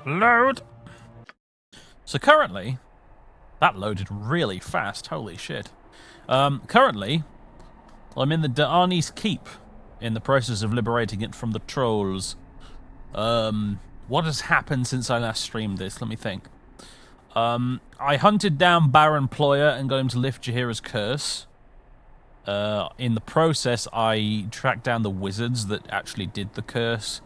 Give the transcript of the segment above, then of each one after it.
Load! So currently, that loaded really fast, holy shit. Currently, I'm in the Da'ani's Keep, in the process of liberating it from the trolls. What has happened since I last streamed this? Let me think. I hunted down Baron Ployer and got him to lift Jaheira's curse. In the process, I tracked down the wizards that actually did the curse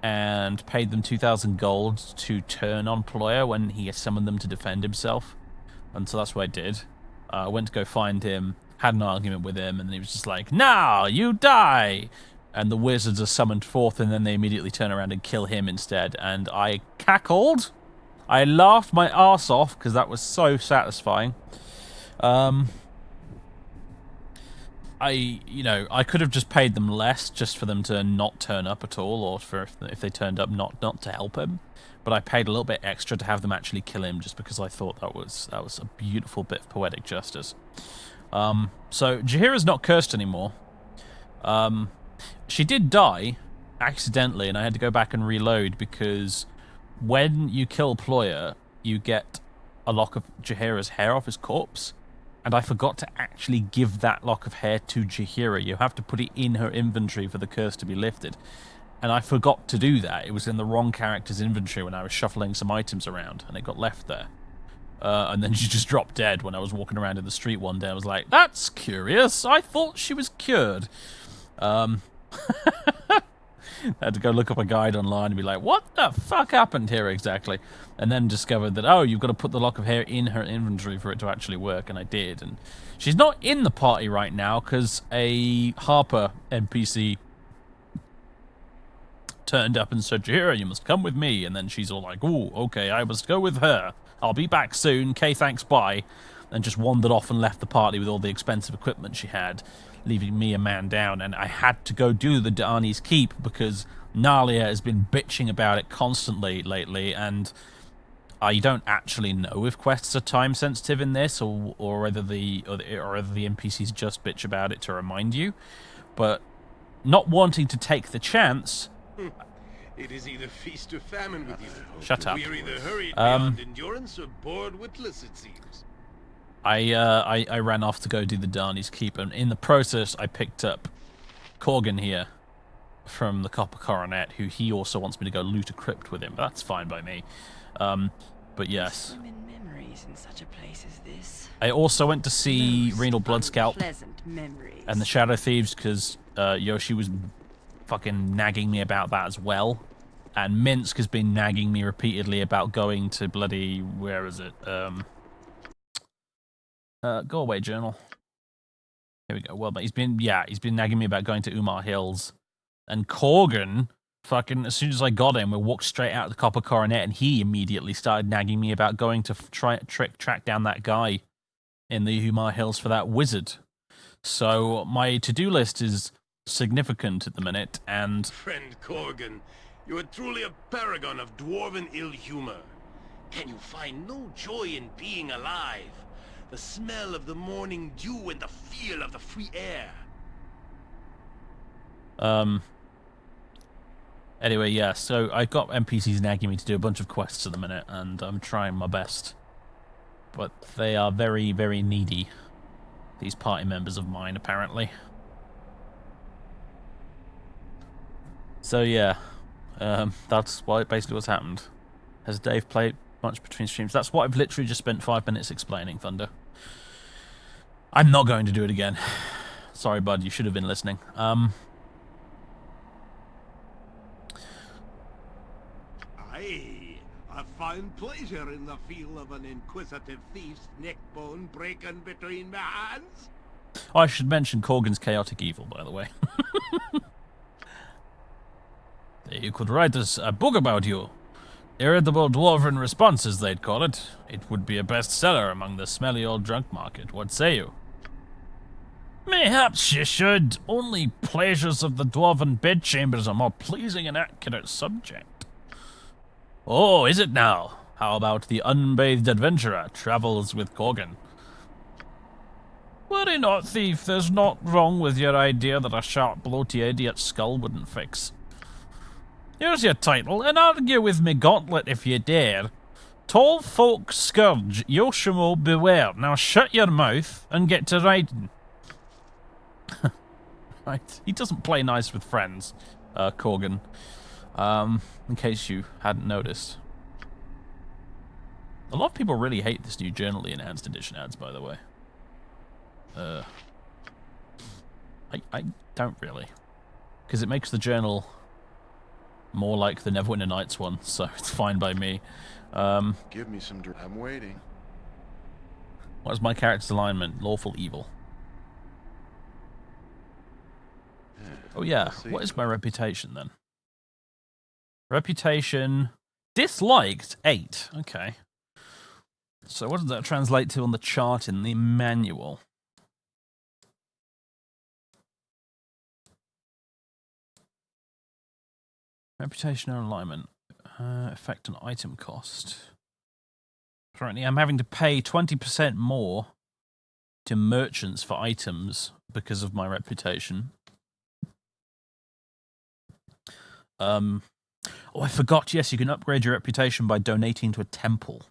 and paid them 2,000 gold to turn on Ployer when he summoned them to defend himself. And so that's what I did. I went to go find him, had an argument with him, and he was just like, "Now you die!" And the wizards are summoned forth, and then they immediately turn around and kill him instead. And I cackled. I laughed my arse off, because that was so satisfying. I could have just paid them less just for them to not turn up at all, or for if they turned up not to help him. But I paid a little bit extra to have them actually kill him, just because I thought that was a beautiful bit of poetic justice. So Jaheira's not cursed anymore. She did die accidentally, and I had to go back and reload because when you kill Ployer, you get a lock of Jaheira's hair off his corpse. And I forgot to actually give that lock of hair to Jaheira. You have to put it in her inventory for the curse to be lifted. And I forgot to do that. It was in the wrong character's inventory when I was shuffling some items around, and it got left there. And then she just dropped dead when I was walking around in the street one day. I was like, that's curious. I thought she was cured. I had to go look up a guide online and be like, what the fuck happened here exactly? And then discovered that, oh, you've got to put the lock of hair in her inventory for it to actually work, and I did. And she's not in the party right now because a Harper NPC turned up and said, Jaheira, you must come with me. And then she's all like, ooh, okay, I must go with her. I'll be back soon. Okay, thanks, bye. And just wandered off and left the party with all the expensive equipment she had, leaving me a man down. And I had to go do the Da'ani's Keep because Nalia has been bitching about it constantly lately, and I don't actually know if quests are time sensitive in this, or whether the NPCs just bitch about it to remind you. But not wanting to take the chance. It is either feast or famine with you. Shut up. We're either hurried beyond endurance or bored witless, it seems. I ran off to go do the Da'ani's Keep, and in the process I picked up Corgan here from the Copper Coronet, who he also wants me to go loot a crypt with him, but that's fine by me. But yes. Memories in such a place as this. I also went to see Renal Bloodscalp and the Shadow Thieves because Yoshi was fucking nagging me about that as well. And Minsk has been nagging me repeatedly about going to bloody, where is it? Go away, journal. Here we go. Well, but he's been nagging me about going to Umar Hills. And Corgan, fucking, as soon as I got him, we walked straight out of the Copper Coronet, and he immediately started nagging me about going to track down that guy in the Umar Hills for that wizard. So my to-do list is significant at the minute, and... Friend Corgan, you are truly a paragon of dwarven ill humor. Can you find no joy in being alive? The smell of the morning dew and the feel of the free air. Anyway, yeah, so I've got NPCs nagging me to do a bunch of quests at the minute, and I'm trying my best. But they are very, very needy. These party members of mine, apparently. So yeah, that's basically what's happened. Has Dave played much between streams? That's what I've literally just spent 5 minutes explaining, Thunder. I'm not going to do it again. Sorry, bud, you should have been listening. I find pleasure in the feel of an inquisitive thief's neckbone breaking between my hands. I should mention Corgan's chaotic evil, by the way. You could write us a book about you. Irritable dwarven responses, they'd call it. It would be a bestseller among the smelly old drunk market. What say you? Mayhaps you should. Only pleasures of the dwarven bedchambers are more pleasing and accurate subject. Oh, is it now? How about the unbathed adventurer travels with Corgan? Worry not, thief. There's naught wrong with your idea that a sharp blow to your idiot's skull wouldn't fix. Here's your title, and argue with me gauntlet if you dare. Tall folk scourge, Yoshimo beware. Now shut your mouth and get to riding. Right, he doesn't play nice with friends, Corgan. In case you hadn't noticed. A lot of people really hate this new Journally Enhanced Edition ads, by the way. I don't really. Because it makes the journal more like the Neverwinter Nights one, so it's fine by me. Give me some. I'm waiting. What is my character's alignment? Lawful evil. Oh yeah, what is my reputation then? Reputation disliked 8. Okay. So what does that translate to on the chart in the manual? Reputation and alignment. Effect on item cost. Currently, I'm having to pay 20% more to merchants for items because of my reputation. Oh, I forgot. Yes, you can upgrade your reputation by donating to a temple.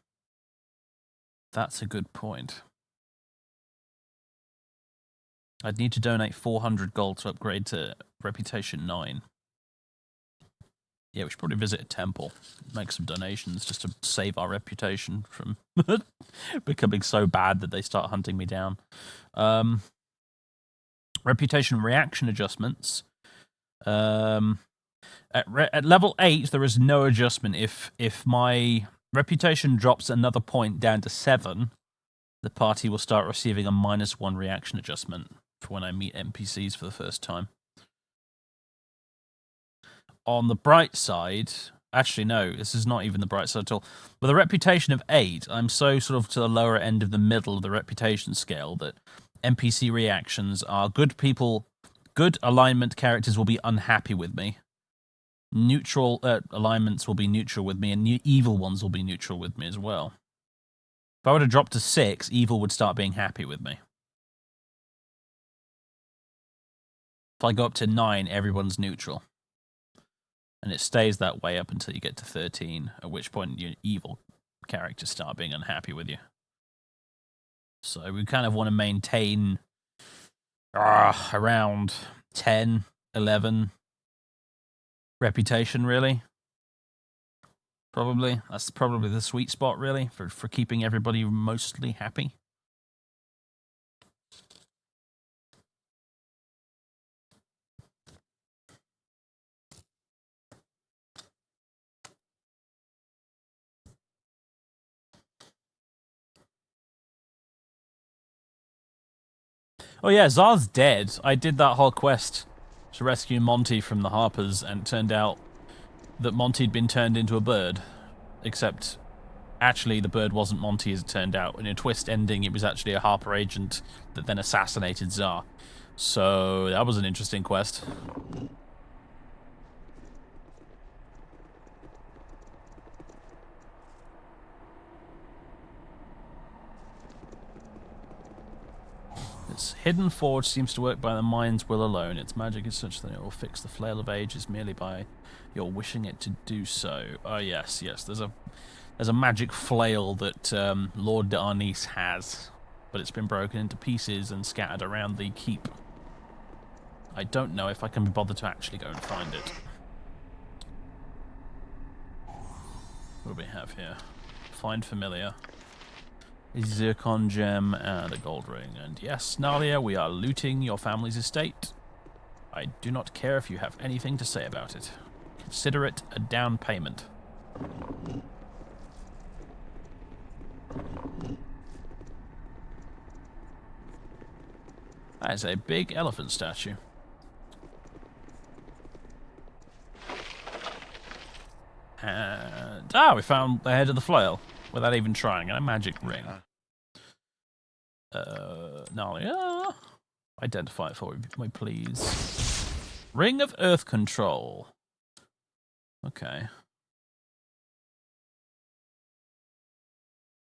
That's a good point. I'd need to donate 400 gold to upgrade to reputation 9. Yeah, we should probably visit a temple, make some donations just to save our reputation from becoming so bad that they start hunting me down. Reputation reaction adjustments. At level 8, there is no adjustment. If my reputation drops another point down to 7, the party will start receiving a -1 reaction adjustment for when I meet NPCs for the first time. On the bright side, actually no, this is not even the bright side at all. With a reputation of 8, I'm so sort of to the lower end of the middle of the reputation scale that NPC reactions are good people, good alignment characters will be unhappy with me. Neutral alignments will be neutral with me, and evil ones will be neutral with me as well. If I were to drop to 6, evil would start being happy with me. If I go up to 9, everyone's neutral. And it stays that way up until you get to 13, at which point your evil characters start being unhappy with you. So we kind of want to maintain around 10, 11 reputation, really. Probably. That's probably the sweet spot, really, for keeping everybody mostly happy. Oh yeah, Zar's dead. I did that whole quest to rescue Monty from the Harpers, and it turned out that Monty had been turned into a bird. Except, actually, the bird wasn't Monty, as it turned out. In a twist ending, it was actually a Harper agent that then assassinated Zar. So, that was an interesting quest. Its hidden forge seems to work by the mind's will alone. Its magic is such that it will fix the flail of ages merely by your wishing it to do so. Oh yes, yes. There's a magic flail that Lord D'Arnis has, but it's been broken into pieces and scattered around the keep. I don't know if I can be bothered to actually go and find it. What do we have here? Find familiar. A zircon gem and a gold ring. And yes, Nalia, we are looting your family's estate. I do not care if you have anything to say about it. Consider it a down payment. That is a big elephant statue. And we found the head of the flail without even trying, and a magic ring. Nalia, identify it for me, please. Ring of Earth Control. Okay.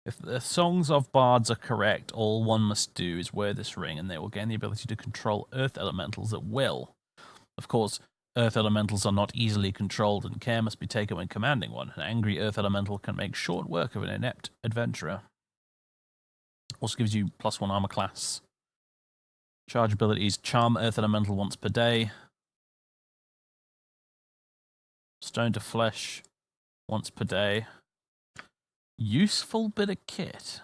If the songs of bards are correct, all one must do is wear this ring, and they will gain the ability to control earth elementals at will. Of course, Earth elementals are not easily controlled, and care must be taken when commanding one. An angry Earth elemental can make short work of an inept adventurer. Also gives you +1 armor class. Charge abilities, charm Earth elemental once per day. Stone to flesh once per day. Useful bit of kit.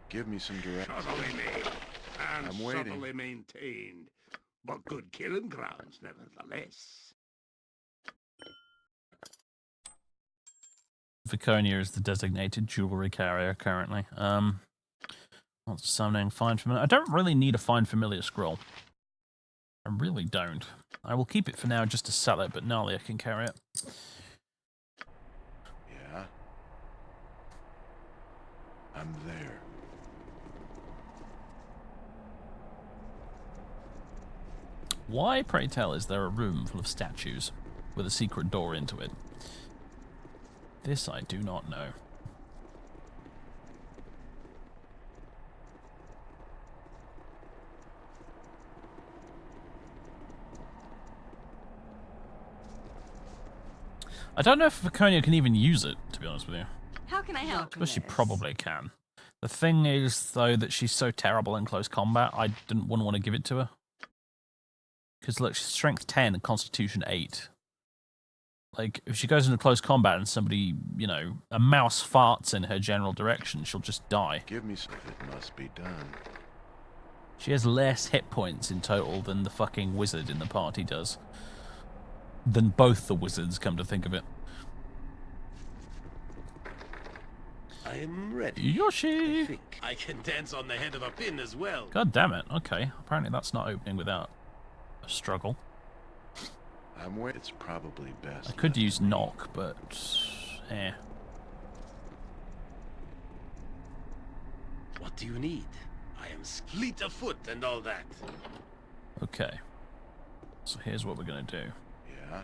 Give me some direction. Subtly made and I'm waiting. subtly maintained, but good killing grounds nevertheless. Viconia is the designated jewelry carrier currently. What's summoning? Find familiar. I don't really need a find familiar scroll. I really don't. I will keep it for now just to sell it, but Nalia can carry it. Yeah. I'm there. Why, pray tell, is there a room full of statues with a secret door into it? This I do not know. I don't know if Viconia can even use it, to be honest with you. How can I help? But she probably can. The thing is, though, that she's so terrible in close combat, I wouldn't want to give it to her. Because, look, she's strength 10 and constitution 8. Like, if she goes into close combat and somebody, you know, a mouse farts in her general direction, she'll just die. Give me some. It must be done. She has less hit points in total than the fucking wizard in the party does. Than both the wizards, come to think of it. I am ready. Yoshi! I think I can dance on the head of a pin as well. God damn it. Okay. Apparently that's not opening without a struggle. I'm waiting. It's probably best. I could use knock, but... eh. What do you need? I am fleet of foot and all that. Okay. So here's what we're going to do. Yeah.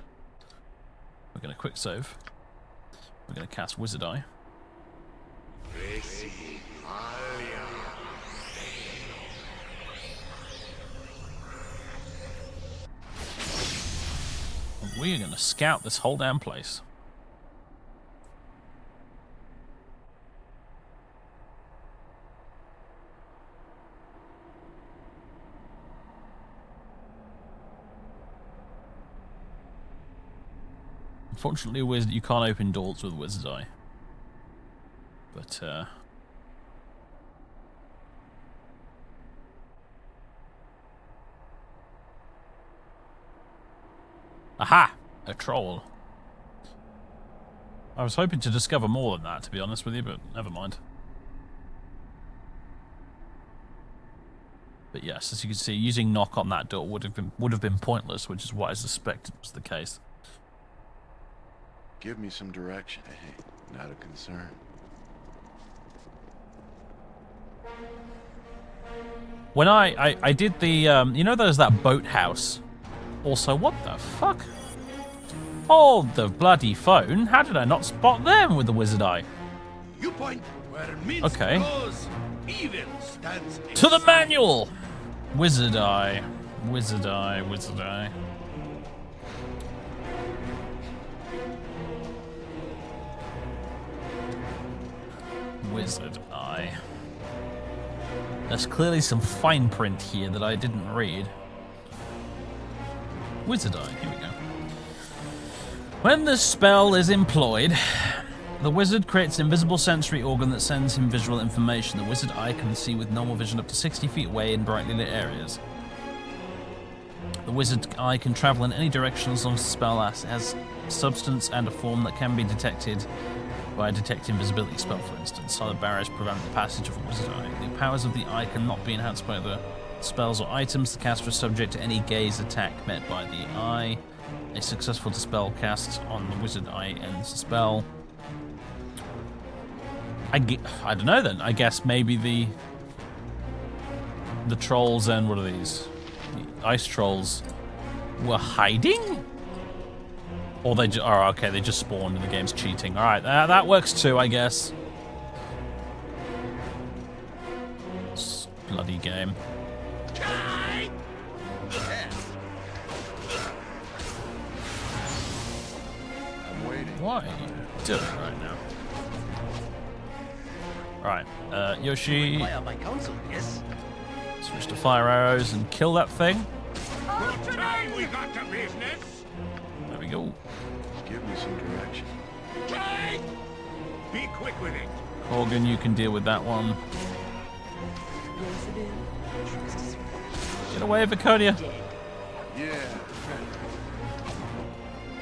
We're going to quick save. We're going to cast Wizard Eye. And we are going to scout this whole damn place. Unfortunately, Wizard, you can't open doors with Wizard Eye. But, aha! A troll. I was hoping to discover more than that, to be honest with you, but never mind. But yes, as you can see, using knock on that door would have been pointless, which is what I suspected was the case. Give me some direction. Hey, not a concern. When I did the, you know there's that boathouse? Also, what the fuck? Hold the bloody phone. How did I not spot them with the Wizard Eye? You point where means Okay. goes, evil stands To the inside. manual! Wizard Eye. Wizard Eye, Wizard Eye. Wizard Eye. There's clearly some fine print here that I didn't read. Wizard Eye, here we go. When the spell is employed, the wizard creates an invisible sensory organ that sends him visual information. The Wizard Eye can see with normal vision up to 60 feet away in brightly lit areas. The Wizard Eye can travel in any direction as long as the spell has substance and a form that can be detected by a detect invisibility spell, for instance. Solid barriers prevent the passage of a Wizard Eye. The powers of the eye cannot be enhanced by other spells or items. The caster is subject to any gaze attack met by the eye. A successful dispel cast on the Wizard Eye ends the spell. I don't know then. I guess maybe the trolls and what are these? The ice trolls were hiding? Or they just, oh, okay, they just spawned and the game's cheating. Alright, that works too, I guess. Bloody game. waiting. Why are you doing right now? Right, Yoshi, Require my counsel, yes? switch to fire arrows and kill that thing. Good time we got to business. There we go. Give me some direction. Okay. Be quick with it. Corgan, you can deal with that one. Yes, it is. Get away, Viconia. Yeah.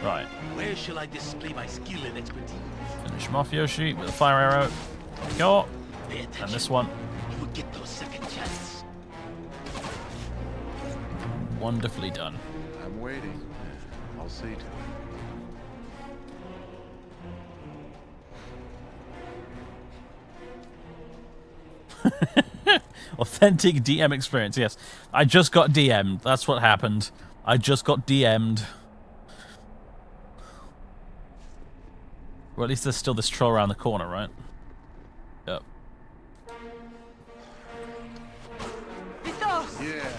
Right, Where shall I display my skill and expertise? finish him off, Yoshi, with a fire arrow. There we go. Pay attention. And this one. You will get those second chance. Wonderfully done. I'm waiting. I'll see to it. Authentic DM experience, yes. I just got DM'd. That's what happened. I just got DM'd. Or at least there's still this troll around the corner, right? Yep. Yeah.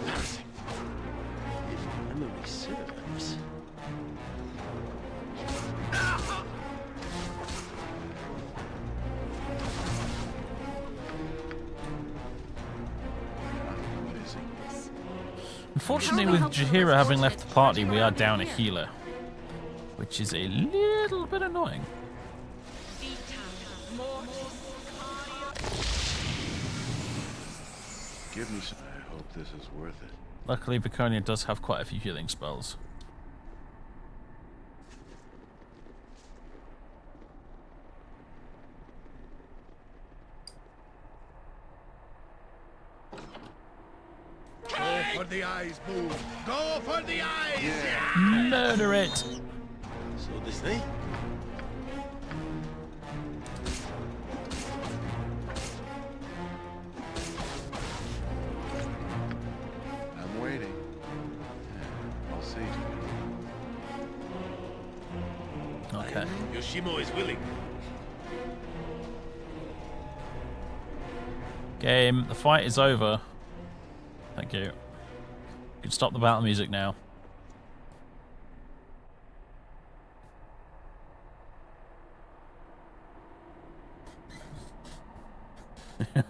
If memory serves. What is he? Unfortunately, with Jaheira having left the party, we are down a healer. Which is a little bit annoying. Give me some. I hope this is worth it. Luckily, Viconia does have quite a few healing spells. Go for the eyes, Boom. Go for the eyes. Yeah. Murder it! So this thing? I'm waiting. I'll see to it. Okay. Yoshimo is willing. Game, the fight is over. Thank you. You can stop the battle music now.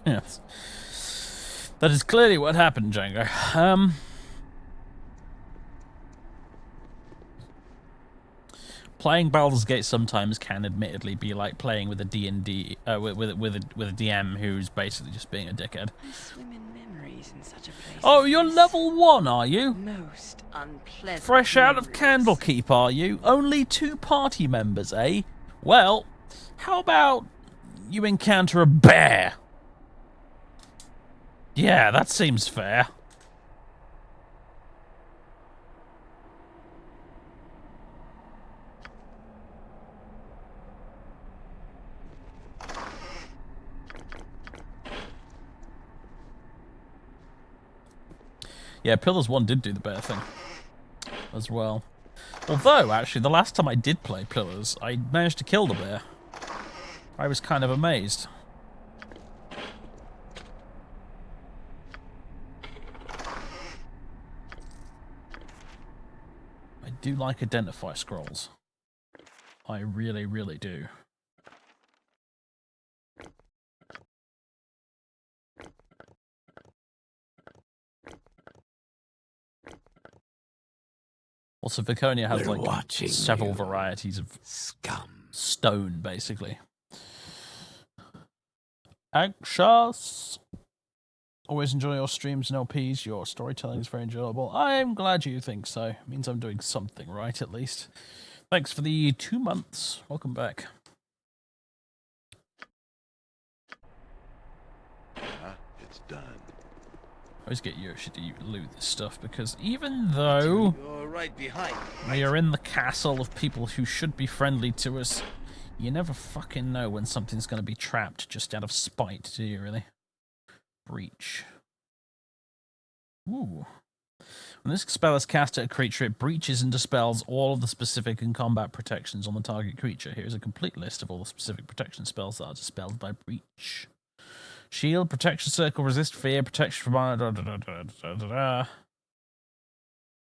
Yes. That is clearly what happened, Django. Playing Baldur's Gate sometimes can admittedly be like playing with a D&D, with a DM who's basically just being a dickhead. I swim in memories in such a place. Oh, as you're this. level 1, are you? Most unpleasant. Fresh out of memories. Candlekeep, are you? Only 2 party members, eh? Well, how about you encounter a bear? Yeah, that seems fair. Yeah, Pillars 1 did do the bear thing as well. Although, actually, the last time I did play Pillars, I managed to kill the bear. I was kind of amazed. I do like identify scrolls. I really, really do. Also, Viconia has We're like watching several you, varieties of scum. stone, basically. Anxious. Always enjoy your streams and LPs. Your storytelling is very enjoyable. I'm glad you think so. It means I'm doing something right, at least. Thanks for the 2 months. Welcome back. It's done. I always get Yoshi to loot this stuff because even though You're right behind. we are in the castle of people who should be friendly to us, you never fucking know when something's going to be trapped just out of spite, do you really? Breach. Ooh. When this spell is cast at a creature, it breaches and dispels all of the specific and combat protections on the target creature. Here's a complete list of all the specific protection spells that are dispelled by breach. Shield, protection circle, resist fear, protection from...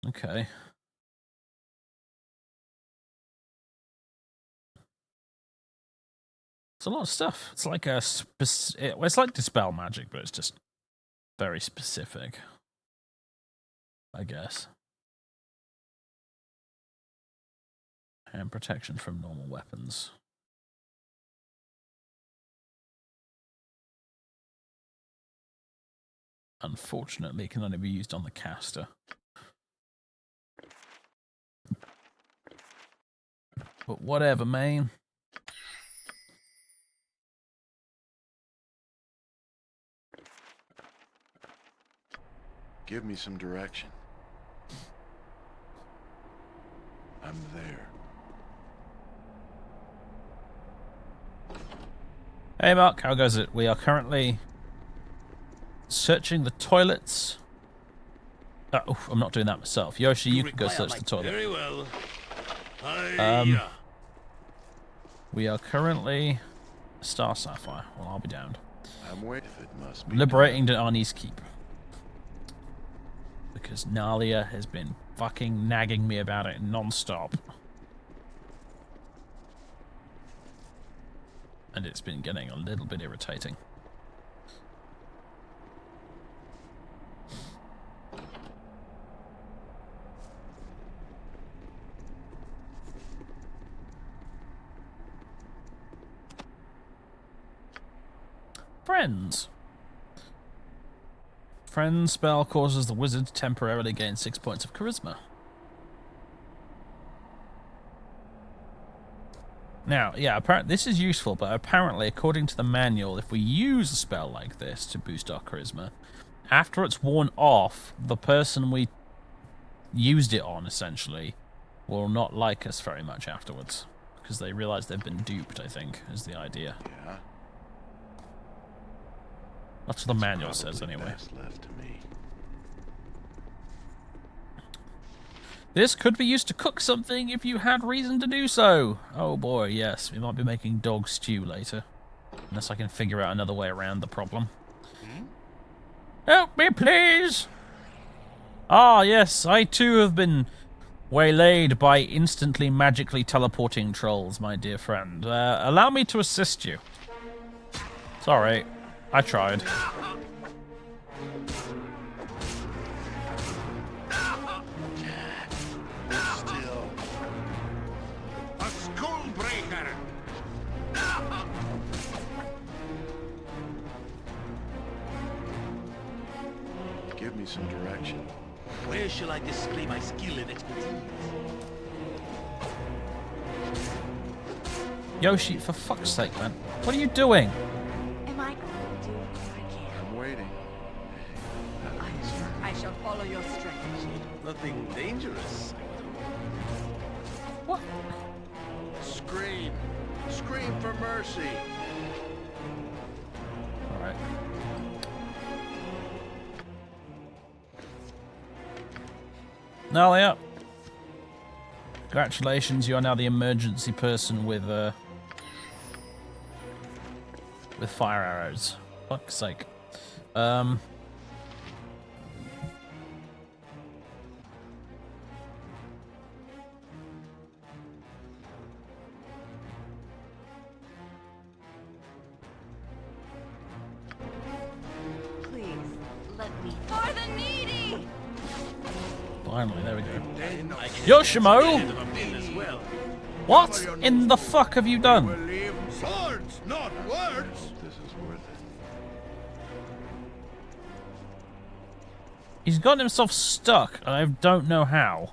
Okay. It's a lot of stuff. It's like it's like dispel magic, but it's just very specific, I guess. And protection from normal weapons. Unfortunately, it can only be used on the caster. But whatever, man. Give me some direction. I'm there. Hey Mark, how goes it? We are currently searching the toilets. I'm not doing that myself. Yoshi, you can go search the toilet. Very well. We are currently Star Sapphire. Well, I'll be downed. I'm waiting. If it must be Liberating Arnie's keep. Because Nalia has been fucking nagging me about it non-stop. And it's been getting a little bit irritating. Friends. Friends spell causes the wizard to temporarily gain 6 points of charisma. Now, yeah, apparently this is useful, but apparently, according to the manual, if we use a spell like this to boost our charisma, after it's worn off, the person we used it on, essentially, will not like us very much afterwards. Because they realize they've been duped, I think, is the idea. Yeah. That's what the manual says, anyway. Best left to me. This could be used to cook something if you had reason to do so. Oh boy, yes. We might be making dog stew later. Unless I can figure out another way around the problem. Help me, please! Ah, yes, I too have been waylaid by instantly magically teleporting trolls, my dear friend. Allow me to assist you. Sorry, I tried. Still. A skull breaker. Give me some direction. Where shall I display my skill and expertise? Yoshi, for fuck's sake, man. What are you doing? Am I going to do what I can? I'm waiting. I shall follow your strategy. Nothing dangerous. What? Scream! Scream for mercy! Alright. Nalia. Congratulations, you are now the emergency person with fire arrows. Fuck's sake. Please, let me. For the needy! Finally, there we go. Then I can Yoshimo! get a bit as well. What in the fuck have you done? Swords, not words. This is worth it. He's gotten himself stuck, and I don't know how.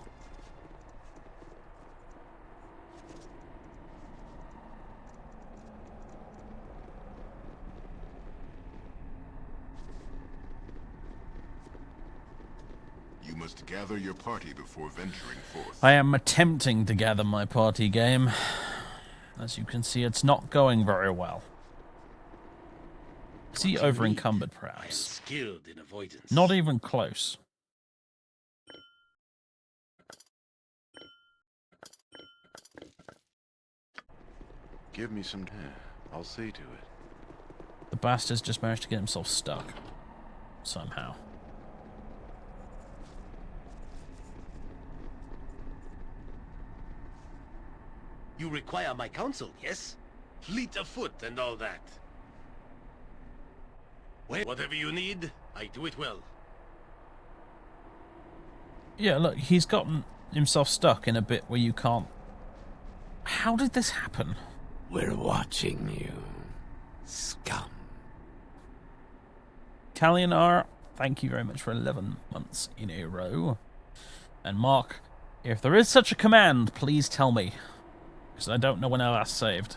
You must gather your party before venturing forth. I am attempting to gather my party game. As you can see, it's not going very well. Is he over-encumbered, I am perhaps? skilled in avoidance. Not even close. Give me some time. I'll see to it. The bastard's just managed to get himself stuck. Somehow. You require my counsel, yes? Fleet of foot and all that. Well, whatever you need, I do it well. Yeah, look, he's gotten himself stuck in a bit where you can't... How did this happen? We're watching you, scum. Kalyanar, thank you very much for 11 months in a row. And Mark, if there is such a command, please tell me. Because I don't know when I last saved.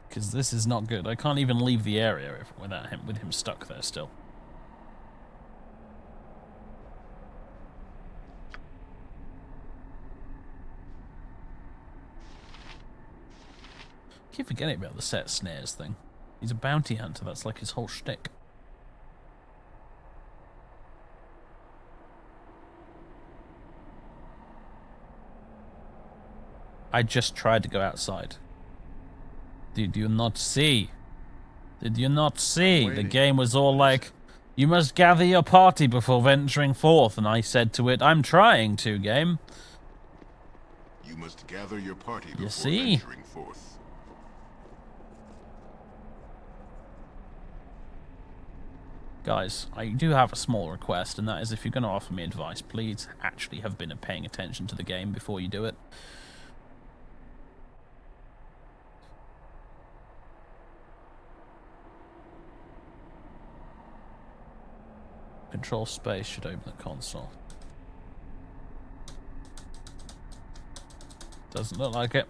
Because this is not good. I can't even leave the area without him, with him stuck there still. I keep forgetting about the set snares thing. He's a bounty hunter, that's like his whole shtick. I just tried to go outside. Did you not see? Did you not see? The game was all like, you must gather your party before venturing forth. And I said to it, I'm trying to, game. You must gather your party before You see? venturing forth. Guys, I do have a small request, and that is if you're going to offer me advice, please actually have been paying attention to the game before you do it. Control space should open the console. Doesn't look like it.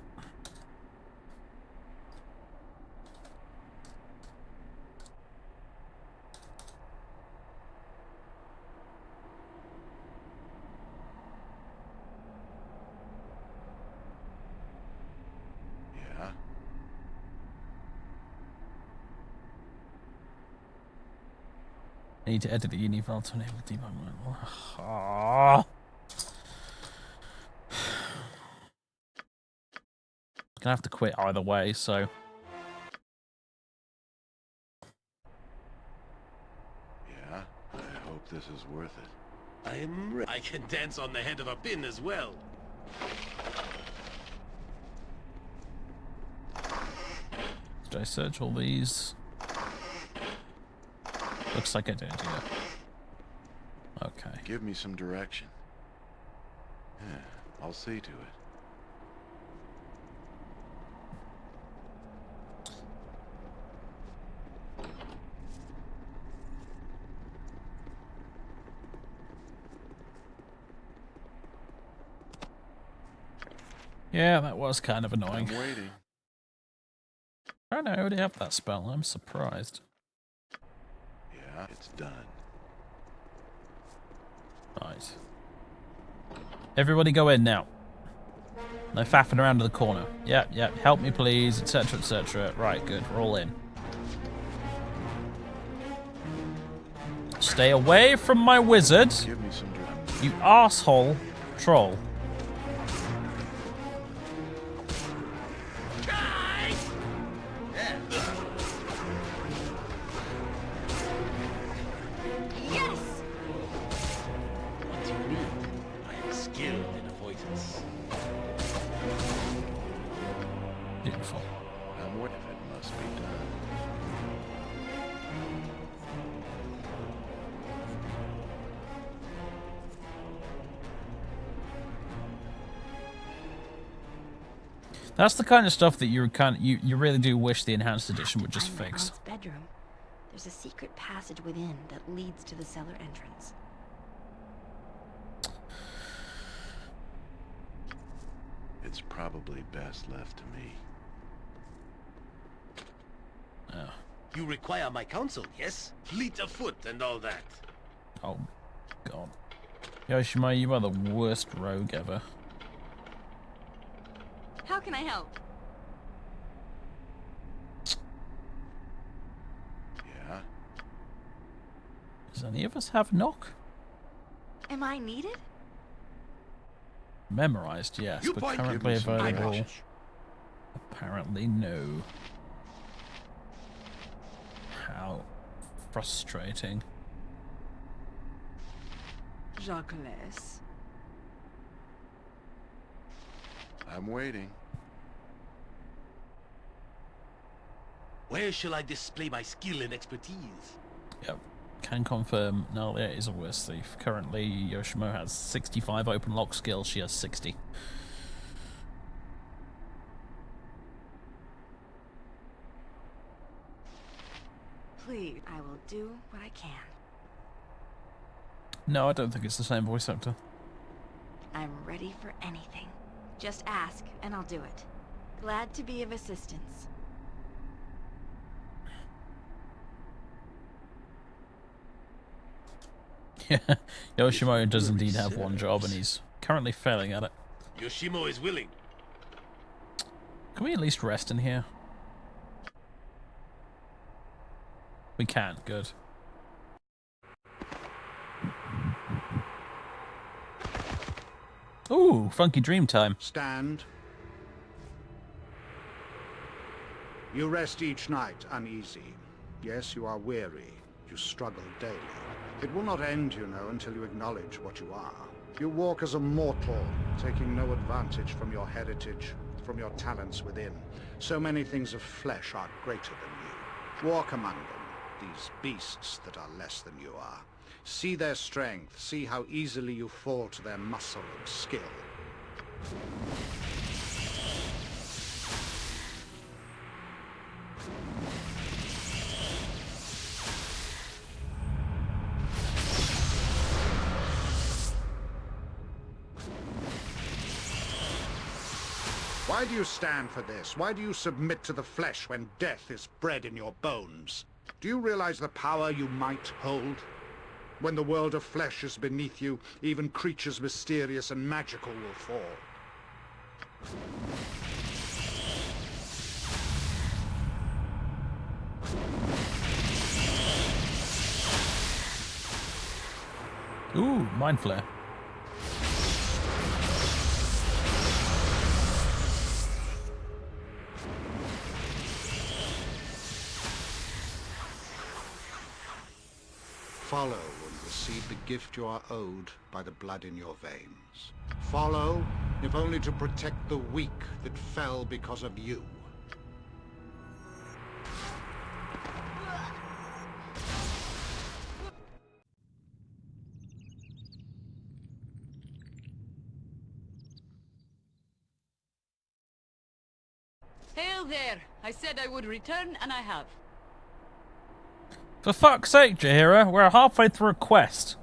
Yeah? I need to edit the uni file to enable debug mode. Oh. Gonna have to quit either way, so. Yeah? I hope this is worth it. I can dance on the head of a pin as well. Did I search all these? Looks like I did, yeah. Okay. Give me some direction. Yeah, I'll see to it. Yeah, that was kind of annoying. I'm waiting. I don't know, I already have that spell. I'm surprised. Yeah, it's done. Right. Everybody go in now. No faffing around to the corner. Yep, help me please, etc, etc. Right, good, we're all in. Stay away from my wizard, Give me some direction. you asshole troll. Yes! What do you need? I am skilled in avoidance. Beautiful. I'm what if it must be done. That's the kind of stuff that you really do wish the enhanced edition would just Find my fix. aunt's bedroom. There's a secret passage within that leads to the cellar entrance. It's probably best left to me. Oh. You require my counsel, yes? Fleet of foot and all that. Oh, God. Yoshima, you are the worst rogue ever. How can I help? Yeah? Does any of us have knock? Am I needed? Memorized, yes, You but point- currently Give me some available. direction. Apparently, no. How frustrating. Jacques. I'm waiting. Where shall I display my skill and expertise? Yep. Can confirm Nalia is a worse thief. Currently, Yoshimo has 65 open lock skills. She has 60. Please, I will do what I can. No, I don't think it's the same voice actor. I'm ready for anything. Just ask, and I'll do it. Glad to be of assistance. Yeah, Yoshimo does indeed have one job, and he's currently failing at it. Yoshimo is willing. Can we at least rest in here? We can, good. Ooh, funky dream time. Stand. You rest each night uneasy. Yes, you are weary. You struggle daily. It will not end, you know, until you acknowledge what you are. You walk as a mortal, taking no advantage from your heritage, from your talents within. So many things of flesh are greater than you. Walk among them, these beasts that are less than you are. See their strength, see how easily you fall to their muscle and skill. Why do you stand for this? Why do you submit to the flesh when death is bred in your bones? Do you realize the power you might hold? When the world of flesh is beneath you, even creatures mysterious and magical will fall. Ooh, mind flare. Follow and receive the gift you are owed by the blood in your veins. Follow, if only to protect the weak that fell because of you. Hail there! I said I would return, and I have. For fuck's sake, Jaheira, we're halfway through a quest.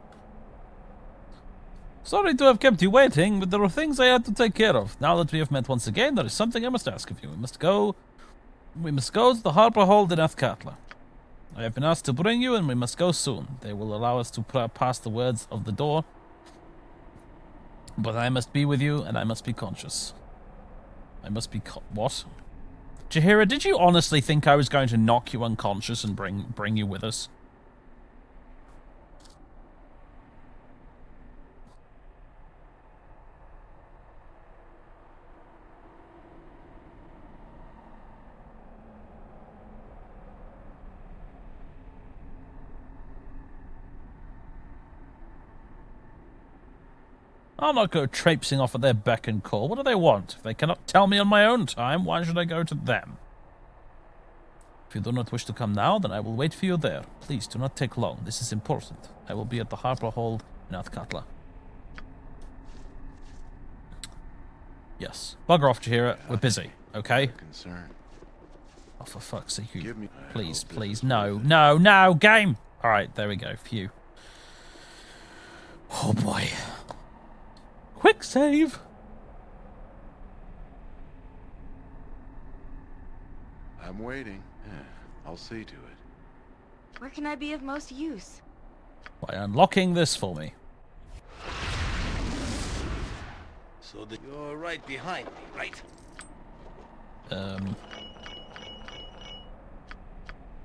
Sorry to have kept you waiting, but there are things I had to take care of. Now that we have met once again, there is something I must ask of you. We must go to the harbor hold in Athkatla. I have been asked to bring you, and we must go soon. They will allow us to pass the words of the door. But I must be with you, and I must be conscious. I must be what? Jaheira, did you honestly think I was going to knock you unconscious and bring you with us? I'll not go traipsing off at their beck and call. What do they want? If they cannot tell me on my own time, why should I go to them? If you do not wish to come now, then I will wait for you there. Please, do not take long. This is important. I will be at the harbor hold in Athkatla. Yes. Bugger off, Jaheira. We're busy, okay? Concern. Oh, for fuck's sake. Give me. Please, please. No, no, no, game! Alright, there we go. Phew. Oh, boy. Quick save! I'm waiting. I'll see to it. Where can I be of most use? By unlocking this for me. So that you're right behind me, right?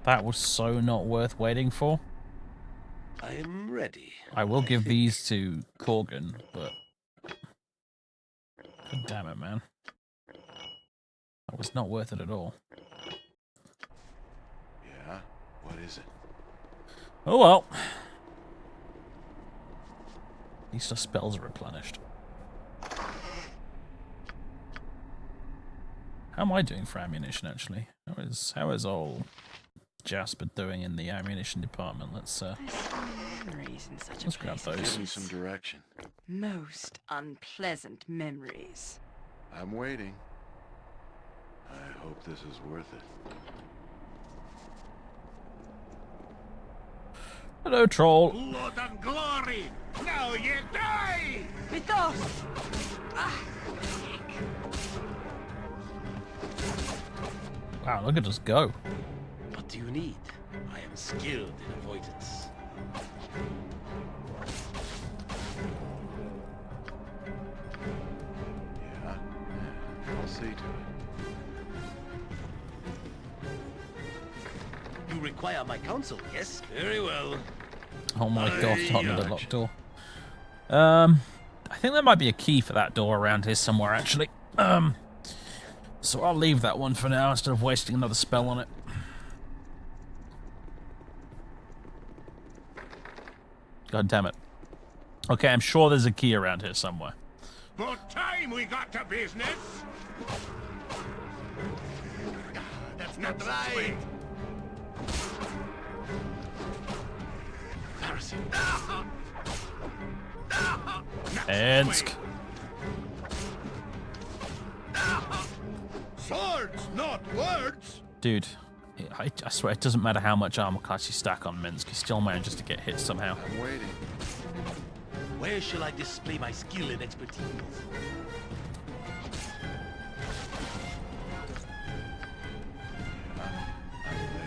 That was so not worth waiting for. I am ready. I will give these to Corgan, but... God damn it, man. That was not worth it at all. Yeah? What What is it? Oh well. At least our spells are replenished. How am I doing for ammunition, actually? How is old Jasper doing in the ammunition department? Let's Memories in such a let's grab place. those. Give me some direction. Most unpleasant memories. I'm waiting. I hope this is worth it. Hello, troll. Blood and glory! Now you die! Mythos! Wow, look at us go. What do you need? I am skilled in avoidance. Yeah, I'll see to it. You require my counsel, yes? Very well. Oh my god, Aye, not another aye. locked door. I think there might be a key for that door around here somewhere, actually. So I'll leave that one for now instead of wasting another spell on it. God damn it. Okay, I'm sure there's a key around here somewhere. About time we got to business! That's not right! Embarrassing. Ensk. Swords, not words! Dude, I swear it doesn't matter how much armor class you stack on Minsk, he still manages to get hit somehow. I'm waiting. Where shall I display my skill and expertise? I'm there.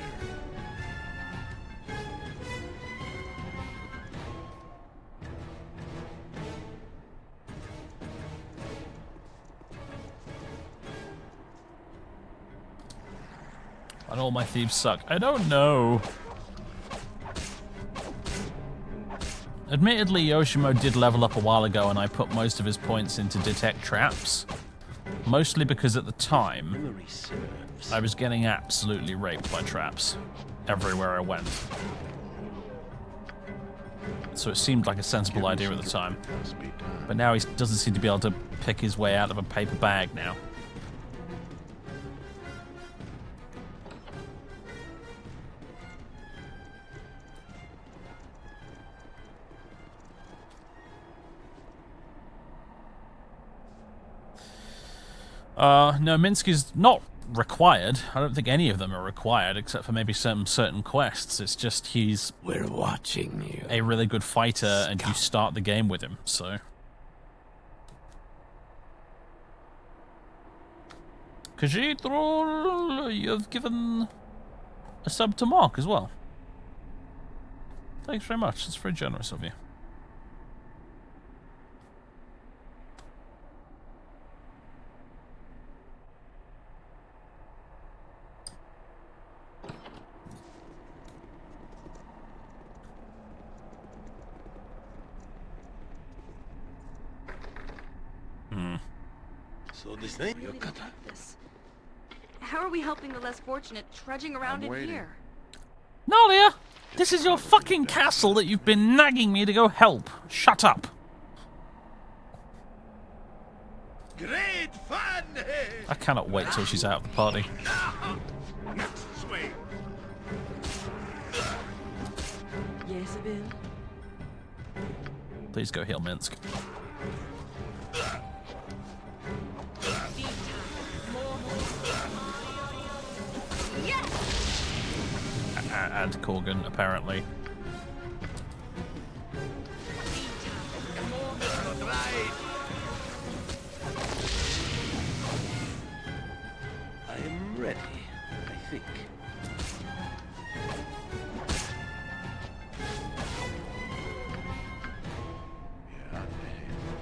And all my thieves suck. I don't know. Admittedly, Yoshimo did level up a while ago and I put most of his points into detect traps. Mostly because at the time, Memory serves. I was getting absolutely raped by traps everywhere I went. So it seemed like a sensible idea at the time. Must be done. But now he doesn't seem to be able to pick his way out of a paper bag now. No, Minsk is not required. I don't think any of them are required, except for maybe some certain quests. It's just he's We're watching you. a really good fighter, and you start the game with him, so... Kajidrol, you've given a sub to Mark as well. Thanks very much, that's very generous of you. So this thing, Really Yokata. like this. How are we helping the less fortunate trudging around in waiting. here? Nalia, this is your fucking castle that you've been nagging me to go help. Shut up. Great fun! I cannot wait till she's out of the party. Next swing. Yes, Bill. Please go heal Minsk. And Corgan, apparently. I am ready, I think. Yeah,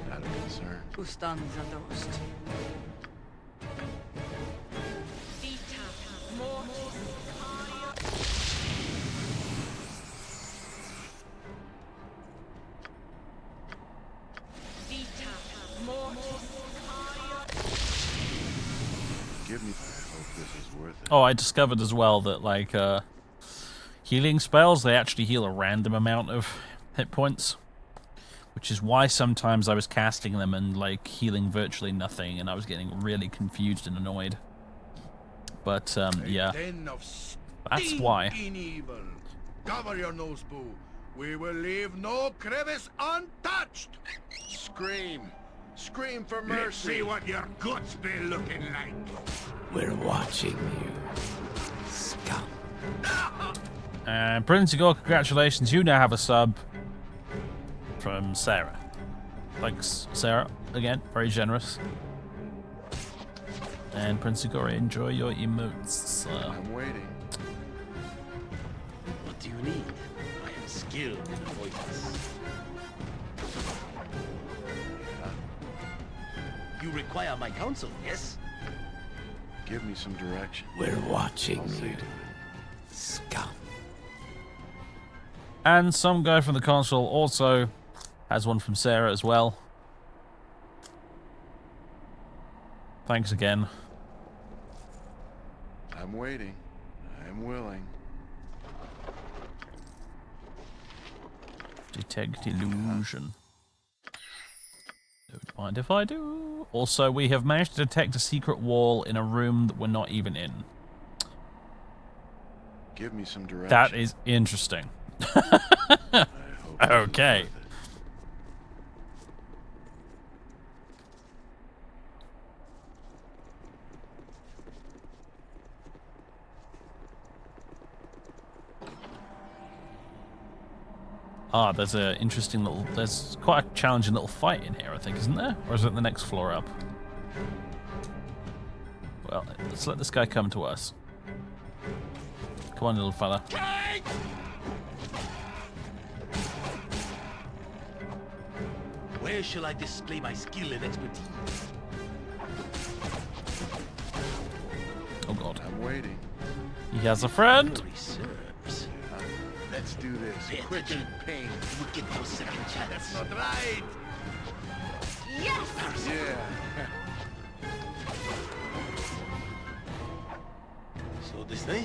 not a concern. Ustanza dost. Give me. I hope this is worth it. Oh, I discovered as well that, like, healing spells, they actually heal a random amount of hit points, which is why sometimes I was casting them and like healing virtually nothing, and I was getting really confused and annoyed. But yeah, that's why. Evil. Cover your nose, boo. We will leave no crevice untouched. Scream! Scream for Let's mercy! see what your guts be looking like. We're watching you, scum. And Prince Igor, congratulations, you now have a sub from Sarah. Thanks, Sarah. Again, very generous. And Prince Igor, enjoy your emotes. I'm waiting. What do you need? I am skilled in avoidance. You require my counsel, yes? Give me some direction. We're watching I'll see you, to it. scum. And some guy from the console also has one from Sarah as well. Thanks again. I'm waiting. I'm willing. Detect illusion. Don't mind if I do. Also, we have managed to detect a secret wall in a room that we're not even in. Give me some direction. That is interesting. I hope this is Okay. worth it. Ah, there's a interesting little... There's quite a challenging little fight in here, I think, isn't there? Or is it the next floor up? Well, let's let this guy come to us. Come on, little fella. Where shall I display my skill and expertise? Oh, God. I'm waiting. He has a friend. Memory serves. Let's do this. Pay Quick attention. and pain. We get no second chance. That's not right. Yes! Yeah. So this way?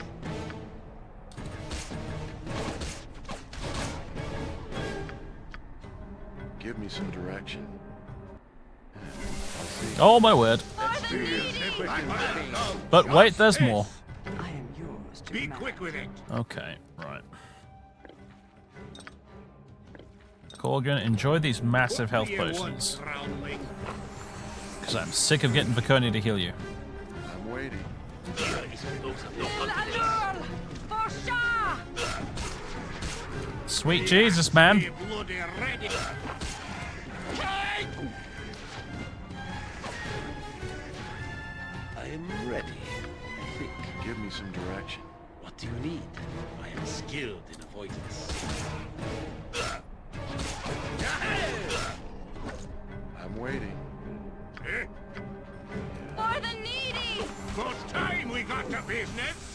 Give me some direction. I'll see. Oh, my word. Let's do this. Quick and pain. But wait, there's more. I am yours to Be command. quick with it. Okay, right. Corgan, enjoy these massive health potions. Because I'm sick of getting Viconia to heal you. I'm waiting. Sweet Jesus, man. Bloody ready. I am ready, I think. Give me some direction. What do you need? I am skilled in avoidance. I'm waiting. For the needy! First time we got to business.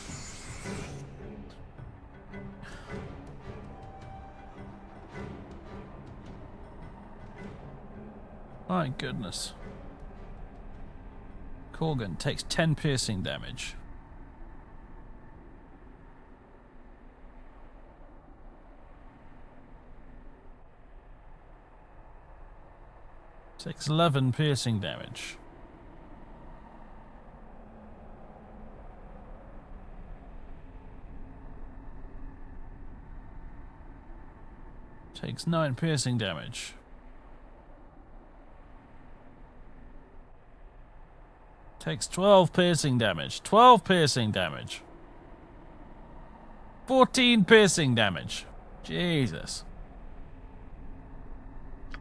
My goodness. Corgan takes 10 piercing damage. Takes 11 piercing damage. Takes 9 piercing damage. Takes 12 piercing damage. 12 piercing damage. 14 piercing damage. Jesus.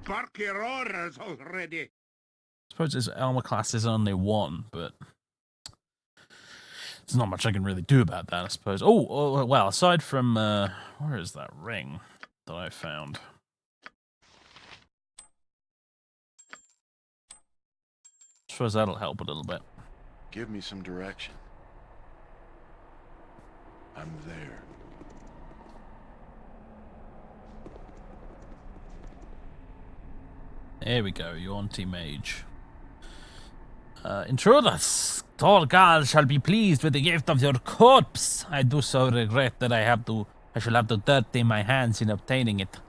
Bark your orders already. I suppose his armor class is only 1, but there's not much I can really do about that, I suppose. Oh, well, aside from, where is that ring that I found? I suppose that'll help a little bit. Give me some direction. I'm there. There we go, you anti-mage. Intruders, Torgal shall be pleased with the gift of your corpse. I do so regret that I have to I shall have to dirty my hands in obtaining it.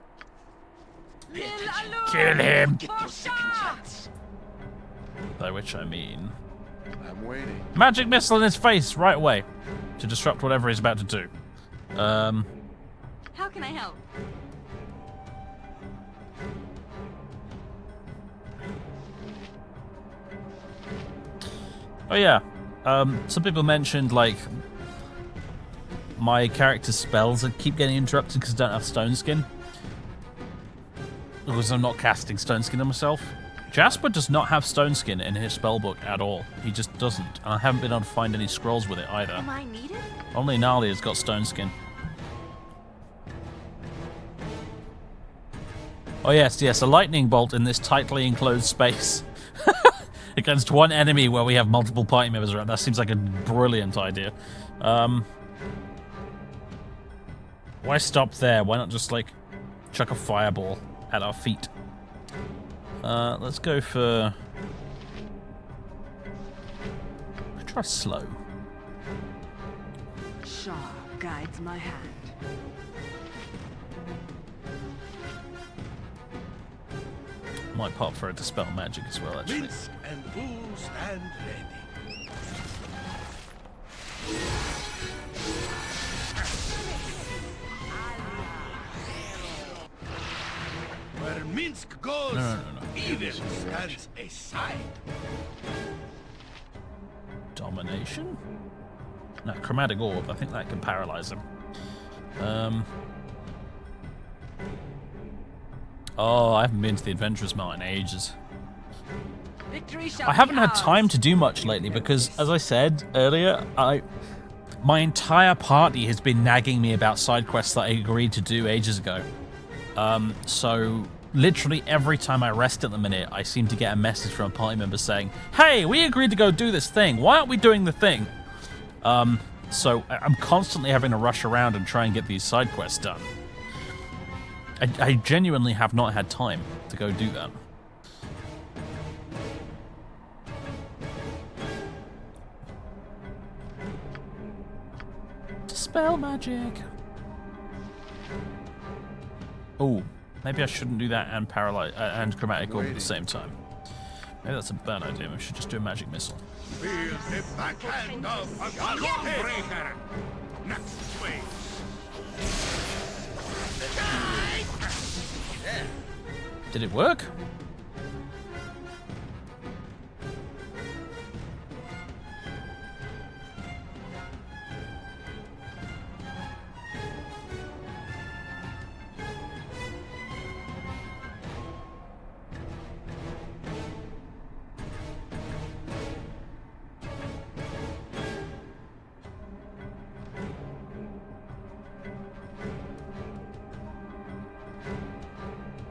Kill him! Get your second chance. By which I mean... I'm waiting. Magic missile in his face right away to disrupt whatever he's about to do. How can I help? Oh yeah, some people mentioned, like, my character's spells that keep getting interrupted because I don't have Stone Skin. Because I'm not casting Stone Skin on myself. Jasper does not have Stone Skin in his spellbook at all. He just doesn't. And I haven't been able to find any scrolls with it either. Am I needed? Only Gnarly has got Stone Skin. Oh yes, yes, a lightning bolt in this tightly enclosed space. Against one enemy where we have multiple party members around. That seems like a brilliant idea. Why stop there? Why not just, like, chuck a fireball at our feet? Let's go for... Let's try slow. Shaw guides my hand. Might pop for a Dispel Magic as well, actually. Minsk and Boo stand ready. Where Minsk goes, No. evil stands aside. Domination? No, Chromatic Orb. I think that can paralyze him. Oh, I haven't been to the Adventurous Mart in ages. Victory shall I haven't be had ours. time to do much lately because, as I said earlier, my entire party has been nagging me about side quests that I agreed to do ages ago. So literally every time I rest at the minute, I seem to get a message from a party member saying, "Hey, we agreed to go do this thing. Why aren't we doing the thing?" So I'm constantly having to rush around and try and get these side quests done. I genuinely have not had time to go do that. Dispel Magic. Oh, maybe I shouldn't do that and paralyze and Chromatic Orb at the same time. Maybe that's a bad idea. We should just do a Magic Missile. Feel the backhand of a Gunbreaker. Next way. Did it work?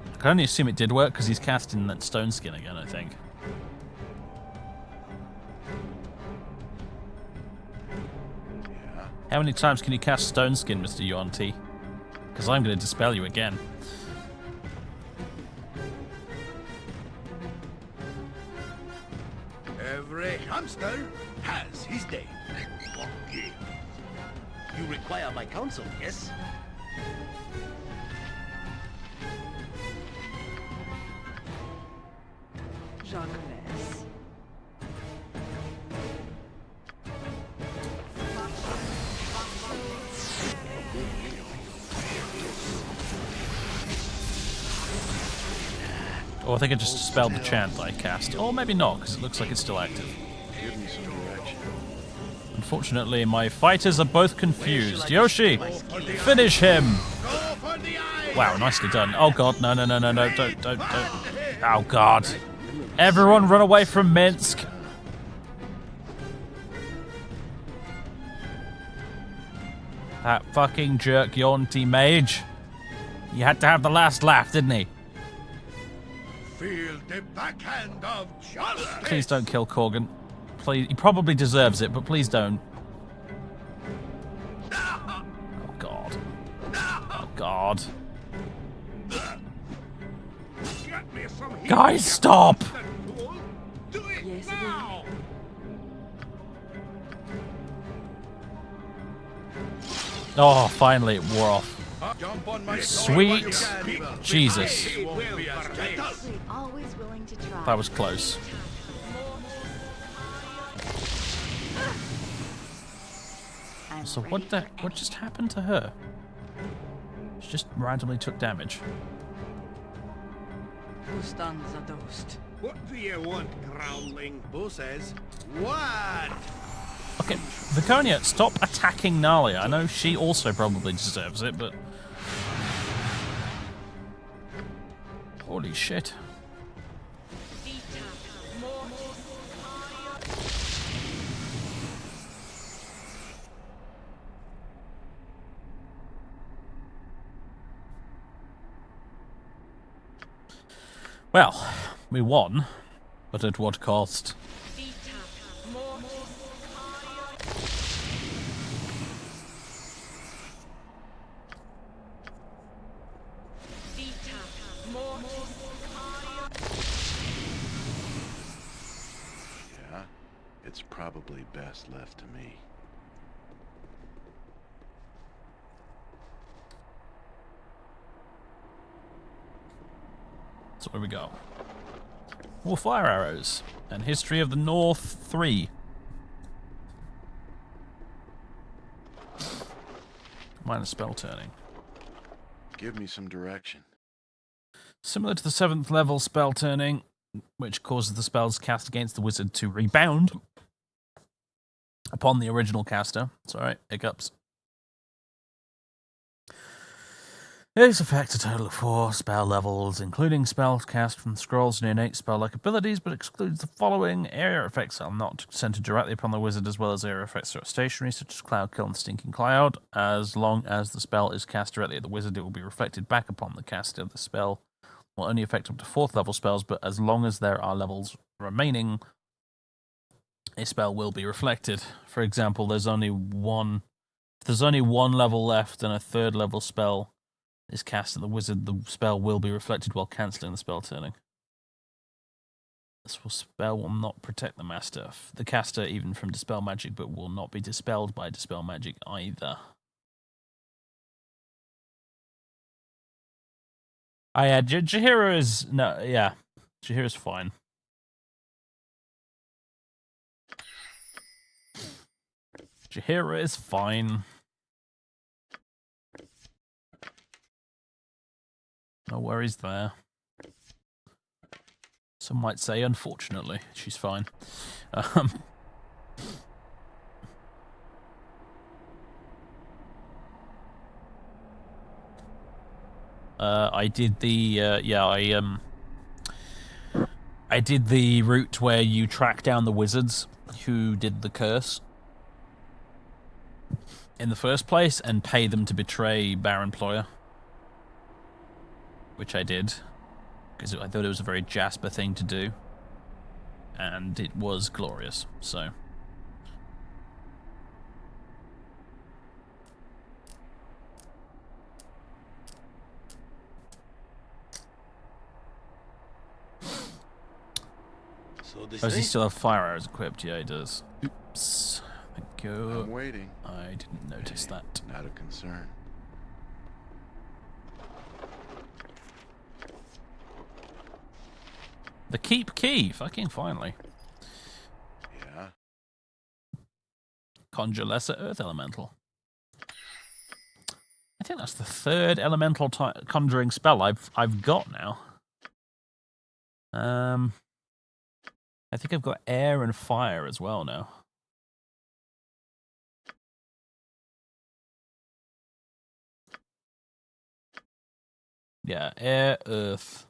I can only assume it did work because he's casting that Stone Skin again, I think. How many times can you cast Stone Skin, Mr. Yuan T? Because I'm going to dispel you again. Every hamster has his day. You require my counsel, yes? Jacques. Or I think I just dispelled the chant that I cast. Or maybe not, because it looks like it's still active. Give me some direction. Unfortunately, my fighters are both confused. Yoshi, finish him! Wow, nicely done. Oh god, no, don't. Oh god. Everyone run away from Minsk! That fucking jerk Yonti mage. He had to have the last laugh, didn't he? Feel the backhand of justice. Please don't kill Corgan. Please, he probably deserves it, but please don't. Oh god. Oh god. Get me some heat. Guys, stop! Do it Yes, now. Oh, finally it wore off. Jump on my Sweet Jesus. Always willing to try. That was close. I'm So ready what for just happened to her? She just randomly took damage. Who stands a toast? What do you want, groundling? Bo says, what? Okay, Viconia, stop attacking Nalia. I know she also probably deserves it, but... Holy shit. Well, we won, but at what cost? Yeah, it's probably best left to me. So where we go? More fire arrows and History of the North 3. Minus spell turning. Give me some direction. Similar to the 7th level spell turning, which causes the spells cast against the wizard to rebound upon the original caster. Sorry, hiccups. This affects a total of 4 spell levels, including spells cast from scrolls and innate spell-like abilities, but excludes the following. Area effects are not centered directly upon the wizard, as well as area effects that are stationary, such as Cloud Kill and Stinking Cloud. As long as the spell is cast directly at the wizard, it will be reflected back upon the caster of the spell. Will only affect up to 4th level spells, but as long as there are levels remaining, a spell will be reflected. For example, there's only one level left and a 3rd level spell is cast at the wizard, the spell will be reflected while cancelling the spell turning. This spell will not protect the caster even from dispel magic, but will not be dispelled by dispel magic either. Yeah, Jaheira is Jaheira's fine. Jaheira is fine. No worries there. Some might say, unfortunately, she's fine. I did the I did the route where you track down the wizards who did the curse in the first place and pay them to betray Baron Ployer. Which I did, because I thought it was a very Jasper thing to do, and it was glorious, so... So this Does he still have fire arrows equipped? Yeah, he does. Oops. Thank you. I'm waiting. I didn't notice that. Not a concern. The keep key! Fucking finally. Yeah. Conjure lesser earth elemental. I think that's the 3rd elemental conjuring spell I've got now. I think I've got air and fire as well now. Yeah, air, earth,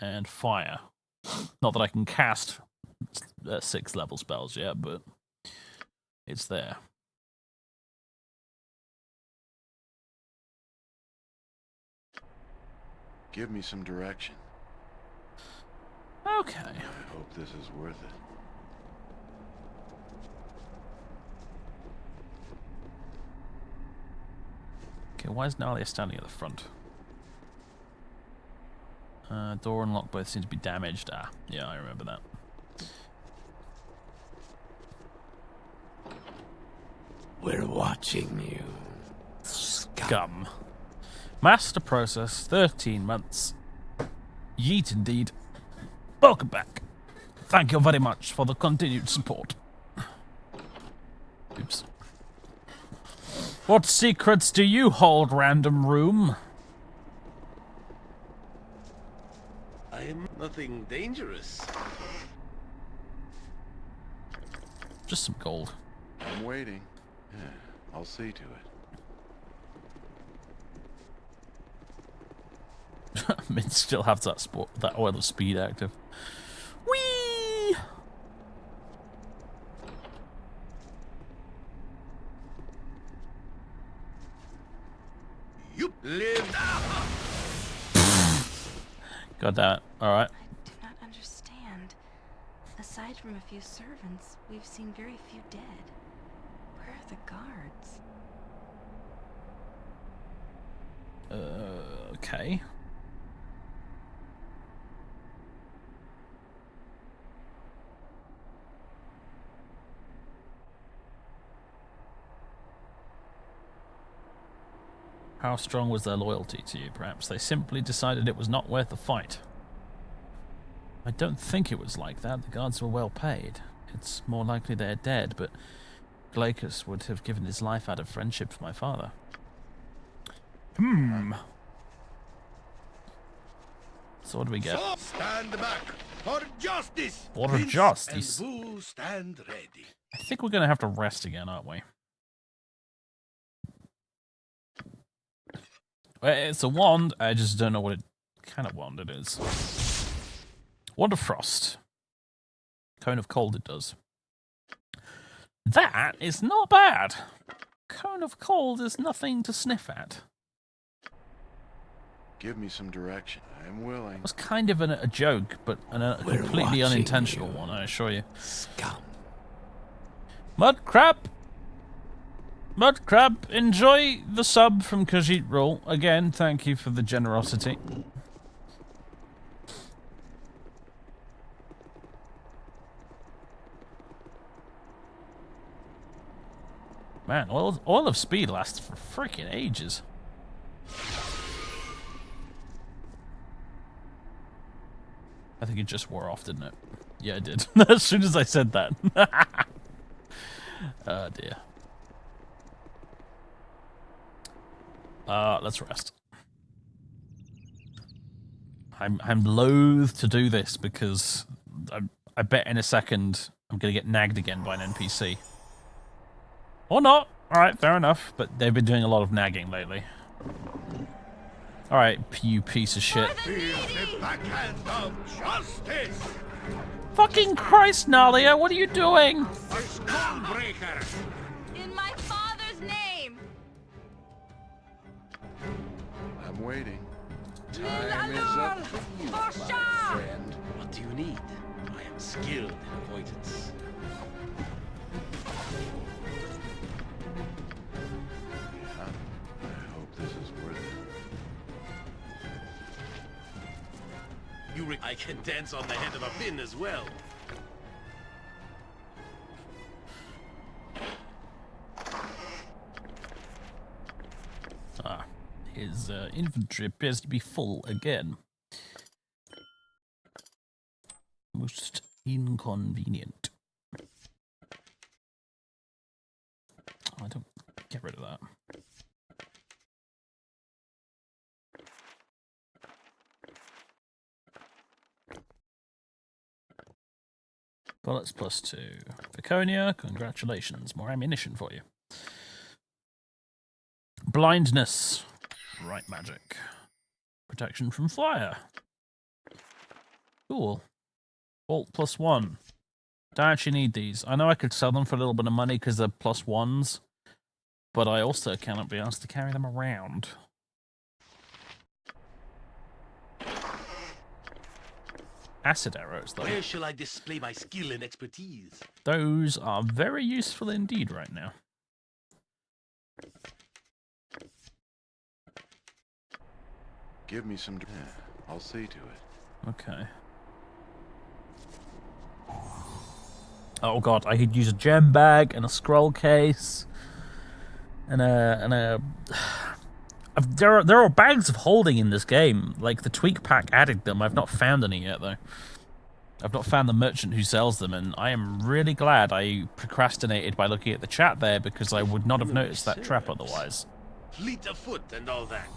and fire. Not that I can cast 6th level spells yet, but it's there. Give me some direction. Okay. I hope this is worth it. Okay, why is Nalia standing at the front? Door and lock both seem to be damaged. Ah, yeah, I remember that. We're watching you. Scum. Gum. Master process, 13 months. Yeet indeed. Welcome back. Thank you very much for the continued support. Oops. What secrets do you hold, random room? I am nothing dangerous. Just some gold. I'm waiting. Yeah, I'll see to it. Mid still have that oil of speed active. Whee! You lived. Got that. Alright. I do not understand. Aside from a few servants, we've seen very few dead. Where are the guards? Okay. How strong was their loyalty to you? Perhaps they simply decided it was not worth the fight. I don't think it was like that. The guards were well paid. It's more likely they're dead, but Glaucus would have given his life out of friendship for my father. So what do we get? So stand back for justice. For Prince justice. And Boo stand ready. I think we're going to have to rest again, aren't we? Well, it's a wand. I just don't know what kind of wand it is. Wand of Frost. Cone of Cold it does. That is not bad. Cone of Cold is nothing to sniff at. Give me some direction. I'm willing. It was kind of a joke, but a We're completely watching unintentional you. one, I assure you. Scum. Mud Crab! Mud Crab, enjoy the sub from Khajiit Rule. Again, thank you for the generosity. Man, oil of speed lasts for freaking ages. I think it just wore off, didn't it? Yeah, it did. As soon as I said that. Oh, dear. Let's rest. I'm loath to do this because I bet in a second I'm going to get nagged again by an NPC. Or not. Alright, fair enough. But they've been doing a lot of nagging lately. Alright, you piece of shit. Feel the backhand of justice. Fucking Christ, Nalia, what are you doing? A stormbreaker. In my father's name! I'm waiting. Time is up for you, my friend. What do you need? I am skilled in avoidance. Yeah, I hope this is worth it. I can dance on the head of a pin as well. Ah, his inventory appears to be full again. Most inconvenient. Oh, I don't get rid of that. Bullets +2. Viconia, congratulations. More ammunition for you. Blindness. Right magic. Protection from fire. Cool. Bolt +1. Don't actually need these. I know I could sell them for a little bit of money because they're +1s, but I also cannot be asked to carry them around. Acid arrows, though. Where shall I display my skill and expertise? Those are very useful indeed right now. Give me some. Yeah, I'll see to it. Okay. Oh god, I could use a gem bag and a scroll case. There are bags of holding in this game. Like, the tweak pack added them. I've not found any yet, though. I've not found the merchant who sells them, and I am really glad I procrastinated by looking at the chat there, because I would not have noticed that trap otherwise. Fleet of foot and all that.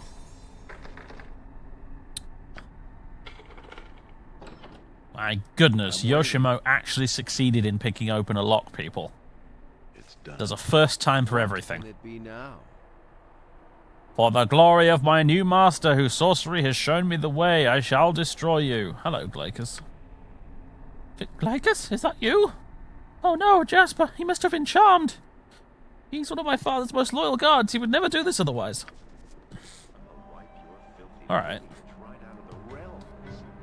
My goodness, Yoshimo actually succeeded in picking open a lock, people. It's done. There's a first time for What everything. can it be now? For the glory of my new master, whose sorcery has shown me the way, I shall destroy you. Hello, Glacus. Glacus, is that you? Oh no, Jasper, he must have been charmed. He's one of my father's most loyal guards. He would never do this otherwise. Alright.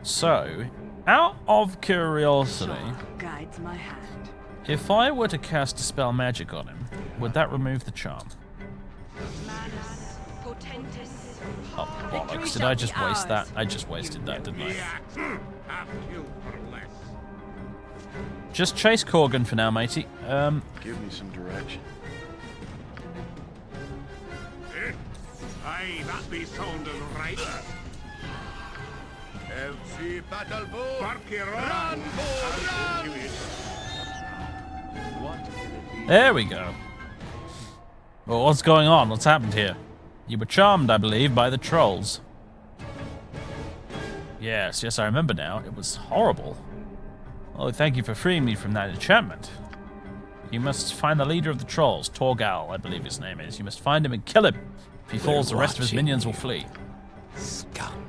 So, out of curiosity, Guides my hand. if I were to cast a spell magic on him, would that remove the charm? Manus potentis. Oh, bollocks. Did I just waste that? I just wasted that, didn't I? Just chase Corgan for now, matey. Give me some direction. Aye, that be sounding right. MC Battle Bow. Run, Run! What can it be? There we go. Well, what's going on? What's happened here? You were charmed, I believe, by the trolls. Yes, I remember now. It was horrible. Oh, thank you for freeing me from that enchantment. You must find the leader of the trolls, Torgal, I believe his name is. You must find him and kill him. If he falls, the rest of his minions will flee. Scum.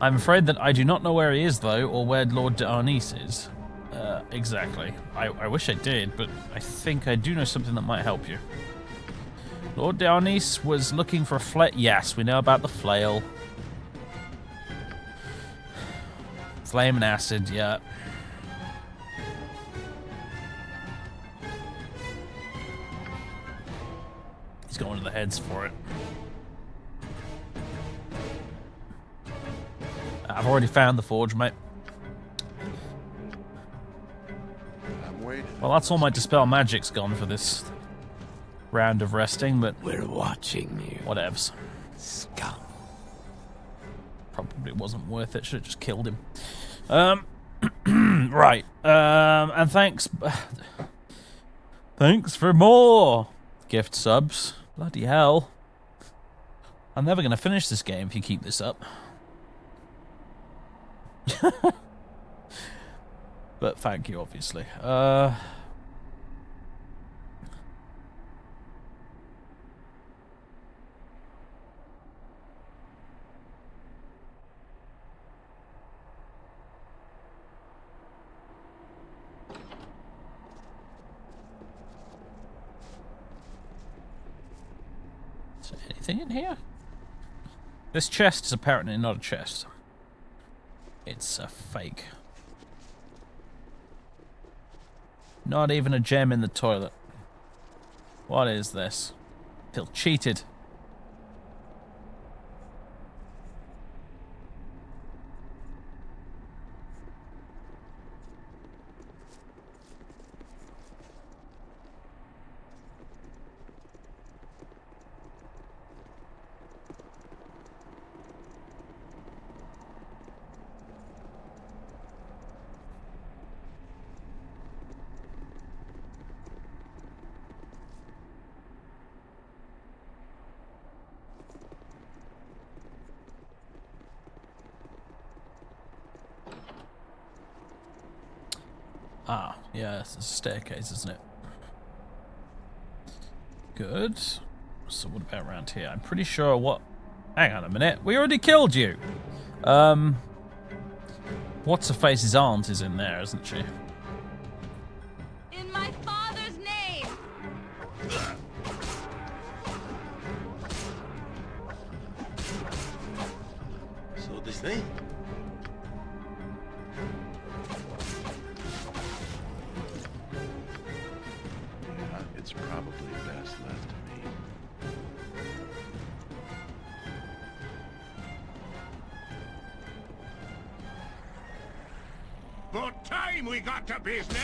I'm afraid that I do not know where he is, though, or where Lord D'Arnis is. Exactly. I wish I did, but I think I do know something that might help you. Lord D'Arnis was looking for a flail. Yes, we know about the flail. Flame and acid, yeah. He's going to the heads for it. I've already found the forge, mate. I'm waiting. Well, that's all my Dispel Magic's gone for this round of resting, but We're watching you. whatevs. Scum. Probably wasn't worth it. Should have just killed him. Right. And thanks. Thanks for more gift subs. Bloody hell. I'm never going to finish this game if you keep this up. But thank you, obviously. Is there anything in here? This chest is apparently not a chest. It's a fake. Not even a gem in the toilet. What is this? Feel cheated. Ah, yeah, it's a staircase, isn't it? Good. So what about around here? I'm pretty sure what... Hang on a minute. We already killed you! What's-her-face's aunt is in there, isn't she? In my father's name! So this thing? Yeah, it's probably best left to me. About time we got to business!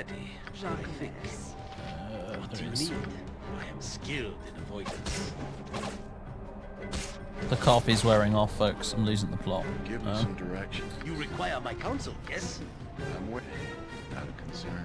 ready. Jacques thinks. What do you need? I am skilled in avoidance. The coffee's wearing off, folks. I'm losing the plot. Give me some direction. You require my counsel, yes? I'm waiting. Out of concern.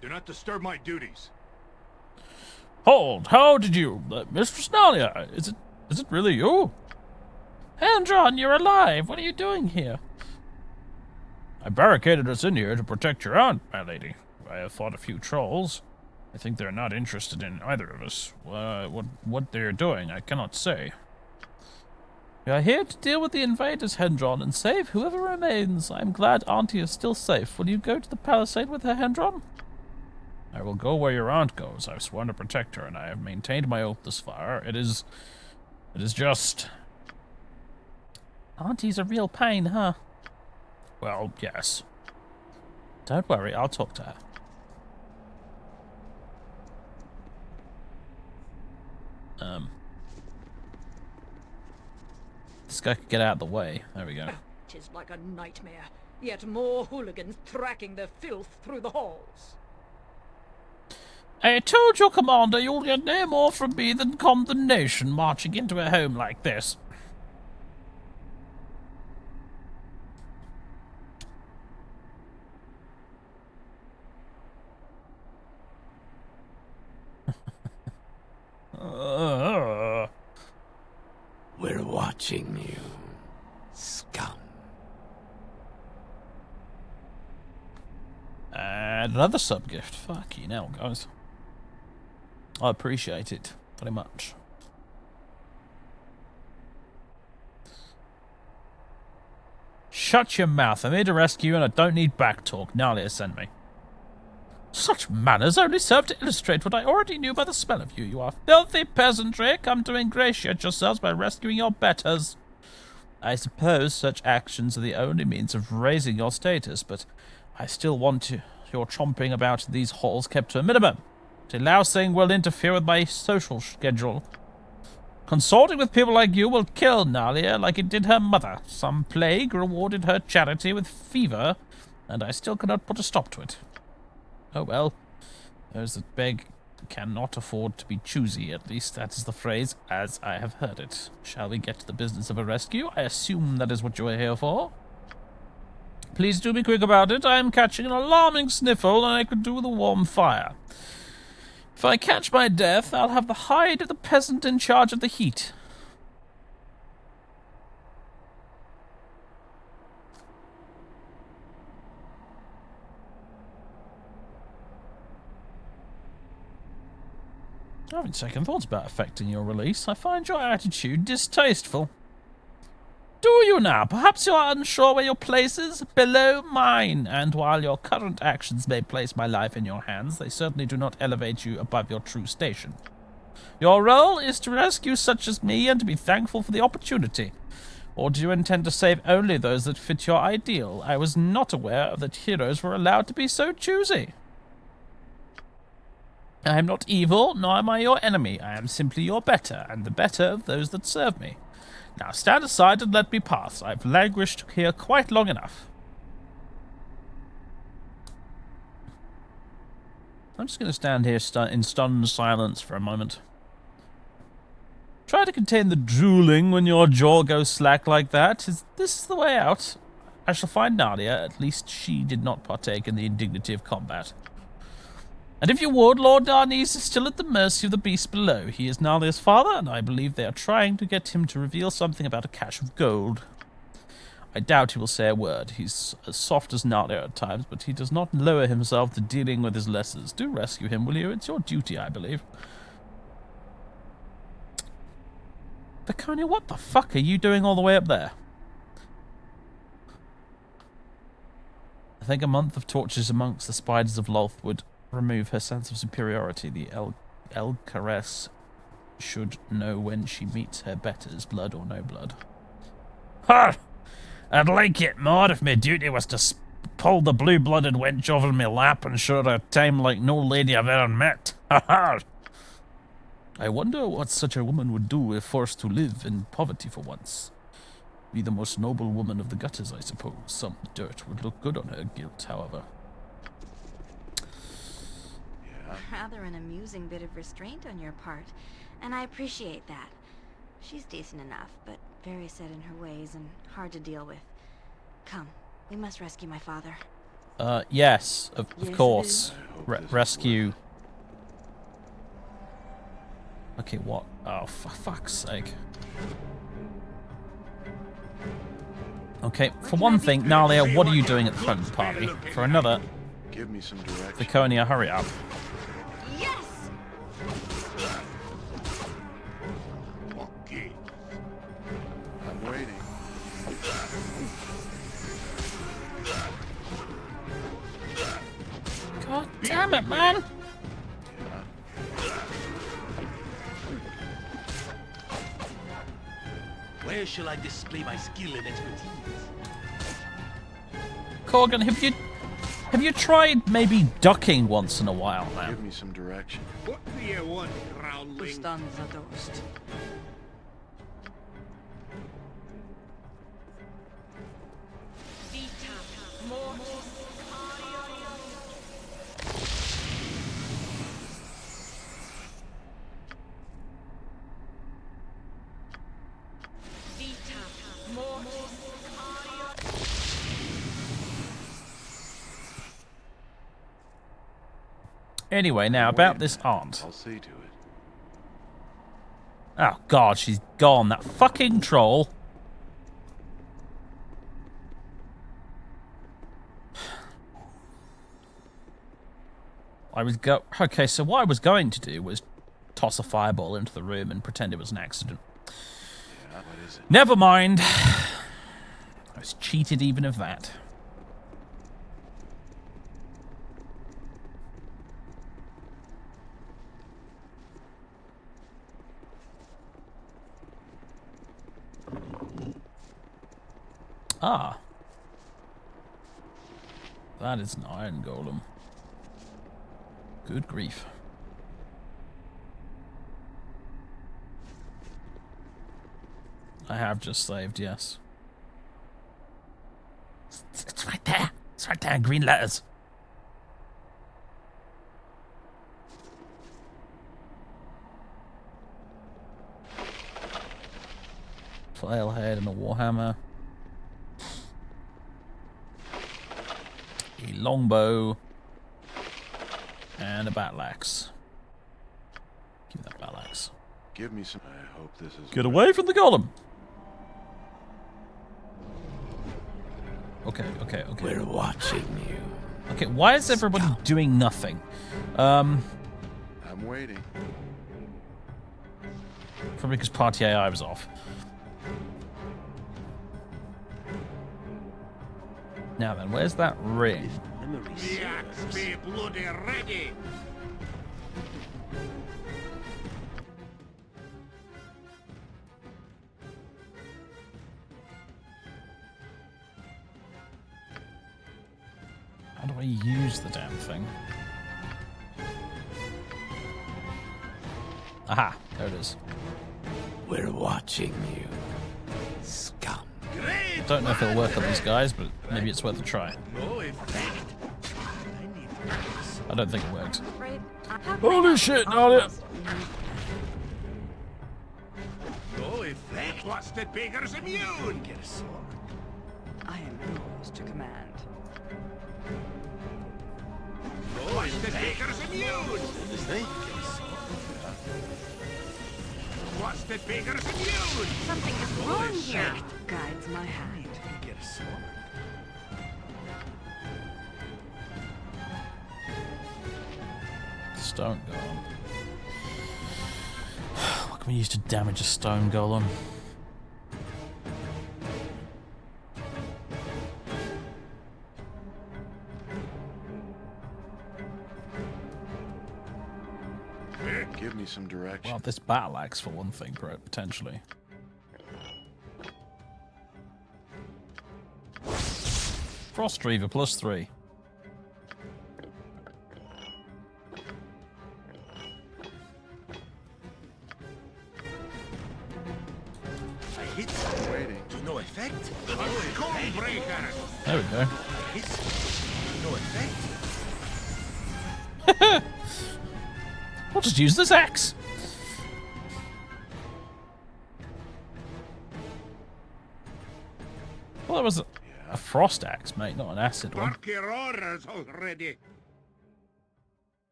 Do not disturb my duties. Hold! How did you... Mistress Nalia, is it really you? Andron, you're alive! What are you doing here? I barricaded us in here to protect your aunt, my lady. I have fought a few trolls. I think they're not interested in either of us. What they're doing, I cannot say. We are here to deal with the invaders, Hendron, and save whoever remains. I'm glad Auntie is still safe. Will you go to the palisade with her, Hendron? I will go where your aunt goes. I've sworn to protect her, and I have maintained my oath this far. It is just... Auntie's a real pain, huh? Well, yes. Don't worry, I'll talk to her. This guy could get out of the way. There we go. 'Tis like a nightmare. Yet more hooligans tracking their filth through the halls. I told your commander you'll get no more from me than condemnation marching into a home like this. We're watching you, scum. And another sub-gift. Fucking hell, guys. I appreciate it very much. Shut your mouth. I'm here to rescue you and I don't need back talk. Nalia sent me. Such manners only serve to illustrate what I already knew by the smell of you. You are filthy peasantry, come to ingratiate yourselves by rescuing your betters. I suppose such actions are the only means of raising your status, but I still want your chomping about these halls kept to a minimum. Lousing will interfere with my social schedule. Consorting with people like you will kill Nalia like it did her mother. Some plague rewarded her charity with fever, and I still cannot put a stop to it. Oh well, those that beg cannot afford to be choosy, at least that is the phrase as I have heard it. Shall we get to the business of a rescue? I assume that is what you are here for. Please do be quick about it. I am catching an alarming sniffle and I could do with a warm fire. If I catch my death, I'll have the hide of the peasant in charge of the heat. Having second thoughts about effecting your release, I find your attitude distasteful. Do you now? Perhaps you are unsure where your place is? Below mine. And while your current actions may place my life in your hands, they certainly do not elevate you above your true station. Your role is to rescue such as me and to be thankful for the opportunity. Or do you intend to save only those that fit your ideal? I was not aware that heroes were allowed to be so choosy. I am not evil, nor am I your enemy. I am simply your better, and the better of those that serve me. Now stand aside and let me pass. I've languished here quite long enough. I'm just going to stand here in stunned silence for a moment. Try to contain the drooling when your jaw goes slack like that. Is this the way out? I shall find Nadia. At least she did not partake in the indignity of combat. And if you would, Lord Darnese is still at the mercy of the beast below. He is Nalia's father, and I believe they are trying to get him to reveal something about a cache of gold. I doubt he will say a word. He's as soft as Nalia at times, but he does not lower himself to dealing with his lessers. Do rescue him, will you? It's your duty, I believe. Laconia, what the fuck are you doing all the way up there? I think a month of tortures amongst the spiders of Lolth would remove her sense of superiority. The El Caress should know when she meets her betters, blood or no blood. Ha! I'd like it more if my duty was to pull the blue-blooded wench over my lap and show her a time like no lady I've ever met. Ha ha! I wonder what such a woman would do if forced to live in poverty for once. Be the most noble woman of the gutters, I suppose. Some dirt would look good on her guilt, however. Rather an amusing bit of restraint on your part, and I appreciate that. She's decent enough, but very set in her ways and hard to deal with. Come, we must rescue my father. Yes, of Yes, course. it is. Rescue. Okay, what? Oh, for fuck's sake. Okay, for one thing, Nalia, what are you doing at the front of the party? For another, Give me some direction. Laconia, hurry up. Yes! Okay. I'm waiting. God damn it, man! Where shall I display my skill and expertise? Corgan, have you tried maybe ducking once in a while now? Give me some direction. What do you want, groundling? Stand the dust. Anyway, now about this aunt. I'll see to it. Oh god, she's gone. That fucking troll. Okay, so what I was going to do was toss a fireball into the room and pretend it was an accident. Yeah, what is it? Never mind. I was cheated even of that. Ah. That is an iron golem. Good grief. I have just saved, yes. It's right there. It's right there in green letters. Flailhead and a warhammer. A longbow. And a battle axe. Give me that battle axe. Give me some. I hope this is. Get away from the golem! Okay. We're watching you. Okay, why is everybody doing nothing? I'm waiting. Probably because party AI was off. Now then, where's that ring? The axe be bloody ready! How do I use the damn thing? Aha, there it is. We're watching you, scum. Great! Don't know if it'll work on these guys, but maybe it's worth a try. No effect. I don't think it works. Afraid Holy shit, Nadia! No effect. What's the beggar's immune? Get a sword. I am yours to command. What's the beggar's immune? What's the beggar's immune? something is wrong here. Guides my hand. Get a sword. Stone golem. What can we use to damage a stone golem? Give me some direction. Well, this battle axe for one thing, potentially. Frost Reaver +3. I hit Waiting. to no effect. Stormbreaker. There we go. Hit to no effect. I'll just use this axe. Well, that was a frost axe, mate, not an acid one. Bark your orders already.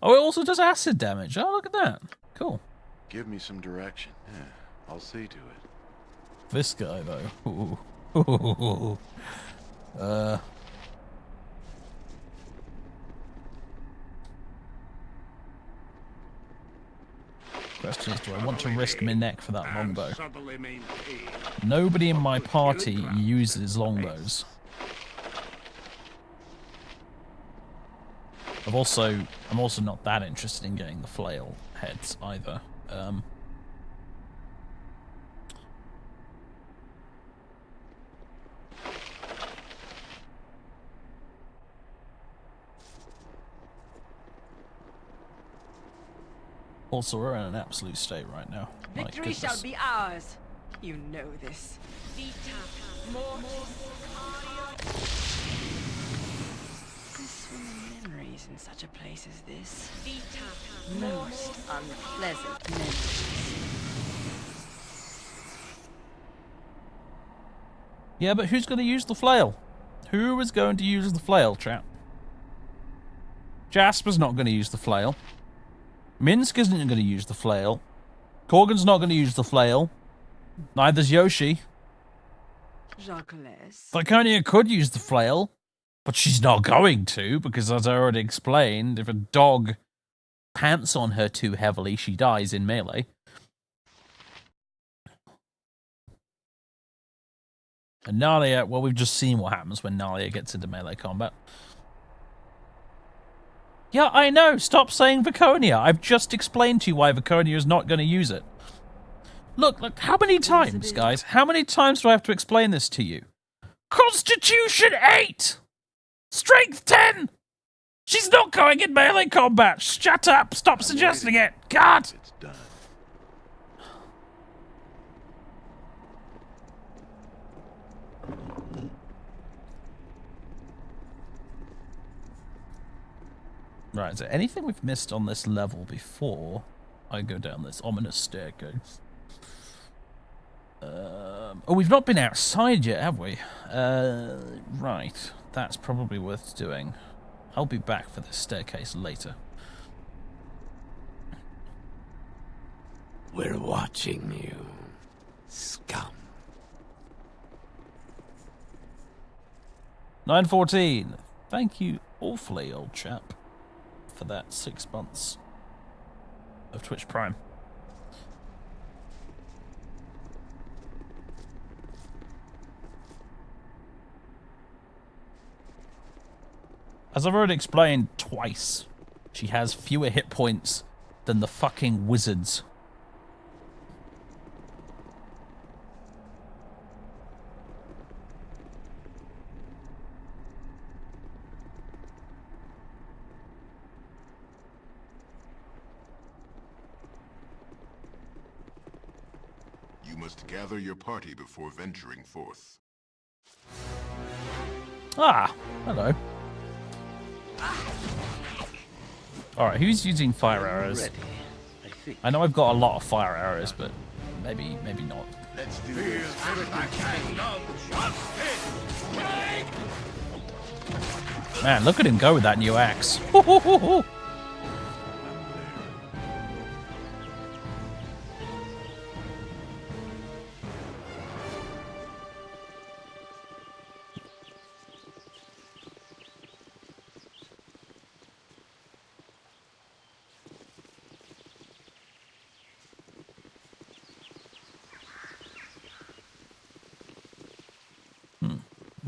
Oh, it also does acid damage. Oh, look at that. Cool. Give me some direction. Yeah, I'll see to it. This guy, though. Ooh. Question is, do I want to risk my neck for that longbow? Nobody in my party uses longbows. I'm also not that interested in getting the flail heads either. Also, we're in an absolute state right now. My Victory shall be ours. You know this. To swim in memories in such a place as this. Most unpleasant memories. Yeah, but who's going to use the flail? Who is going to use the flail, chap? Jasper's not going to use the flail. Minsk isn't going to use the flail. Corgan's not going to use the flail. Neither's Yoshi. Jacques. Viconia could use the flail, but she's not going to, because as I already explained, if a dog pants on her too heavily, she dies in melee. And Nalia, well, we've just seen what happens when Nalia gets into melee combat. Yeah, I know. Stop saying Viconia. I've just explained to you why Viconia is not going to use it. Look, how many times, guys? How many times do I have to explain this to you? Constitution 8! Strength 10! She's not going in melee combat! Shut up! Stop suggesting it! God! It's done. Right, is there anything we've missed on this level before I go down this ominous staircase? Oh, we've not been outside yet, have we? Right, that's probably worth doing. I'll be back for this staircase later. We're watching you, scum. 914. Thank you awfully, old chap, for that 6 months of Twitch Prime. As I've already explained twice, she has fewer hit points than the fucking wizards. You must gather your party before venturing forth. Ah, hello. Alright, who's using fire arrows? I know I've got a lot of fire arrows, but maybe not. Let's do this. Man, look at him go with that new axe.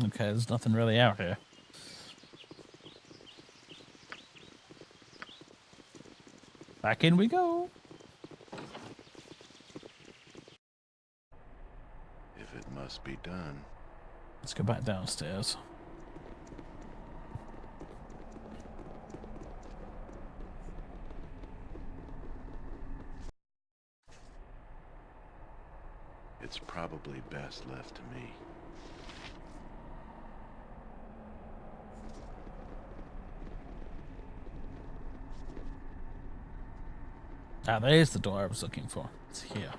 Okay, there's nothing really out here. Back in we go. If it must be done. Let's go back downstairs. It's probably best left to me. Ah, there's the door I was looking for. It's here.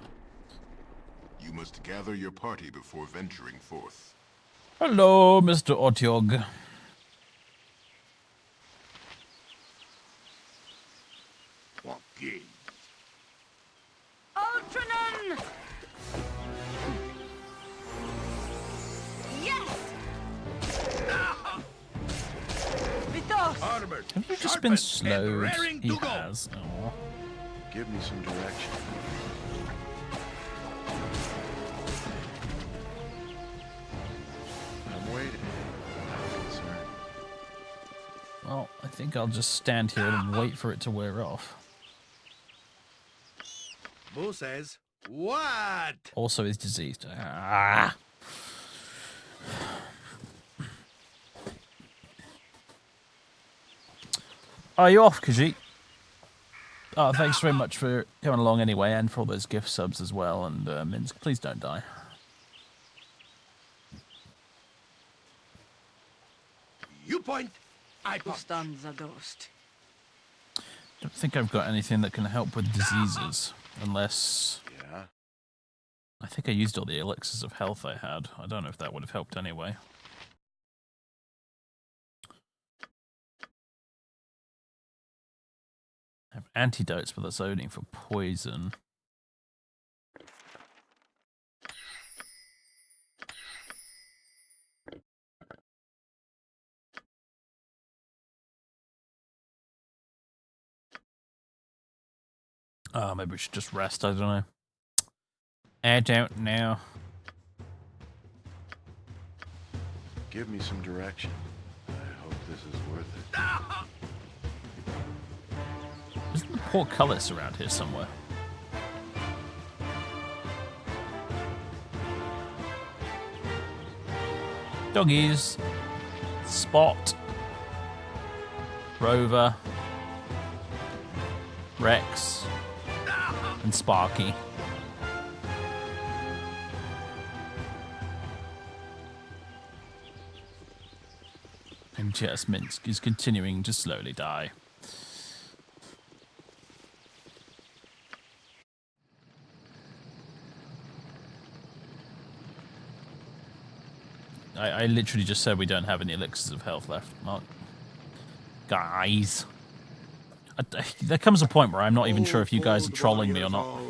You must gather your party before venturing forth. Hello, Mr. Otyog. Walk in. Ultranon! Yes! Mythos! Armored, Have you just been sharpened, and slowed? raring He to go. has. Aw. Give me some direction. I'm waiting. Not concerned. Well, I think I'll just stand here and wait for it to wear off. Boo says, what? Also, he's diseased. Ah. Are you off, Khajiit? Oh, thanks very much for coming along anyway, and for all those gift subs as well. And Minsk, please don't die. You point, I punch. Stands a ghost. Don't think I've got anything that can help with diseases, unless Yeah? I think I used all the elixirs of health I had. I don't know if that would have helped anyway. I have antidotes, but that's only for poison. Oh, maybe we should just rest. I don't know. I don't know. Give me some direction. I hope this is worth it. Isn't the portcullis around here somewhere? Doggies. Spot. Rover. Rex. And Sparky. And just Minsk is continuing to slowly die. I literally just said we don't have any elixirs of health left. Mark. Guys. There comes a point where I'm not even sure if you guys are trolling me or not.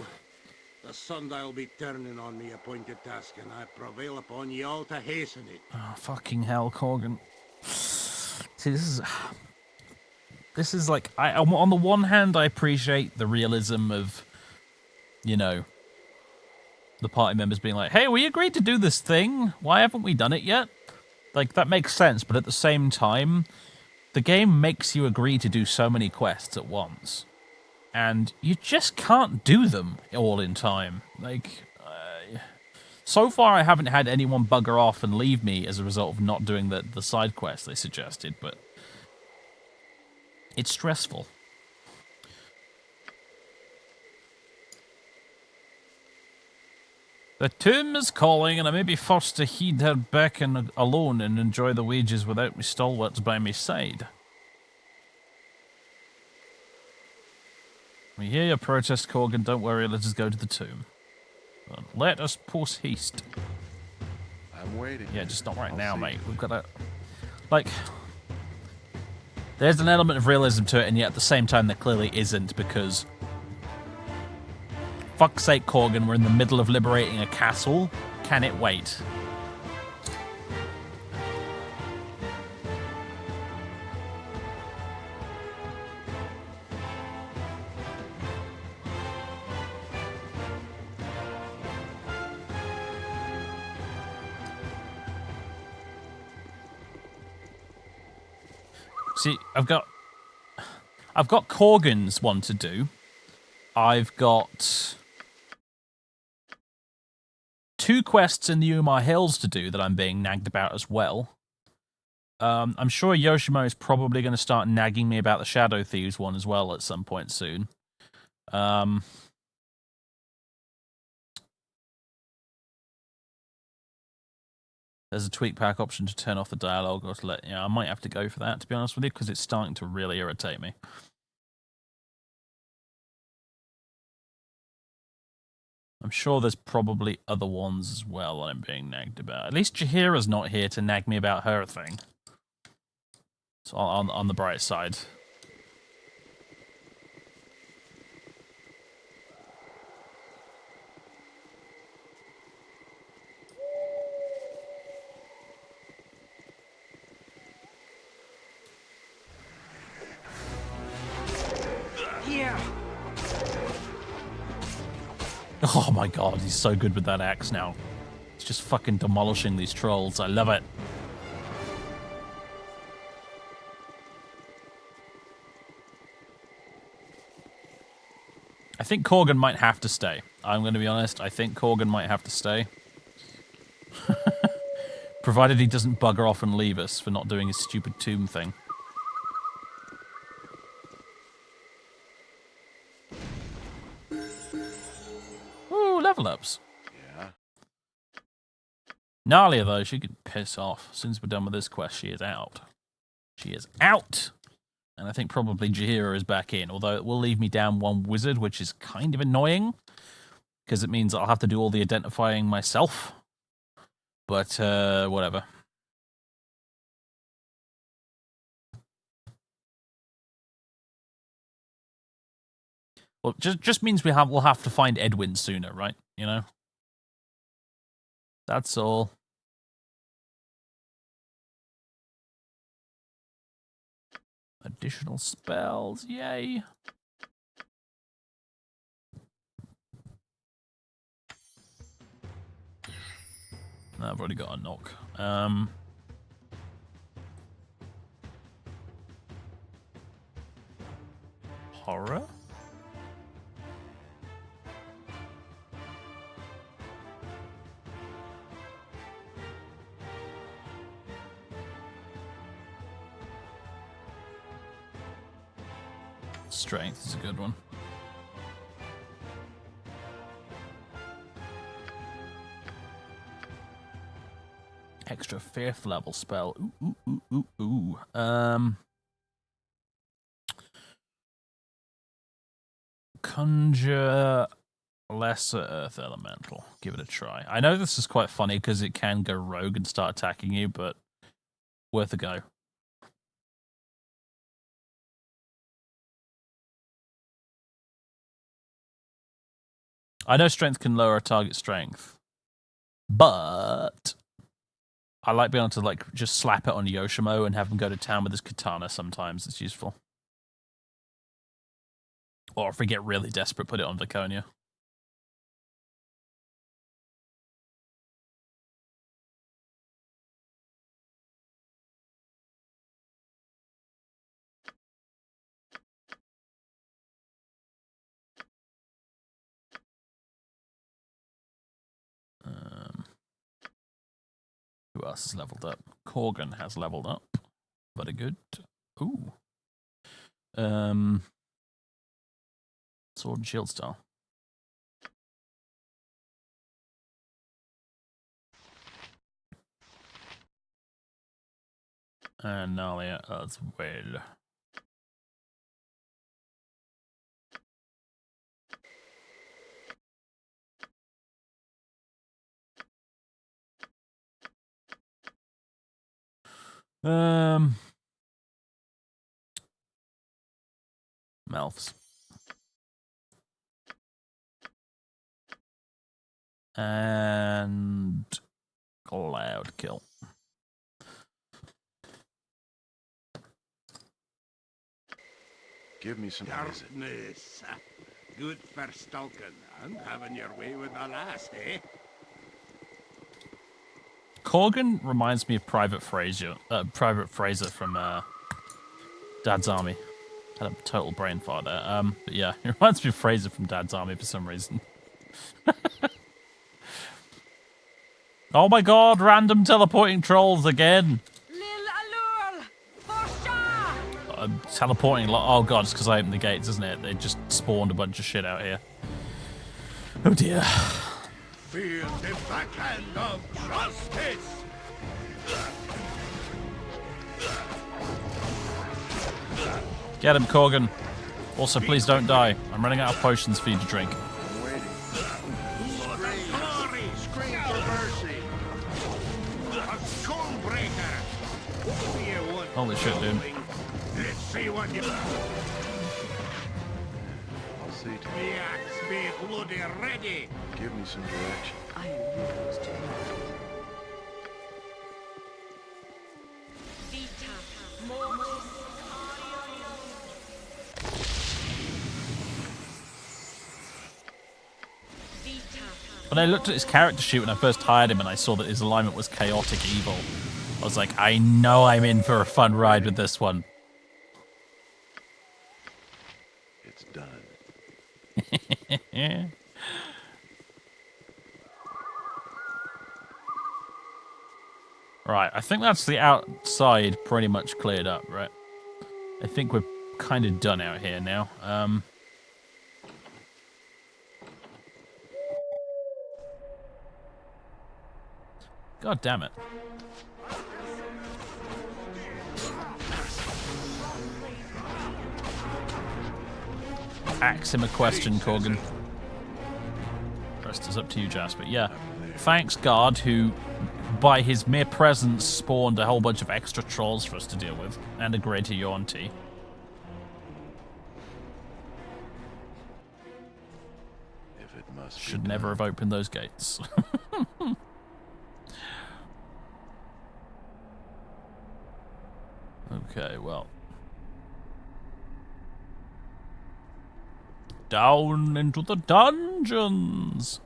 The sundial be turning on the appointed task, and I prevail upon ye all to hasten it. Oh, fucking hell, Corgan. See, this is like, on the one hand, I appreciate the realism of, you know, the party members being like, hey, we agreed to do this thing. Why haven't we done it yet? Like, that makes sense, but at the same time, the game makes you agree to do so many quests at once. And you just can't do them all in time. Like, so far I haven't had anyone bugger off and leave me as a result of not doing the side quest they suggested, but it's stressful. The tomb is calling, and I may be forced to heed her beckon alone and enjoy the wages without me stalwarts by my side. We hear your protest, Corgan. Don't worry, let us go to the tomb. Let us post haste. I'm waiting. Yeah, just not right I'll now, see. mate. We've got to... Like... There's an element of realism to it, and yet at the same time there clearly isn't, because... Fuck's sake, Corgan, we're in the middle of liberating a castle. Can it wait? See, I've got Corgan's one to do, I've got 2 quests in the Umar Hills to do that I'm being nagged about as well. I'm sure Yoshimo is probably going to start nagging me about the Shadow Thieves one as well at some point soon. There's a tweak pack option to turn off the dialogue or to let... I might have to go for that, to be honest with you, because it's starting to really irritate me. I'm sure there's probably other ones as well that I'm being nagged about. At least Jahira's not here to nag me about her thing. So on the bright side. Here. Oh my god, he's so good with that axe now. He's just fucking demolishing these trolls. I love it. I think Corgan might have to stay. I'm going to be honest. I think Corgan might have to stay. Provided he doesn't bugger off and leave us for not doing his stupid tomb thing. Ooh, level ups. Yeah. Nalia, though, she could piss off. As soon as we're done with this quest, she is out. She is out! And I think probably Jahira is back in, although it will leave me down 1 wizard, which is kind of annoying, because it means I'll have to do all the identifying myself. But, whatever. Well, just means we'll have to find Edwin sooner, right? You know? That's all. Additional spells, yay. No, I've already got a knock. Horror? Strength is a good one. Extra 5th level spell. Ooh. Conjure Lesser Earth Elemental. Give it a try. I know this is quite funny because it can go rogue and start attacking you, but worth a go. I know strength can lower a target strength, but I like being able to like just slap it on Yoshimo and have him go to town with his katana sometimes. It's useful. Or if we get really desperate, put it on Viconia. Who else has leveled up? Corgan has leveled up. Very good. Ooh. Sword and shield style. And Nalia as well. Mouths. And Cloud Kill. Give me some reason. Darkness. Good for stalking and having your way with the lass, eh? Corgan reminds me of Private Fraser from Dad's Army. Had a total brain fart there. But yeah, it reminds me of Fraser from Dad's Army for some reason. Oh my god, random teleporting trolls again. Teleporting, oh god, it's because I opened the gates, isn't it? They just spawned a bunch of shit out here. Oh dear. Feel the backhand of justice! Get him, Corgan. Also, please don't die. I'm running out of potions for you to drink. I'm waiting. Scream for mercy. A Stonebreaker! Holy shit, dude. Let's see what you... I'll see to The axe be bloody ready! give me some direction. I am yours to command. When I looked at his character sheet when I first hired him and I saw that his alignment was chaotic evil, I was like, I know I'm in for a fun ride with this one. It's done. Right, I think that's the outside pretty much cleared up, right? I think we're kind of done out here now. God damn it. Ask him a question, Corgan. Rest is up to you, Jasper. Yeah. Thanks, guard, who, by his mere presence, spawned a whole bunch of extra trolls for us to deal with, and a greater Yuan-Ti. If it must Should be never done. have opened those gates. Okay, well. Down into the dungeons!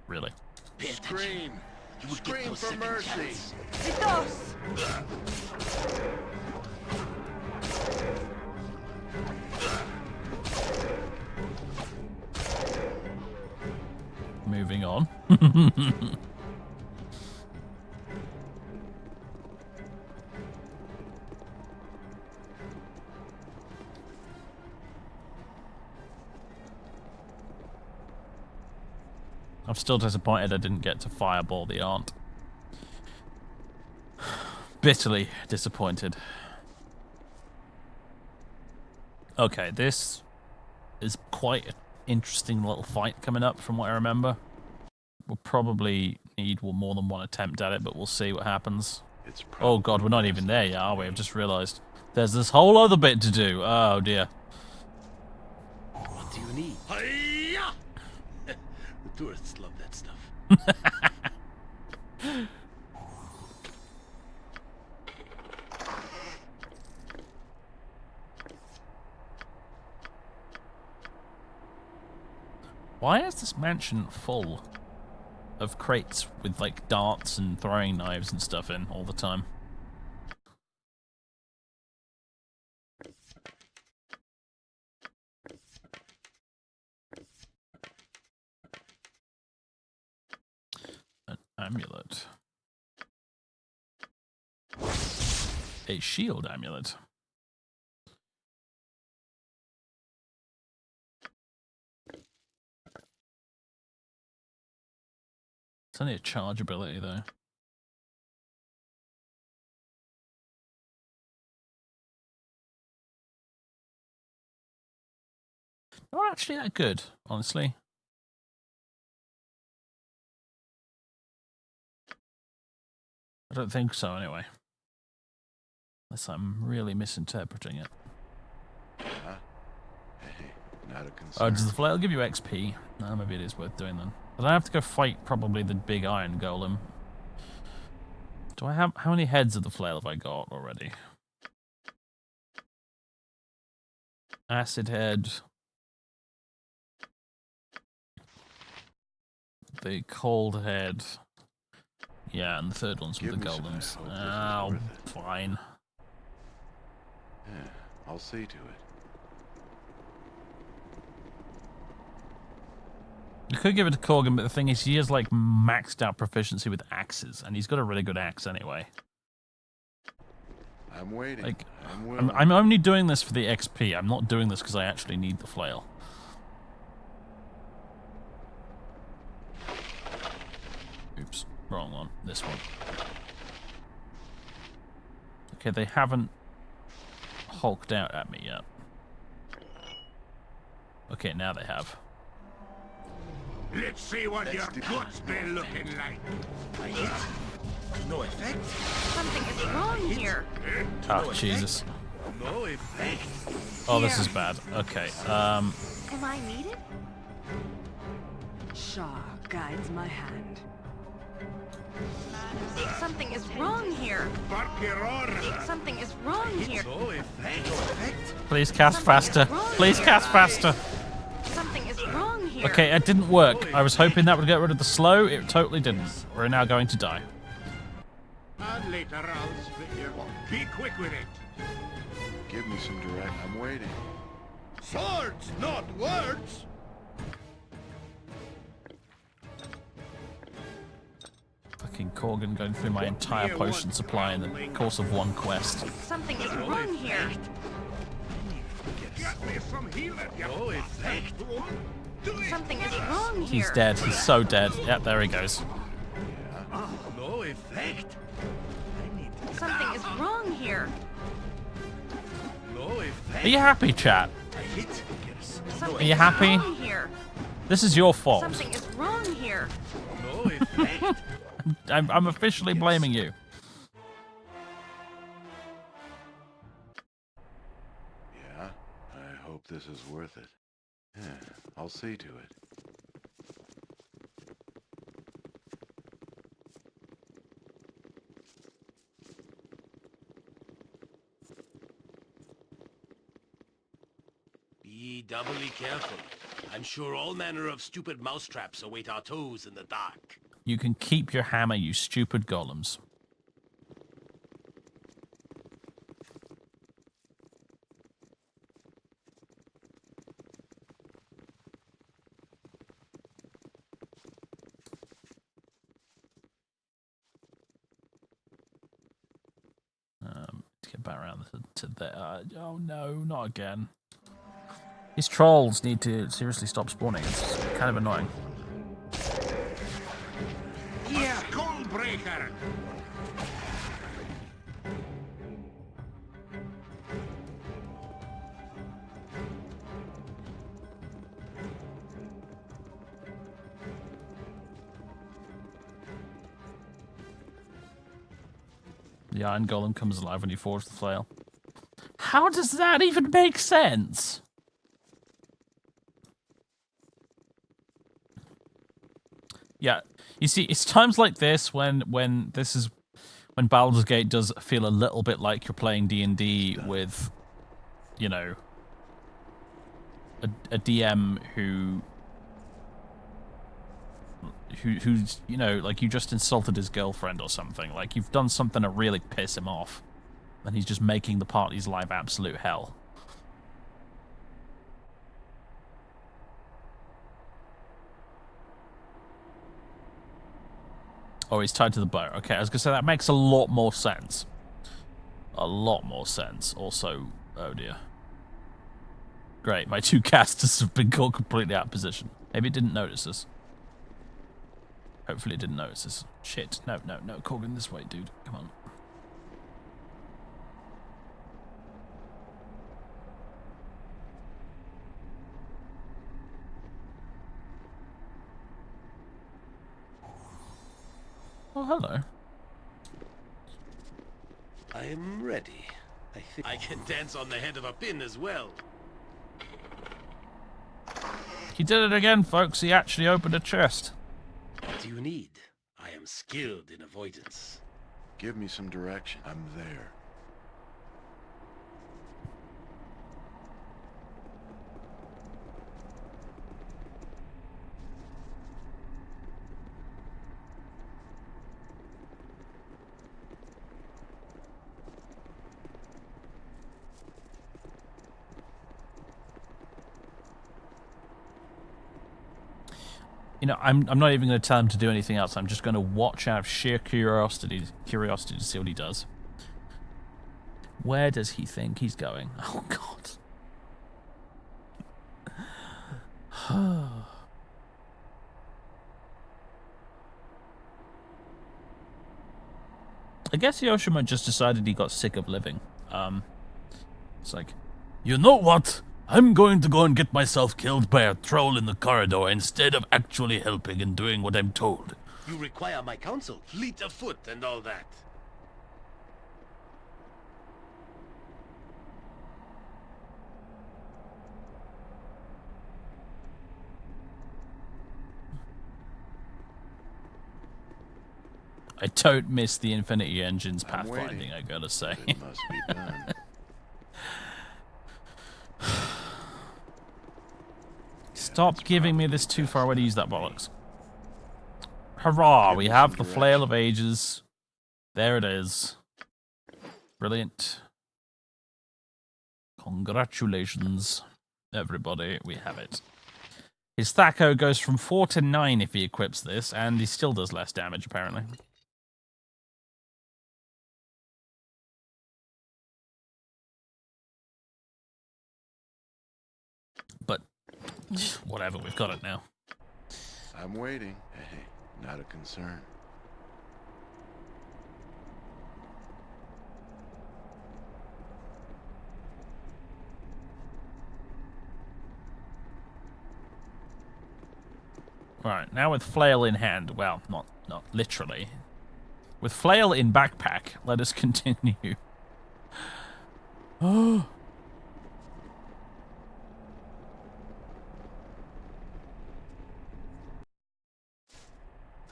Really? Scream! You will get Scream no for second mercy! chance. Moving on. I'm still disappointed I didn't get to fireball the aunt. Bitterly disappointed. Okay, this is quite an interesting little fight coming up from what I remember. We'll probably need more than one attempt at it, but we'll see what happens. It's Oh god, we're not even there yet, are we? I've just realised. There's this whole other bit to do. Oh dear. What do you need? Hiya! The tourists love that stuff. Why is this mansion full of crates with like darts and throwing knives and stuff in all the time? An amulet. A shield amulet. It's only a charge ability, though. Not actually that good, honestly. I don't think so, anyway. Unless I'm really misinterpreting it. Hey, not a concern. Oh, does the flail give you XP? No, maybe it is worth doing then. But I have to go fight probably the big iron golem. Do I have... How many heads of the flail have I got already? Acid head. The cold head. Yeah, and the third one's with Give the me some golems. hope this is Oh, worth it. fine. Yeah, I'll see to it. You could give it to Corgan, but the thing is, he has like maxed out proficiency with axes, and he's got a really good axe anyway. I'm waiting. Like, I'm willing. I'm only doing this for the XP. I'm not doing this because I actually need the flail. Oops, wrong one. This one. Okay, they haven't hulked out at me yet. Okay, now they have. Let's see what your guts been looking like. I hit. No effect. Something is wrong here. Oh, Jesus. No effect. Oh, this is bad. Okay, Am I needed? Shah guides my hand. Something is wrong here. Something is wrong here. No effect. No effect. please cast faster. Please cast faster. Something is wrong here. Okay, it didn't work. I was hoping that would get rid of the slow. It totally didn't. We're now going to die. And later I'll split your... Be quick with it. Give me some direct. I'm waiting. Swords, not words! Fucking Corgan going through my entire potion supply in the course of one quest. Something is wrong here. Get me some healing. No effect. Something is wrong here. He's dead. He's so dead. Yep, there he goes. No effect. Something is wrong here. No effect. Are you happy, chat? I hit. Yes. Something Are you is happy? wrong here. This is your fault. Something is wrong here. No effect. I'm officially blaming you. Yeah, I hope this is worth it. Yeah, I'll see to it. Be doubly careful. I'm sure all manner of stupid mousetraps await our toes in the dark. You can keep your hammer, you stupid golems. Let's get back around to there. Oh no, not again. These trolls need to seriously stop spawning. It's kind of annoying. Yeah, Skullbreaker! The Iron Golem comes alive when you forge the flail. How does that even make sense? Yeah, you see, it's times like this when Baldur's Gate does feel a little bit like you're playing D&D with, you know, a DM who's, you know, like you just insulted his girlfriend or something. Like you've done something to really piss him off, and he's just making the party's life absolute hell. Oh, he's tied to the bow. Okay, I was gonna say that makes a lot more sense. A lot more sense. Also, oh dear. Great, my two casters have been caught completely out of position. Maybe it didn't notice us. Hopefully it didn't notice us. Shit, no, Corgan, this way, dude. Come on. Oh, hello. I am ready. I think I can dance on the head of a pin as well. He did it again, folks. He actually opened a chest. What do you need? I am skilled in avoidance. Give me some direction. I'm there. You know, I'm not even going to tell him to do anything else. I'm just going to watch out of sheer curiosity to see what he does. Where does he think he's going? Oh, God. I guess Yoshima just decided he got sick of living. It's like, you know what? I'm going to go and get myself killed by a troll in the corridor instead of actually helping and doing what I'm told. You require my counsel, fleet of foot and all that. I don't miss the Infinity Engine's pathfinding, I gotta say. It must be done. Stop giving me this too far away to use that bollocks. Hurrah! We have the Flail of Ages. There it is. Brilliant. Congratulations, everybody. We have it. His Thaco goes from 4 to 9 if he equips this, and he still does less damage, apparently. But whatever, we've got it now. I'm waiting. Hey, not a concern. Right, now with Flail in hand, well, not literally. With Flail in backpack, let us continue. Oh.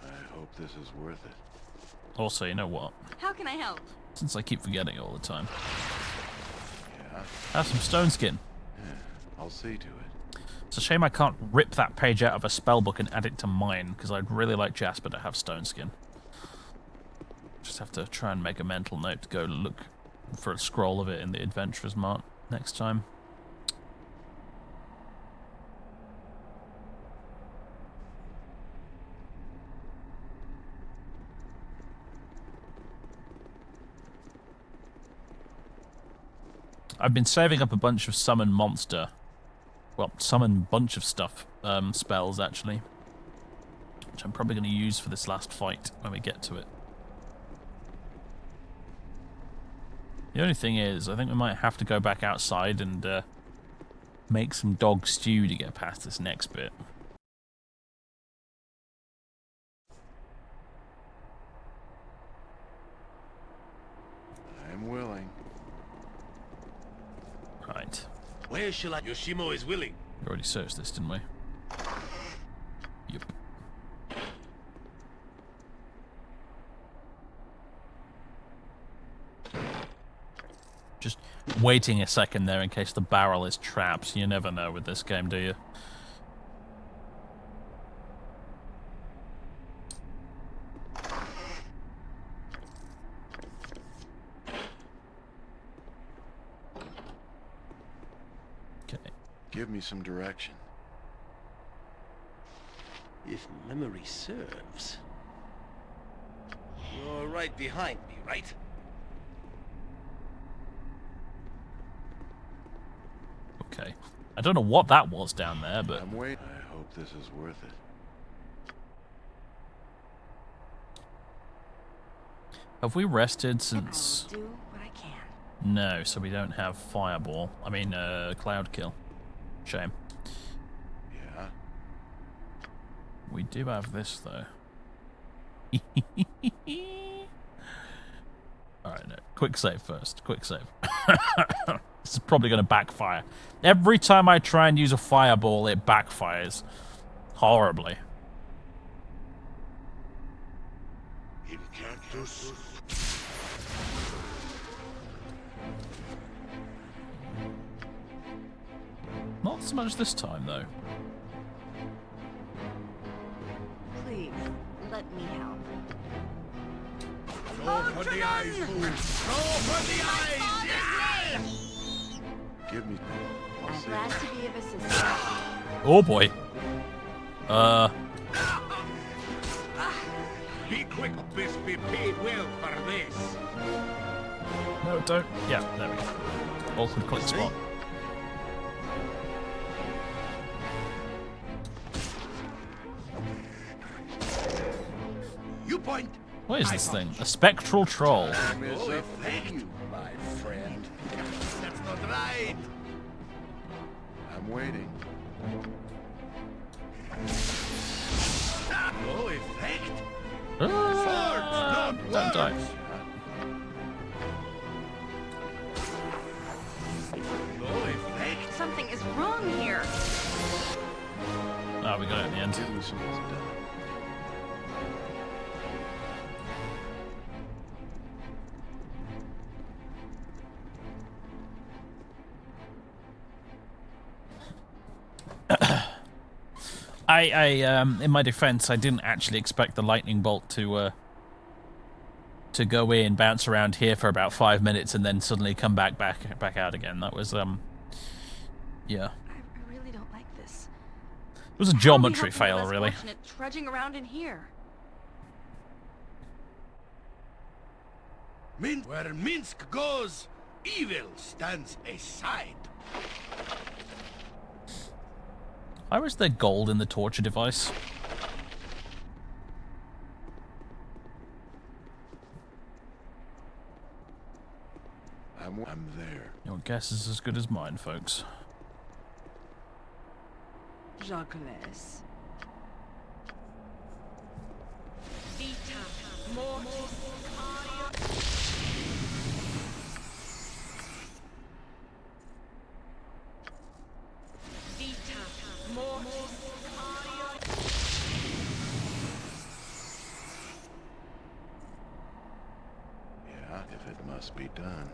I hope this is worth it. Also, you know what? How can I help? Since I keep forgetting all the time. Yeah? Have some stone skin. Yeah, I'll see to it. It's a shame I can't rip that page out of a spellbook and add it to mine, because I'd really like Jasper to have stone skin. Just have to try and make a mental note to go look for a scroll of it in the Adventurer's Mart next time. I've been saving up a bunch of summon monster. Well, summon bunch of stuff, spells actually. Which I'm probably going to use for this last fight when we get to it. The only thing is, I think we might have to go back outside and make some dog stew to get past this next bit. I'm willing. Right. Where shall I? Yoshimo is willing. We already searched this, didn't we? Yep. Just waiting a second there in case the barrel is trapped. You never know with this game, do you? Okay. Give me some direction. If memory serves. You're right behind me, right? Okay. I don't know what that was down there, but... I'm waiting. I hope this is worth it. Have we rested since... I will do what I can. No, so we don't have Fireball. I mean, Cloud Kill. Shame. Yeah? We do have this, though. Alright, no. Quick save first. Quick save. This is probably going to backfire. Every time I try and use a fireball, it backfires. Horribly. In cactus. Not so much this time, though. Please, let me help. Go for the eyes, fool! Go for the eyes! Yeah! Give me... I'll I'm see. glad to be of assistance. Oh, boy. Be quick, this be paid well for this. No, don't. Yeah, there we go. Awkward click spot. You point. What is this thing? A spectral troll. Time is up for you, my friend. That's not right. I'm waiting. No effect. Ah, Swords, don't not die. words. No effect. Something is wrong here. Oh, we got it in the end. Illusion is done. In my defense, I didn't actually expect the lightning bolt to go in, bounce around here for about 5 minutes, and then suddenly come back out again. That was yeah. I really don't like this. It was a geometry fail, really. Trudging around in here. Where Minsk goes, evil stands aside. Why was there gold in the torture device? I'm there. Your guess is as good as mine, folks. Jacques. Yeah, if it must be done.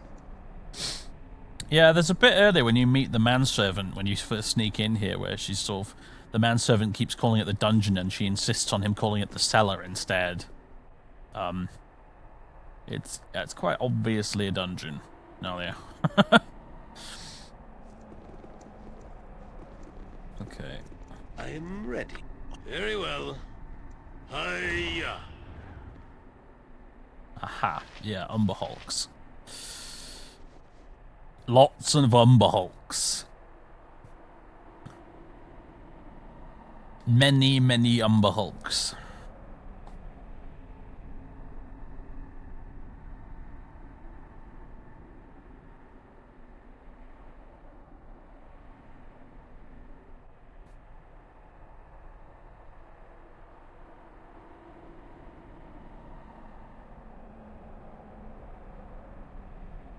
Yeah, there's a bit earlier when you meet the manservant, when you first sneak in here, where she's sort of... The manservant keeps calling it the dungeon, and she insists on him calling it the cellar instead. It's quite obviously a dungeon. No, yeah. Okay. I'm ready. Very well. Hiya. Aha. Yeah, Umber Hulks. Lots of Umber Hulks. Many, many Umber Hulks.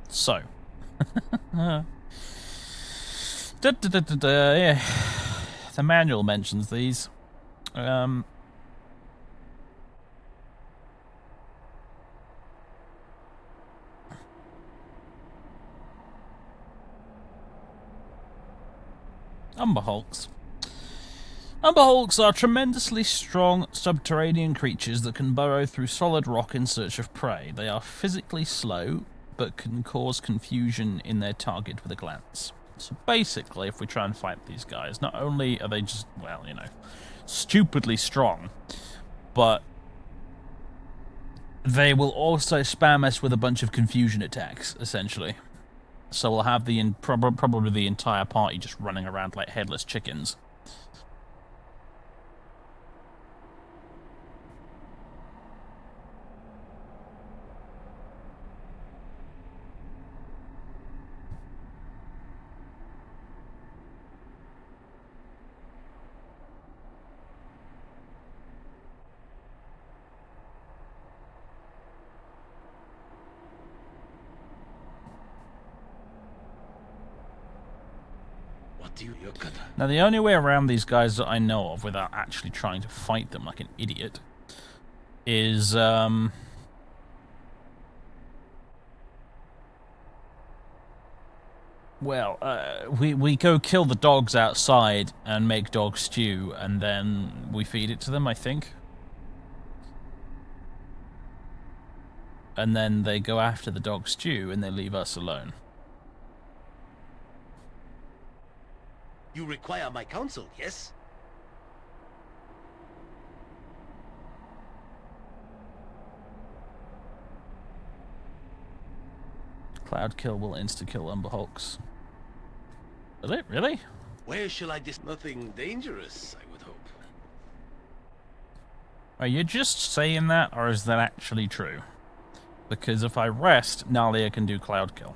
So. Yeah. The manual mentions these. Umber Hulks. Umber Hulks are tremendously strong subterranean creatures that can burrow through solid rock in search of prey. They are physically slow, but can cause confusion in their target with a glance. So basically, if we try and fight these guys, not only are they just, well, you know, stupidly strong, but they will also spam us with a bunch of confusion attacks, essentially. So we'll have probably the entire party just running around like headless chickens. Now, the only way around these guys that I know of without actually trying to fight them like an idiot is, we go kill the dogs outside and make dog stew, and then we feed it to them, I think. And then they go after the dog stew and they leave us alone. You require my counsel, yes? Cloud kill will insta-kill Umber Hulks. Will it? Really? Where shall I nothing dangerous, I would hope. Are you just saying that, or is that actually true? Because if I rest, Nalia can do cloud kill.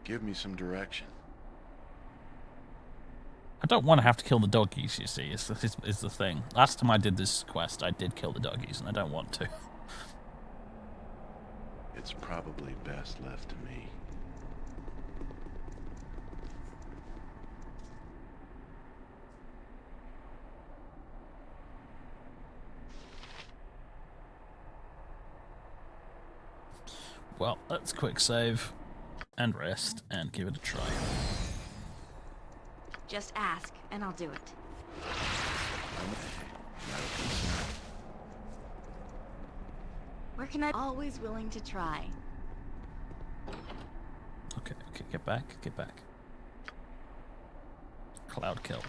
Give me some direction. I don't want to have to kill the doggies, you see, is the thing. Last time I did this quest, I did kill the doggies, and I don't want to. It's probably best left to me. Well, let's quick save and rest and give it a try. Just ask, and I'll do it. Where can I... Always willing to try. Okay, get back. Cloud kill.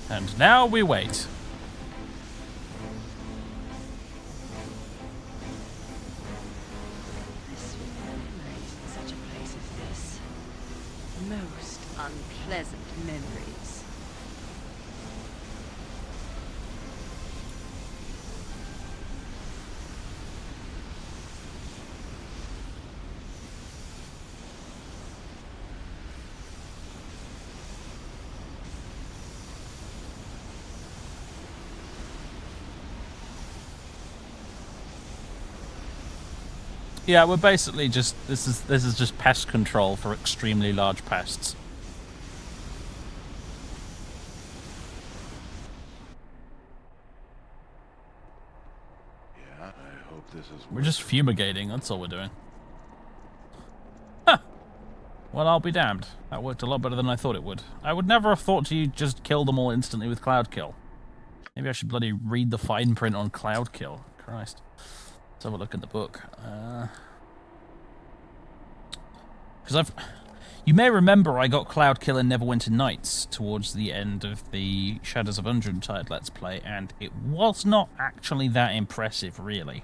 And now we wait. Such a place as this. Most unpleasant memories. Yeah, we're basically just this is just pest control for extremely large pests. Yeah, I hope this is. We're just fumigating, that's all we're doing. Huh. Well, I'll be damned. That worked a lot better than I thought it would. I would never have thought you just kill them all instantly with cloud kill. Maybe I should bloody read the fine print on cloud kill. Christ. Let's have a look at the book. Because you may remember I got cloud kill in Neverwinter Nights towards the end of the Shadows of Undrentide Let's Play, and it was not actually that impressive, really.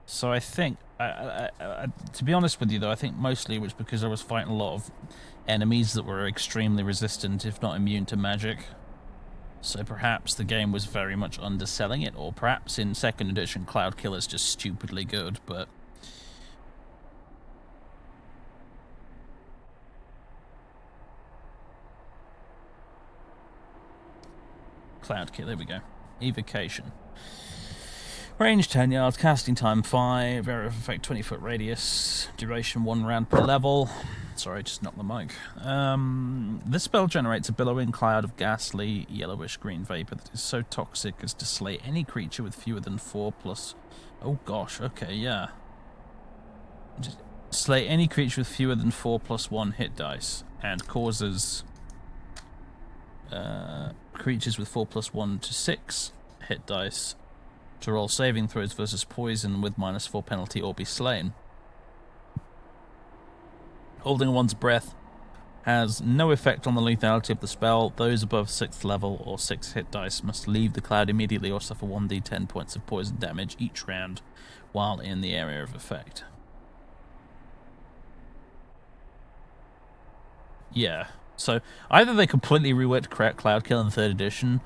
So I think, to be honest with you though, I think mostly it was because I was fighting a lot of enemies that were extremely resistant, if not immune to magic. So perhaps the game was very much underselling it, or perhaps in 2nd edition Cloud Kill is just stupidly good, but... Cloud Kill, there we go. Evocation. Range 10 yards, casting time 5, area of effect 20-foot radius, duration 1 round per level. Sorry, just knocked the mic. This spell generates a billowing cloud of ghastly, yellowish-green vapor that is so toxic as to slay any creature with fewer than 4+... Oh gosh, okay, yeah. Just slay any creature with fewer than 4+1 hit dice, and causes creatures with 4+1 to 6 hit dice to roll saving throws versus poison with -4 penalty or be slain. Holding one's breath has no effect on the lethality of the spell. Those above 6th level or 6 hit dice must leave the cloud immediately or suffer 1d10 points of poison damage each round while in the area of effect. Yeah, so either they completely reworked Cloud Kill in 3rd edition,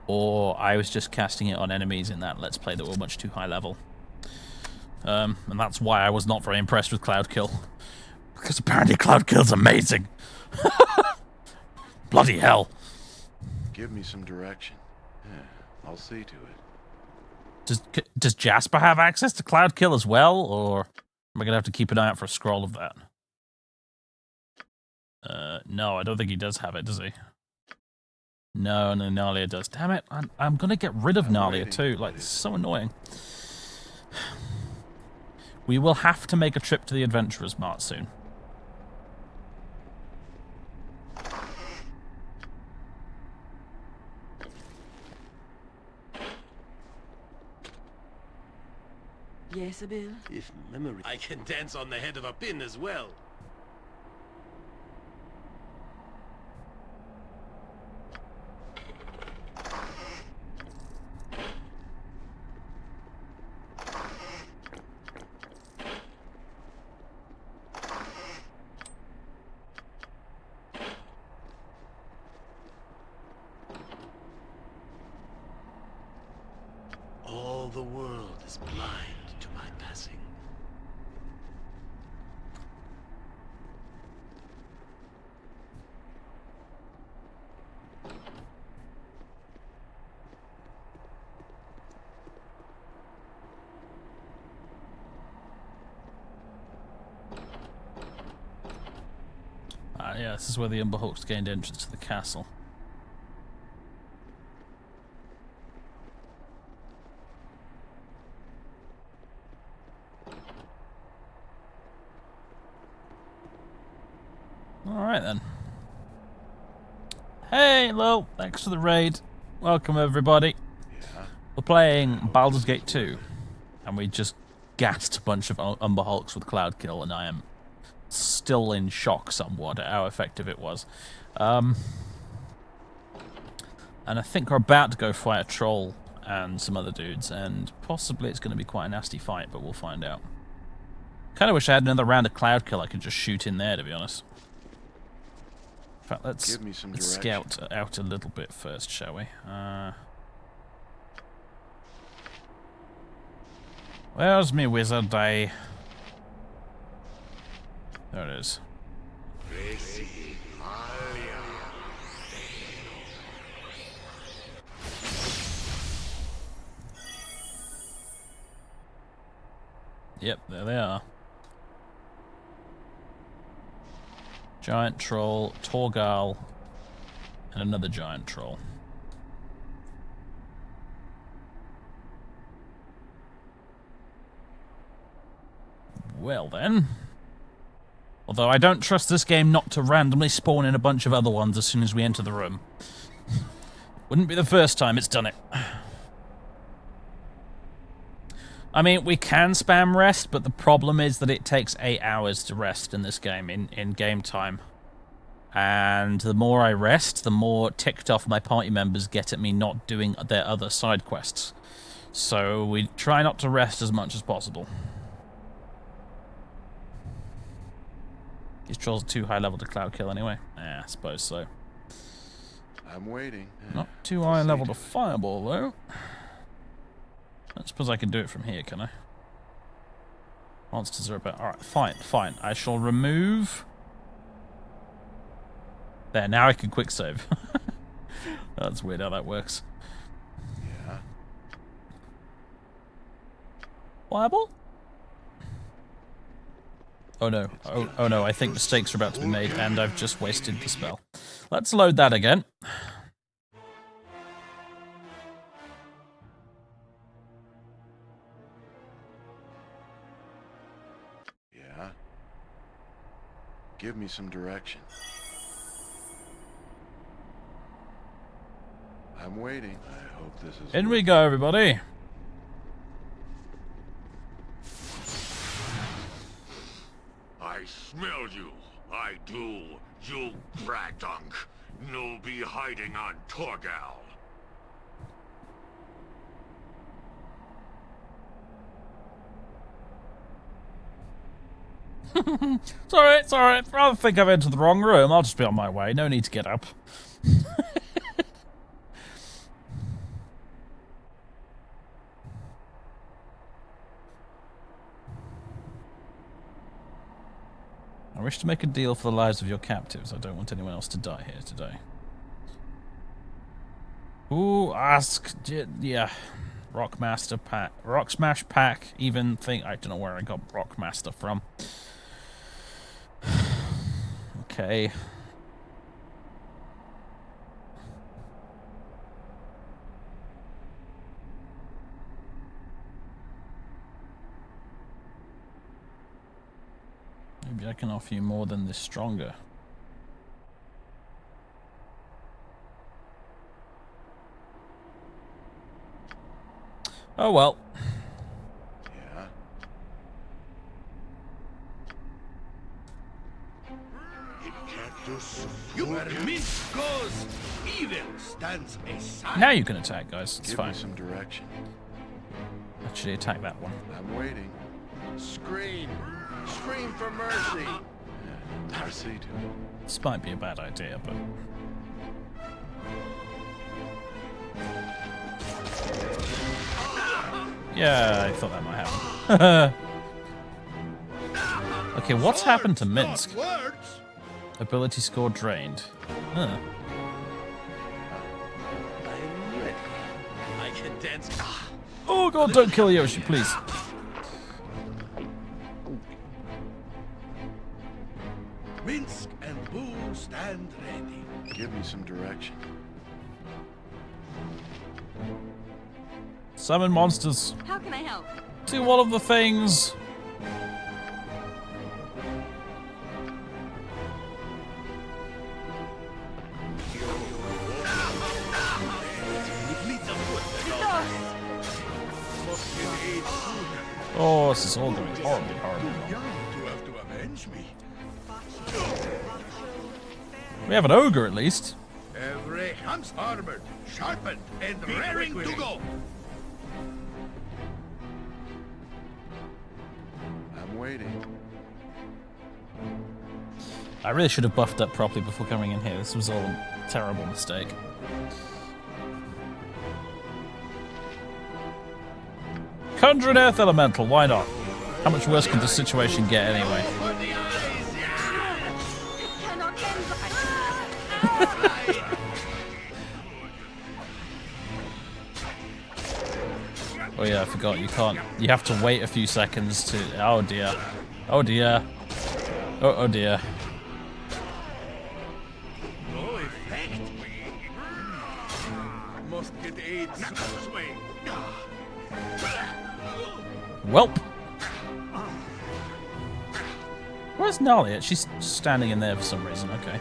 or I was just casting it on enemies in that Let's Play that were much too high level. And that's why I was not very impressed with Cloud Kill. Because apparently Cloud Kill's amazing. Bloody hell. Give me some direction. Yeah, I'll see to it. Does Jasper have access to Cloud Kill as well, or am I going to have to keep an eye out for a scroll of that? No, I don't think he does have it, does he? No, Nalia does. Damn it, I'm going to get rid of Nalia too. Like, it's so annoying. We will have to make a trip to the Adventurers Mart soon. Yes, Abil? If memory... I can dance on the head of a pin as well. All the world is blind to my passing. Yeah, this is where the Umberhawks gained entrance to the castle. Alright then. Hey, hello, thanks for the raid. Welcome everybody. Yeah. We're playing Baldur's Gate 2, and we just gassed a bunch of Umberhawks with Cloudkill, and I am still in shock somewhat at how effective it was. And I think we're about to go fight a troll and some other dudes, and possibly it's going to be quite a nasty fight, but we'll find out. Kind of wish I had another round of Cloudkill I could just shoot in there, to be honest. In fact, let's scout out a little bit first, shall we? Where's me wizard die? There it is. Yep, there they are. Giant troll, Torgal, and another giant troll. Well then. Although I don't trust this game not to randomly spawn in a bunch of other ones as soon as we enter the room. Wouldn't be the first time it's done it. I mean, we can spam rest, but the problem is that it takes 8 hours to rest in this game, in game time. And the more I rest, the more ticked off my party members get at me not doing their other side quests. So we try not to rest as much as possible. These trolls are too high level to cloud kill anyway. Yeah, I suppose so. I'm waiting. Not too high level to fireball, though. I suppose I can do it from here, can I? Monsters are about... Alright, fine, fine. I shall remove... There, now I can quick save. That's weird how that works. Yeah. Fireball? Oh no. Oh no, I think mistakes are about to be made and I've just wasted the spell. Let's load that again. Yeah. Give me some direction. I'm waiting. I hope this is... In we go, everybody. I smell you. I do. You bradunk. No be hiding on Torgal. It's alright, it's alright. I think I've entered the wrong room. I'll just be on my way. No need to get up. I wish to make a deal for the lives of your captives. I don't want anyone else to die here today. Ooh, ask... Yeah. Rockmaster pack. Rock Smash pack. Even think... I don't know where I got Rockmaster from. Okay. Maybe I can offer you more than this stronger. Oh well. Yeah. Minsk goes, evil stands aside. Now you can attack, guys. It's Give fine. me some direction. Actually, attack that one. I'm waiting. Scream! Scream for mercy! Yeah, proceed. This might be a bad idea, but... Yeah, I thought that might happen. Okay, what's happened to Minsk? Words. Ability score drained. Huh. I'm ready. I can dance. Oh god, don't kill Yoshi, please. Minsk and Boo stand ready. Give me some direction. Summon monsters. How can I help? Do all of the things. Oh, this is all going horribly, horribly wrong. Young to have to avenge me. We have an ogre at least. Every ham's armored, sharpened, and raring to go. I'm waiting. I really should have buffed up properly before coming in here. This was all a terrible mistake. Conjure an earth elemental, why not? How much worse could the situation get anyway? Oh yeah, I forgot, you can't, you have to wait a few seconds to, oh dear. Oh dear. Oh dear. No effect. Must get aid this way. Welp. Where's Nalia? She's standing in there for some reason, okay.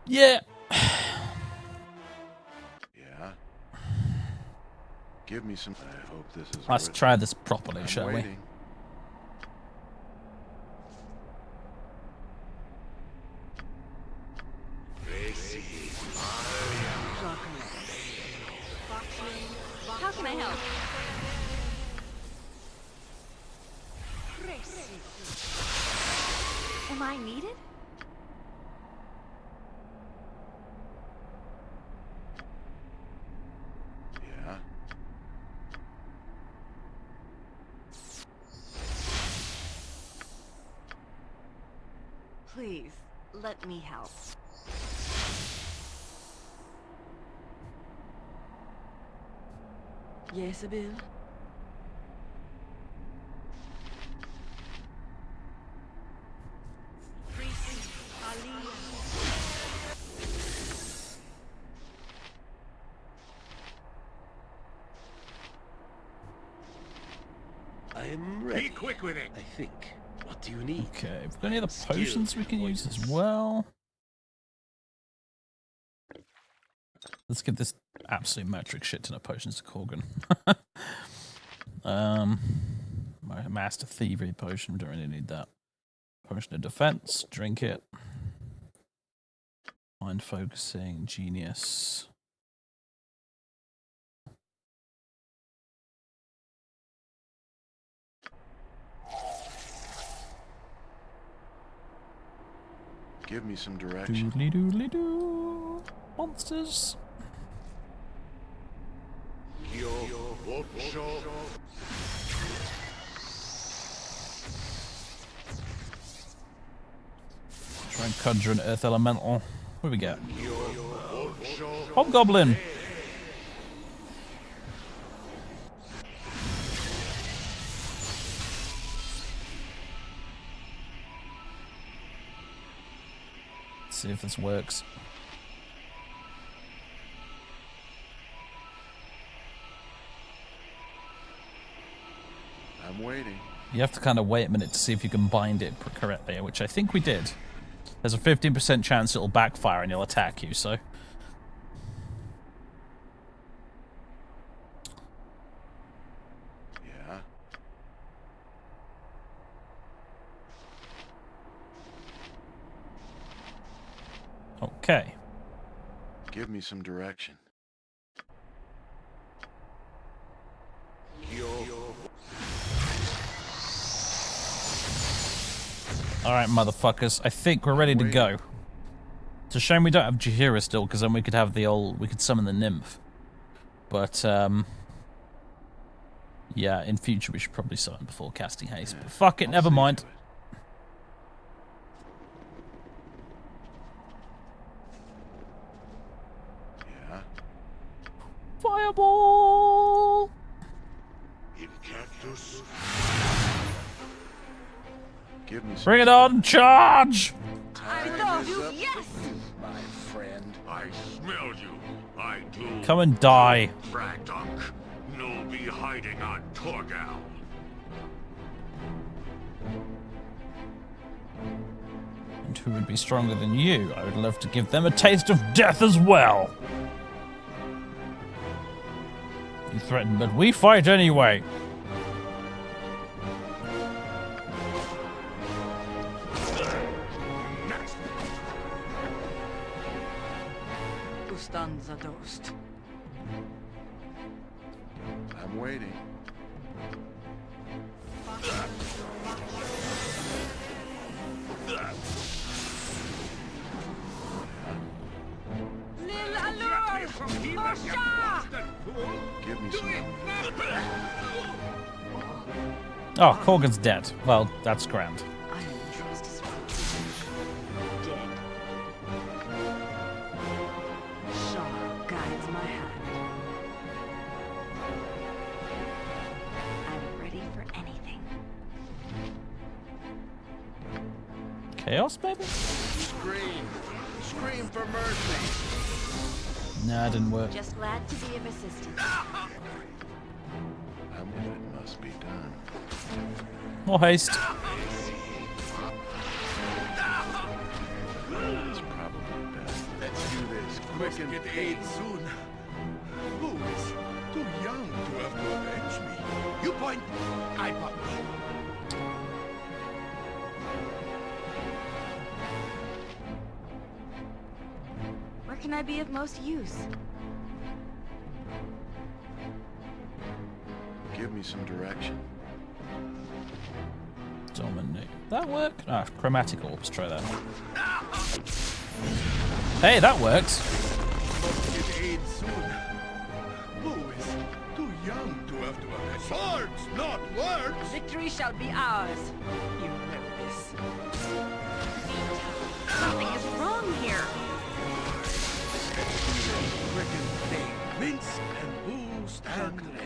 Yeah. Yeah. Give me some. I hope this is. Let's worth try it. this properly, I'm shall we? waiting. How can I help? Am I needed? Yeah. Please, let me help. Yes, Bill? I'm ready. Be quick with it. I think. What do you need? Okay, have we got any other potions we can use as well? Let's give this absolute metric shit ton of potions to Corgan. My Master Thievery potion, we don't really need that. Potion of Defense, drink it. Mind Focusing, Genius. Give me some direction. Doodly doodly doo. Monsters. Try and conjure an earth elemental. What do we get? Hobgoblin. See if this works. I'm waiting. You have to kind of wait a minute to see if you can bind it correctly, which I think we did. There's a 15% chance it'll backfire and he'll attack you, so... Yeah. Okay. Give me some direction. Alright, motherfuckers. I think we're ready to go. It's a shame we don't have Jahira still, because then we could have the old... We could summon the nymph. But, yeah, in future we should probably summon before casting haste. But fuck it, never mind. Yeah. Fireball! Give me some. Bring it on! Charge! Time thought is you- up yes! for you, my friend. I smell you. I do. Come and die. Bragdunk. No be hiding on Torgal. And who would be stronger than you? I would love to give them a taste of death as well. You threaten, but we fight anyway. Ustanza dost. I'm waiting. Lil Allure! Forsha! Give me some. Oh, Corgan's dead. Well, that's grand. I entrust his dead. Shah guides my hand. I'm ready for anything. Chaos, baby? Scream! Scream for mercy! Nah, it didn't work. Just glad to be of assistance. I'm if it must be done. More haste. It's probably best. Let's do this quick and Get painless. aid soon. Who is too young to have to avenge me? You point, I punch. Where can I be of most use? Give me some direction. Dominate. That work? Ah, chromatic orbs. Try that. Hey, that works. Get aid soon. Who is too young to have to avenge? Swords, not words! Victory shall be ours. You know this. Something is wrong here. Frickin' thing. Mince and boost and ready.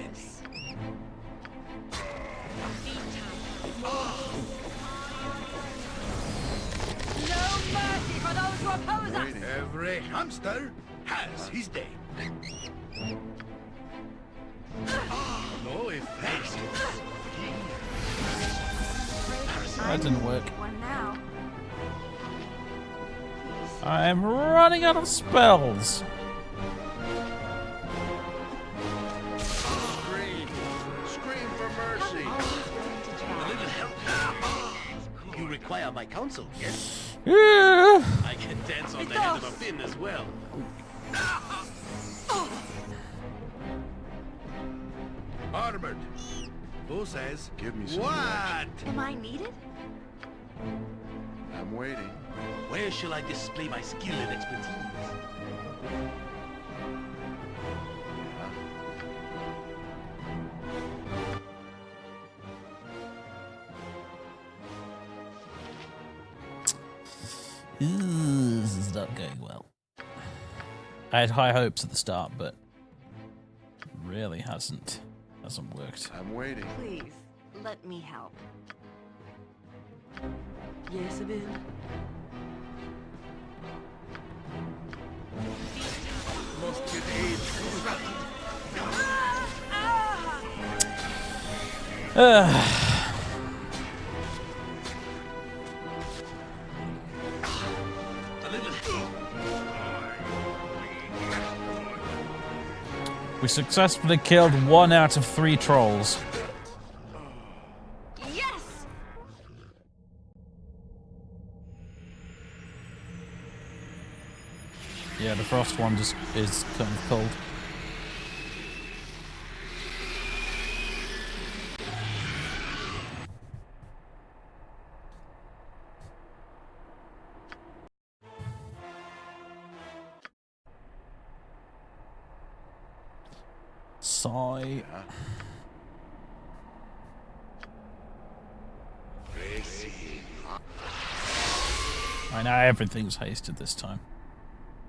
No mercy for those who oppose us! Waiting. Every hamster has his day. No effect. That didn't work. One now. I'm running out of spells. Scream! Scream for mercy! Always willing to try. You require my counsel, yes? Yeah. I can dance on the head of a pin as well. Armored. Who says? Give me some What? direction. Am I needed? I'm waiting. Where shall I display my skill and expertise? Ooh, this is not going well. I had high hopes at the start, but really hasn't worked. I'm waiting. Please, let me help. Yes, Abin. Must get aid soon. We successfully killed 1 out of 3 trolls. Yes! Yeah, the frost one just is kind of cold. Sigh. I know everything's hasted this time.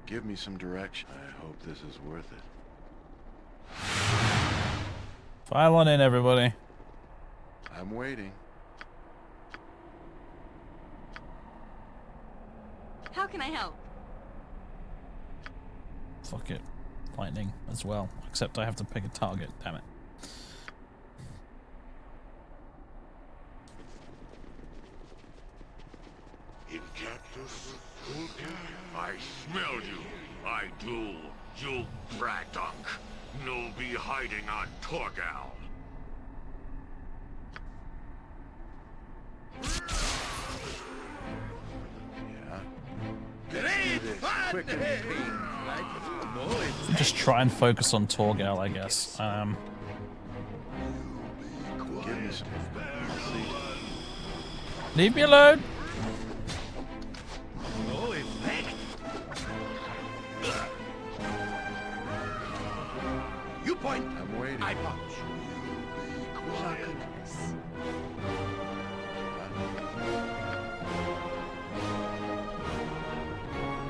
Give me some direction. I hope this is worth it. File on in, everybody. I'm waiting. How can I help? Fuck it. Lightning as well. Except I have to pick a target, damn it. Incactus, I smell you. I do. You braddock. No be hiding on Torgal. Quick and pain. Just try and focus on Torgal, I guess. Give me some. Leave me alone. No effect. You point. I'm waiting. I punch.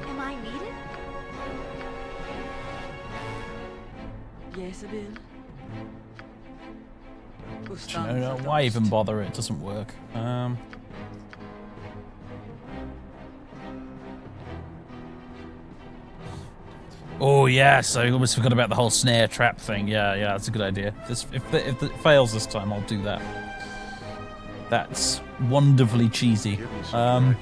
Am I needed? Yes, Abel. No, why even bother? It doesn't work. Oh yes, I almost forgot about the whole snare trap thing. Yeah, that's a good idea. If it fails this time, I'll do that. That's wonderfully cheesy. My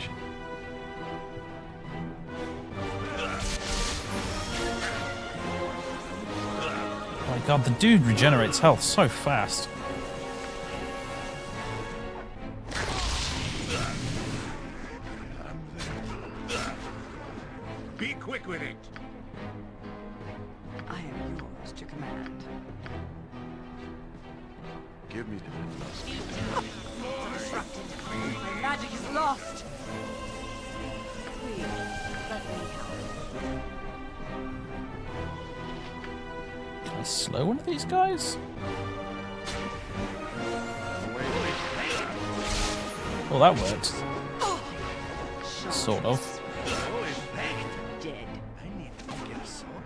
god, the dude regenerates health so fast. Be quick with it. I am yours to command. Give me Disrupted. My magic is lost. Please, let me help. Can I slow one of these guys? Well, that worked. Sort of. Dead. I need to get a sword.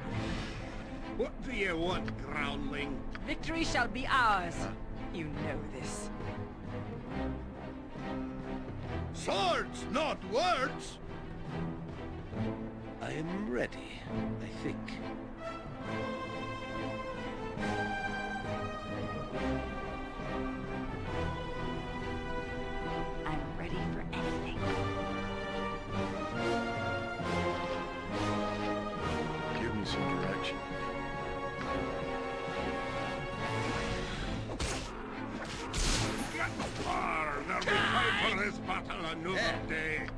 What do you want, groundling? Victory shall be ours. You know this. Swords, not words! I am ready, I think. I'm ready for anything. Give me some direction. There'll be time for this battle another day.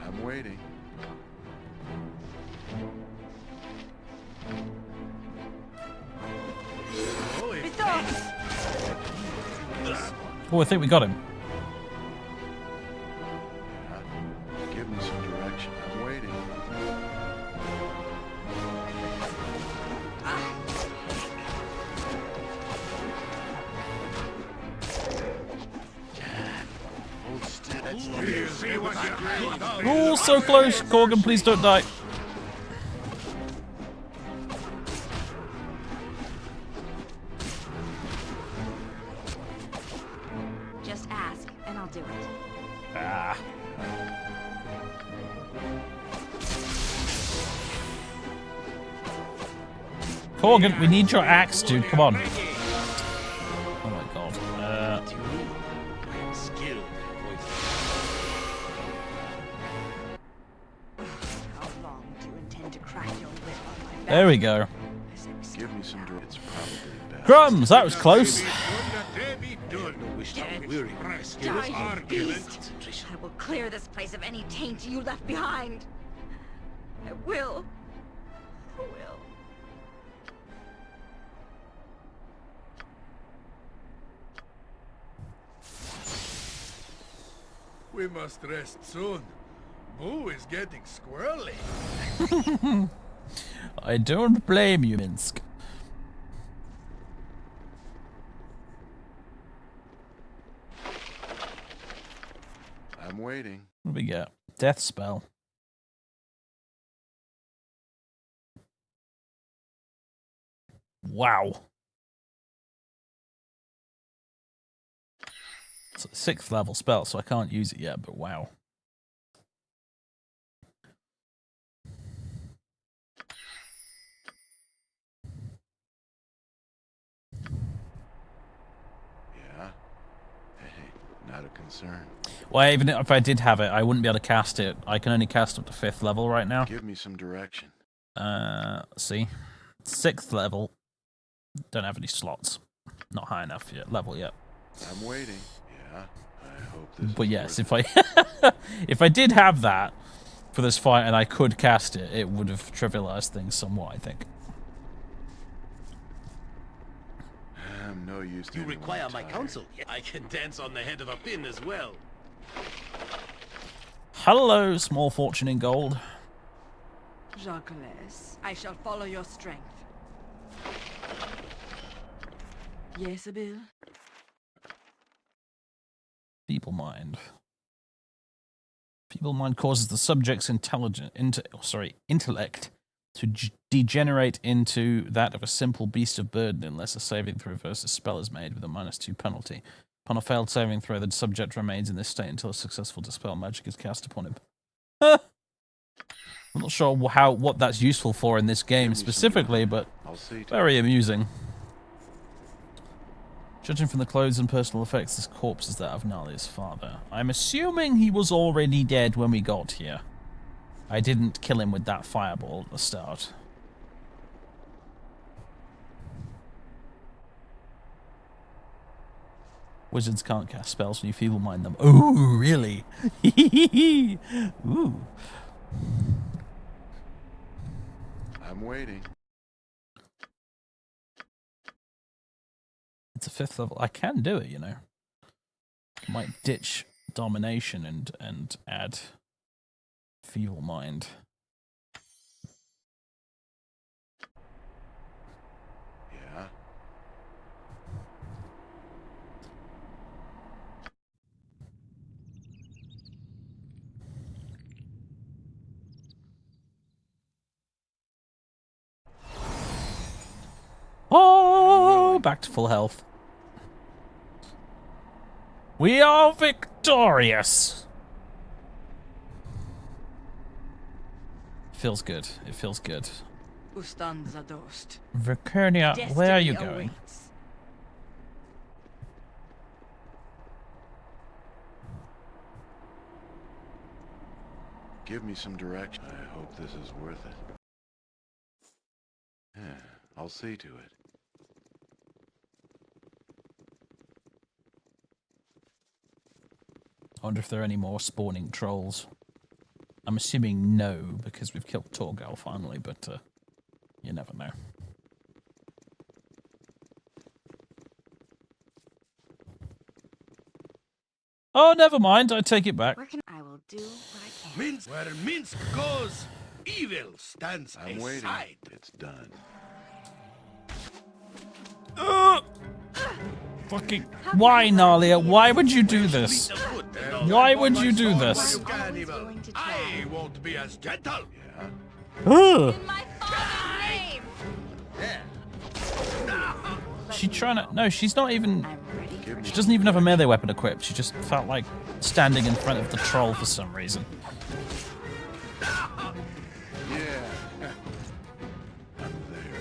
I'm waiting. Oh, I think we got him. Give me some direction. I'm waiting. Oh, so close. Corgan, please don't die. Just ask, and I'll do it. Ah. Corgan, we need your axe, dude. Come on. Oh my god. How long do you intend to crack your whip on my back? There we go. Give me some dirt. It's probably best. Crumbs, that was close. Die, you beast! I will clear this place of any taint you left behind. I will. I will. We must rest soon. Boo is getting squirrely. I don't blame you, Minsk. I'm waiting. What do we get? Death spell. Wow. It's a 6th level spell, so I can't use it yet, but wow. Yeah. Hey, not a concern. Well, even if I did have it, I wouldn't be able to cast it. I can only cast up to 5th level right now. Give me some direction. See. 6th level. Don't have any slots. Not high enough yet. Level yet. I'm waiting. Yeah. I hope this. But yes, if I if I did have that for this fight and I could cast it, it would have trivialized things somewhat, I think. I'm no use to You anyone require my tired. counsel. I can dance on the head of a pin as well. Hello, small fortune in gold. Jacques, I shall follow your strength. Yes, Abil? Feeble mind. Feeble mind causes the subject's intellect to degenerate into that of a simple beast of burden unless a saving throw versus spell is made with a -2 penalty. Upon a failed saving throw, the subject remains in this state until a successful dispel magic is cast upon him. I'm not sure what that's useful for in this game specifically, but very amusing. Judging from the clothes and personal effects, this corpse is that of Nalia's father. I'm assuming he was already dead when we got here. I didn't kill him with that fireball at the start. Wizards can't cast spells when you feeble mind them. Ooh, really? Ooh. I'm waiting. It's a 5th level. I can do it, you know. I might ditch domination and add feeble mind. Yeah. Oh, back to full health. We are victorious. Feels good. It feels good. Ustan Zadost. Vikernia, where are you Destiny going? awaits. Give me some direction. I hope this is worth it. Yeah, I'll see to it. I wonder if there are any more spawning trolls. I'm assuming no, because we've killed Torgal finally, but you never know. Oh, never mind. I take it back. Where can I will do what I can. Minsk, where Minsk goes, evil stands I'm waiting. aside. It's done. Fucking... Why, Nalia? Why would you do this? Why would you do this? You can, evil. I won't be as gentle. Yeah. Ugh. In my father's name! She trying to... No, she's not even... I'm ready for She doesn't even have a melee weapon equipped. She just felt like standing in front of the troll for some reason. Yeah. I'm there.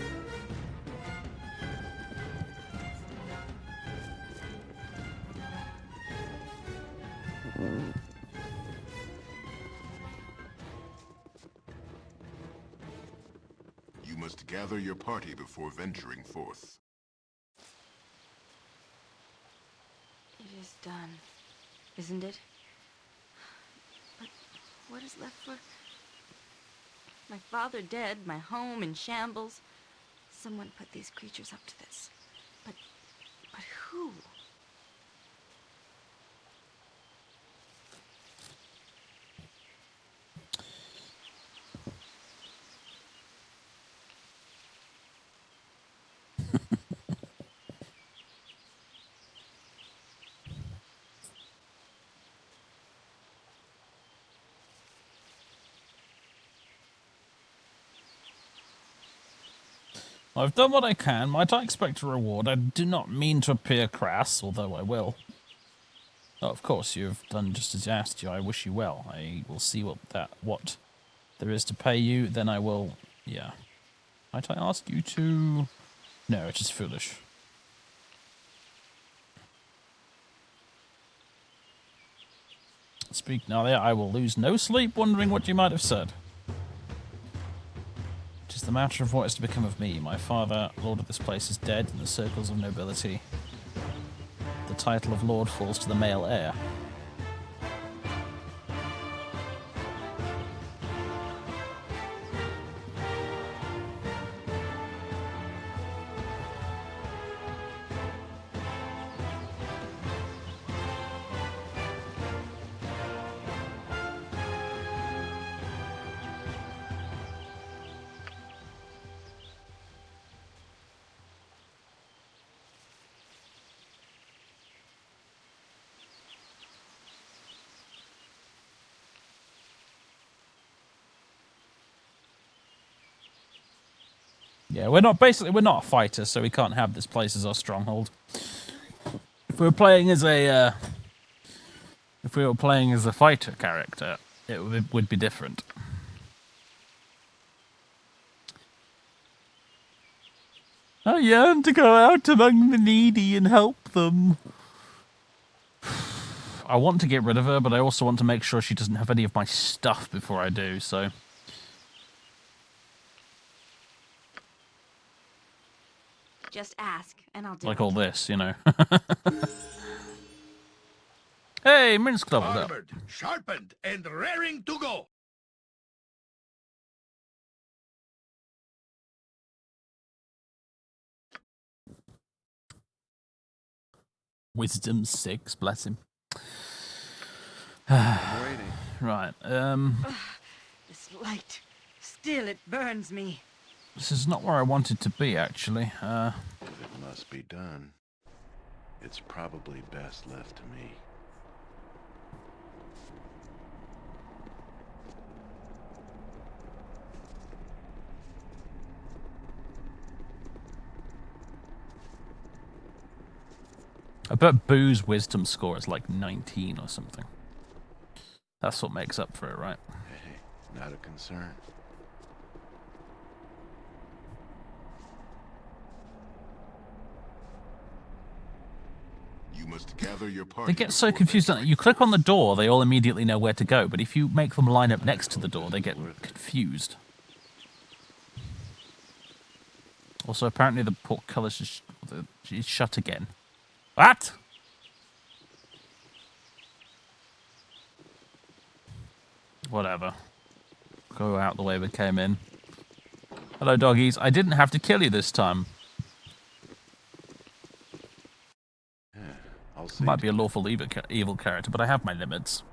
must gather your party before venturing forth. It is done, isn't it? But what is left for... My father dead, my home in shambles. Someone put these creatures up to this. But who? I've done what I can. Might I expect a reward? I do not mean to appear crass, although I will. Oh, of course, you have done just as I asked you. I wish you well. I will see what there is to pay you. Then I will... Yeah. Might I ask you to... No, it is foolish. Speak now there. I will lose no sleep wondering what you might have said. It is the matter of what is to become of me. My father, lord of this place, is dead in the circles of nobility. The title of lord falls to the male heir. Yeah, we're not a fighter, so we can't have this place as our stronghold. If we were playing as a fighter character, it would be different. I yearn to go out among the needy and help them. I want to get rid of her, but I also want to make sure she doesn't have any of my stuff before I do, so... Just ask, and I'll do like it. all this, you know. Hey, Minsk leveled up. Armored, sharpened, and raring to go. Wisdom 6, bless him. I'm waiting. Right, This light, still it burns me. this is not where I wanted to be, actually. If it must be done, it's probably best left to me. I bet Boo's wisdom score is like 19 or something. That's what makes up for it, right? Hey, not a concern. You must gather your party. They get so before confused. venturing You click on the door, they all immediately know where to go, but if you make them line up next to the door, they get confused. Also, apparently the portcullis is shut again. What? Whatever. Go out the way we came in. Hello, doggies. I didn't have to kill you this time. I'll see. Might be a lawful evil character, but I have my limits.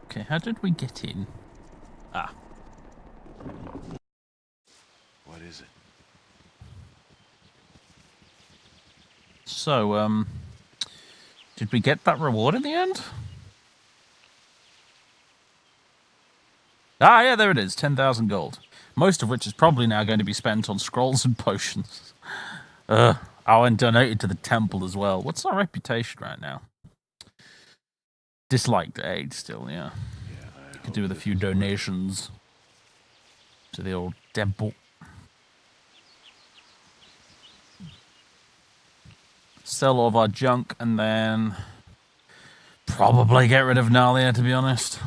Okay, how did we get in? Ah. What is it? So, did we get that reward in the end? Ah, yeah, there it is. 10,000 gold. Most of which is probably now going to be spent on scrolls and potions. Oh, and donated to the temple as well. What's our reputation right now? Disliked 8 still, yeah. Yeah, Could do with a few donations to the old temple. Sell all of our junk and then probably get rid of Nalia, to be honest.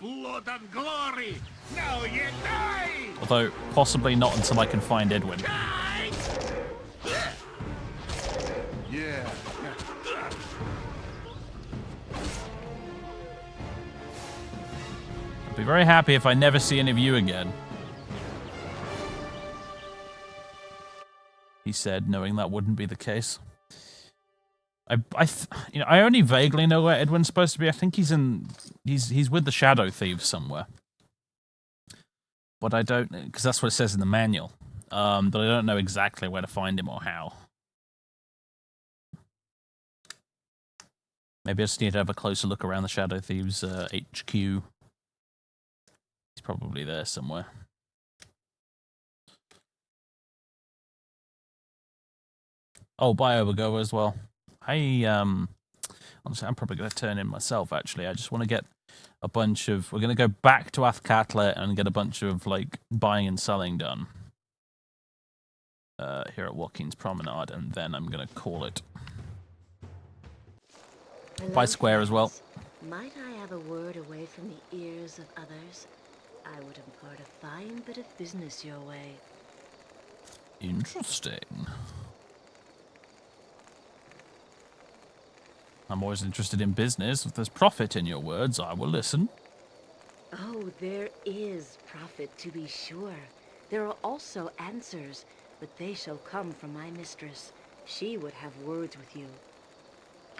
Blood and glory! Now you die! Although, possibly not until I can find Edwin. Yeah. I'd be very happy if I never see any of you again. He said, knowing that wouldn't be the case. I only vaguely know where Edwin's supposed to be. I think he's with the Shadow Thieves somewhere. But I don't, because that's what it says in the manual. But I don't know exactly where to find him or how. Maybe I just need to have a closer look around the Shadow Thieves HQ. He's probably there somewhere. Oh, Biobago as well. Honestly, I'm probably going to turn in myself, actually. I just want to get a bunch of... We're going to go back to Athkatla and get a bunch of, like, buying and selling done. Here at Joaquin's Promenade, and then I'm going to call it. By Square as well. Might I have a word away from the ears of others? I would impart a fine bit of business your way. Interesting. I'm always interested in business. If there's profit in your words, I will listen. Oh, there is profit, to be sure. There are also answers, but they shall come from my mistress. She would have words with you.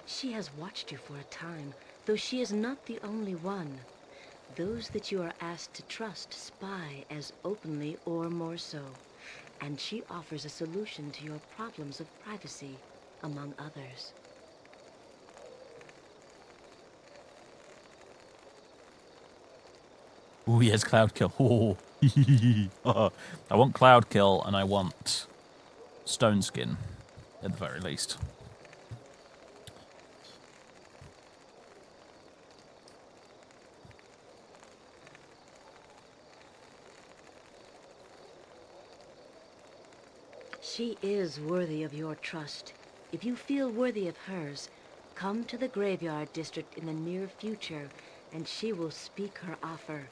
She has watched you for a time, though she is not the only one. Those that you are asked to trust spy as openly or more so, and she offers a solution to your problems of privacy, among others. Oh, yes, Cloud Kill. Oh. I want Cloud Kill, and I want Stone Skin, at the very least. She is worthy of your trust. If you feel worthy of hers, come to the graveyard district in the near future, and she will speak her offer.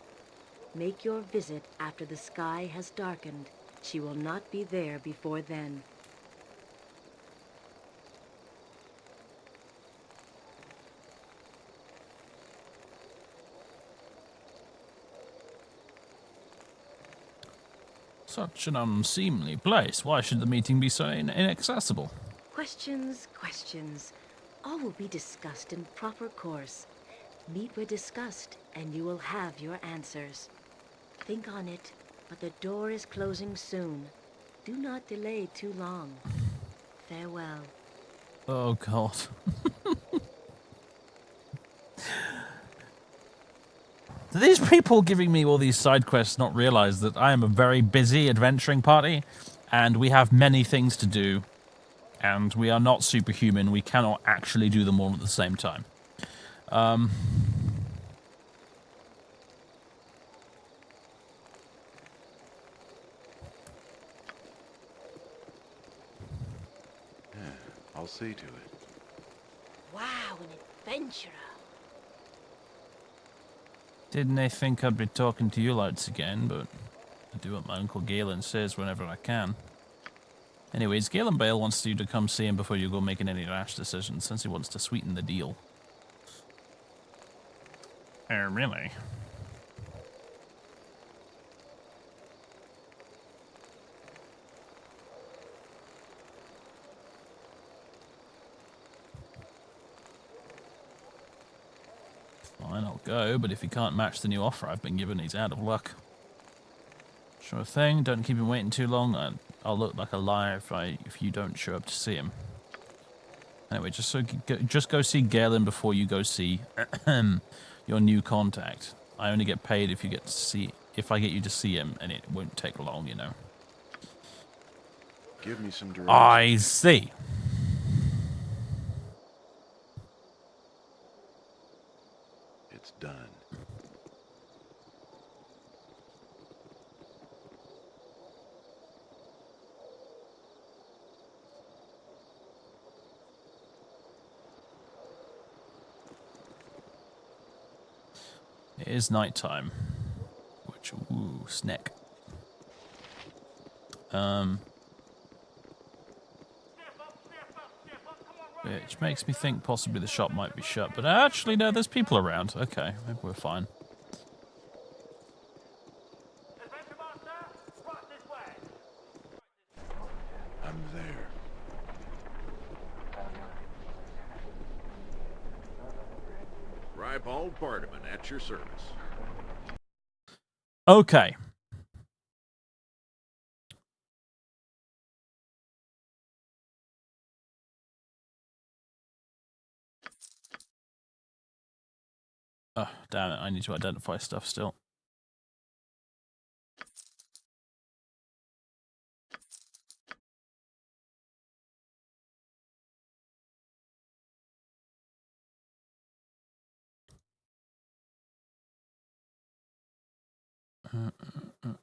Make your visit after the sky has darkened. She will not be there before then. Such an unseemly place. Why should the meeting be so inaccessible? Questions, questions. All will be discussed in proper course. Meet where discussed, and you will have your answers. Think on it, but the door is closing soon. Do not delay too long. Farewell. Oh, God. Do these people giving me all these side quests not realize that I am a very busy adventuring party, and we have many things to do, and we are not superhuman. We cannot actually do them all at the same time. I'll see to it. Wow, an adventurer. Didn't they think I'd be talking to you lots again, but I do what my Uncle Galen says whenever I can. Anyways, Galen Bale wants you to come see him before you go making any rash decisions, since he wants to sweeten the deal. Oh, really? Fine, I'll go, but if he can't match the new offer I've been given, he's out of luck. Sure thing, don't keep him waiting too long. I'll look like a liar if you don't show up to see him. Anyway, just go see Galen before you go see your new contact. I only get paid if I get you to see him, and it won't take long, you know. Give me some direction. I see. It is nighttime. Which, ooh, snack. Which makes me think possibly the shop might be shut. But actually, no, there's people around. Okay, maybe we're fine. I'm there. Rybald Bardaman at your service. Okay. Oh, damn it, I need to identify stuff still.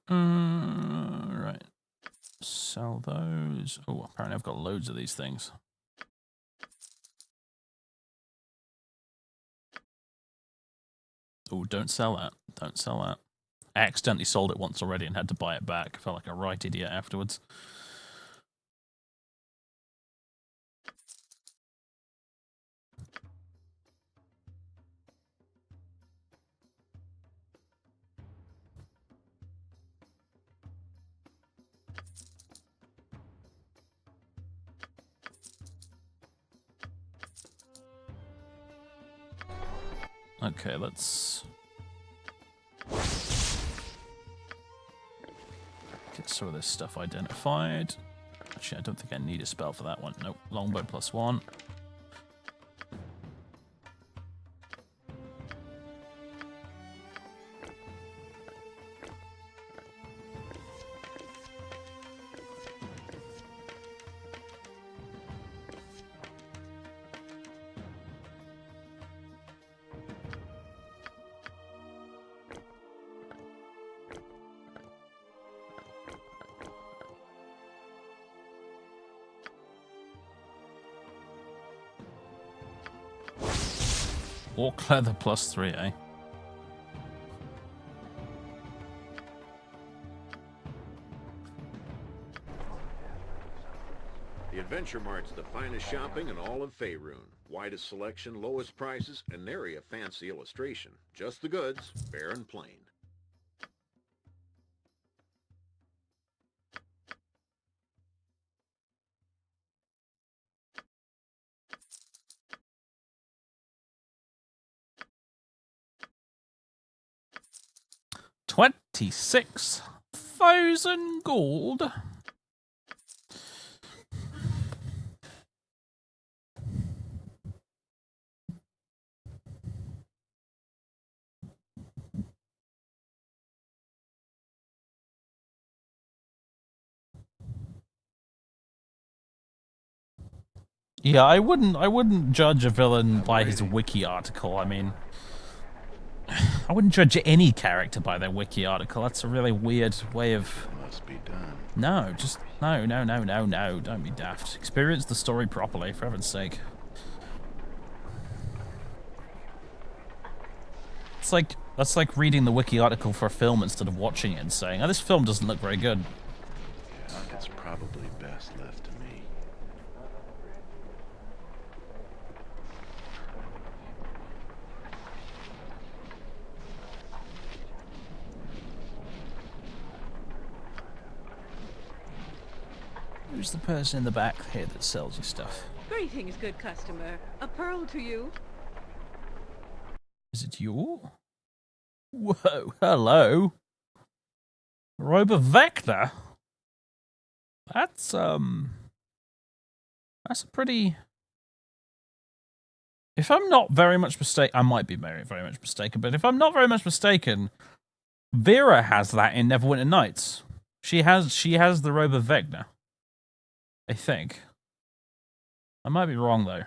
Right. Sell those. Oh, apparently I've got loads of these things. Oh, don't sell that. Don't sell that. I accidentally sold it once already and had to buy it back. Felt like a right idiot afterwards. Okay, let's get some of this stuff identified. Actually, I don't think I need a spell for that one. Nope, longbow +1. Orc leather +3, eh? The Adventure Mart's the finest shopping in all of Faerun. Widest selection, lowest prices, and nary a fancy illustration. Just the goods, fair and plain. $26,000 gold. Yeah, I wouldn't judge a villain by his wiki article. I mean, I wouldn't judge any character by their wiki article. That's a really weird way of... Must be done. No, just... No. Don't be daft. Experience the story properly, for heaven's sake. That's like reading the wiki article for a film instead of watching it and saying, oh, this film doesn't look very good. Yeah, it's probably best left to me. Who's the person in the back here that sells you stuff? Greetings, good customer. A pearl to you. Is it you? Whoa, hello. Robe of Vector? That's a pretty... If I'm not very much mistaken, I might be very much mistaken, but if I'm not very much mistaken, Vera has that in Neverwinter Nights. She has the Robe of Vecna. I think. I might be wrong though.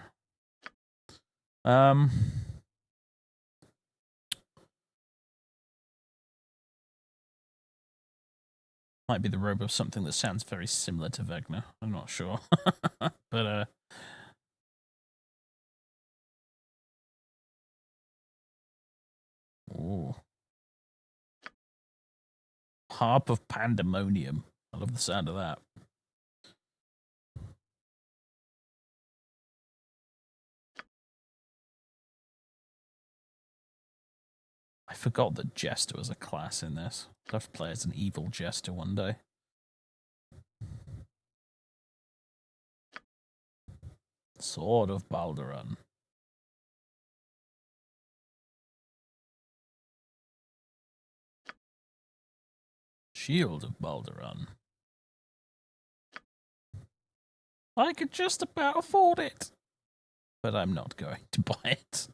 Might be the robe of something that sounds very similar to Vecna. I'm not sure. But Ooh. Harp of Pandemonium. I love the sound of that. I forgot that Jester was a class in this. I'd have to play as an evil Jester one day. Sword of Baldur. Shield of Baldur. I could just about afford it, but I'm not going to buy it.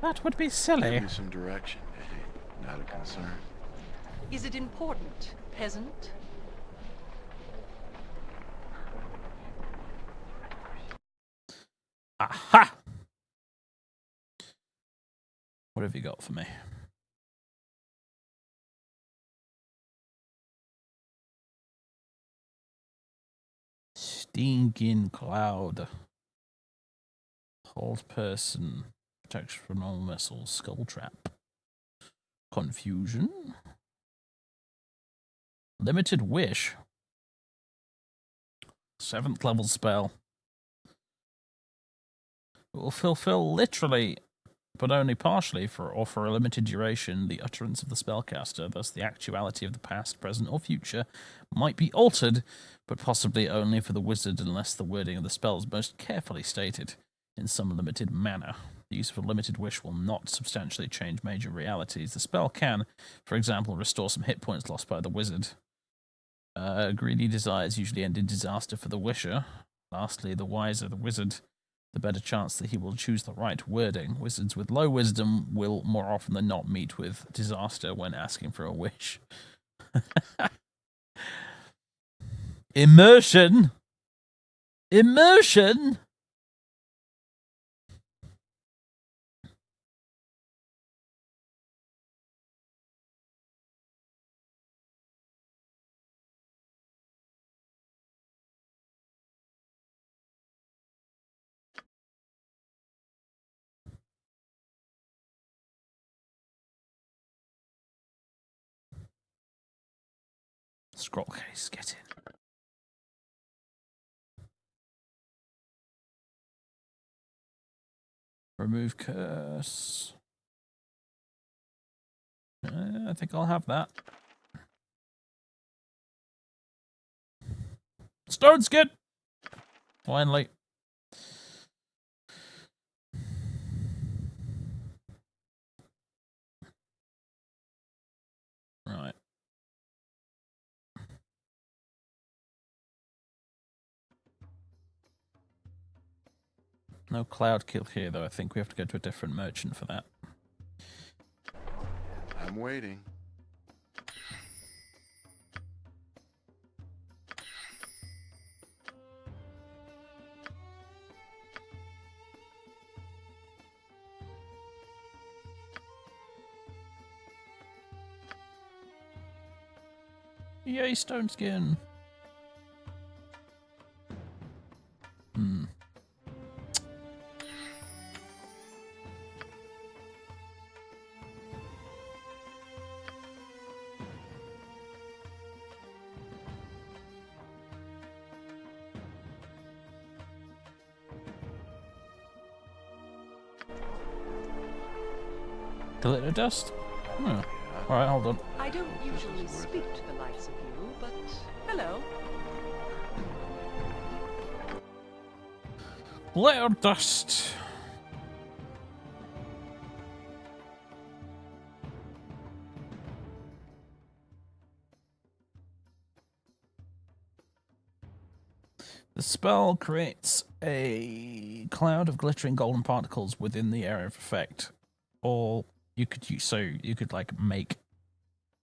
That would be silly. Give me some direction. Hey, not a concern. Is it important, peasant? Aha! What have you got for me? Stinking cloud. Hold person. Protection from all missiles. Skull trap. Confusion. Limited wish. 7th level spell. It will fulfill literally, but only partially, for a limited duration, the utterance of the spellcaster. Thus, the actuality of the past, present, or future might be altered, but possibly only for the wizard unless the wording of the spell is most carefully stated in some limited manner. The use of a limited wish will not substantially change major realities. The spell can, for example, restore some hit points lost by the wizard. Greedy desires usually end in disaster for the wisher. Lastly, the wiser the wizard, the better chance that he will choose the right wording. Wizards with low wisdom will more often than not meet with disaster when asking for a wish. Immersion! Immersion! Scroll case, get in. Remove curse. I think I'll have that. Stone skin! Finally. Right. No cloud kill here, though. I think we have to go to a different merchant for that. I'm waiting. Yay, stone skin. Glitter dust? Oh. Alright, hold on. I don't usually speak to the likes of you, but hello. Glitter dust. The spell creates a cloud of glittering golden particles within the area of effect. Or you could use, so you could like make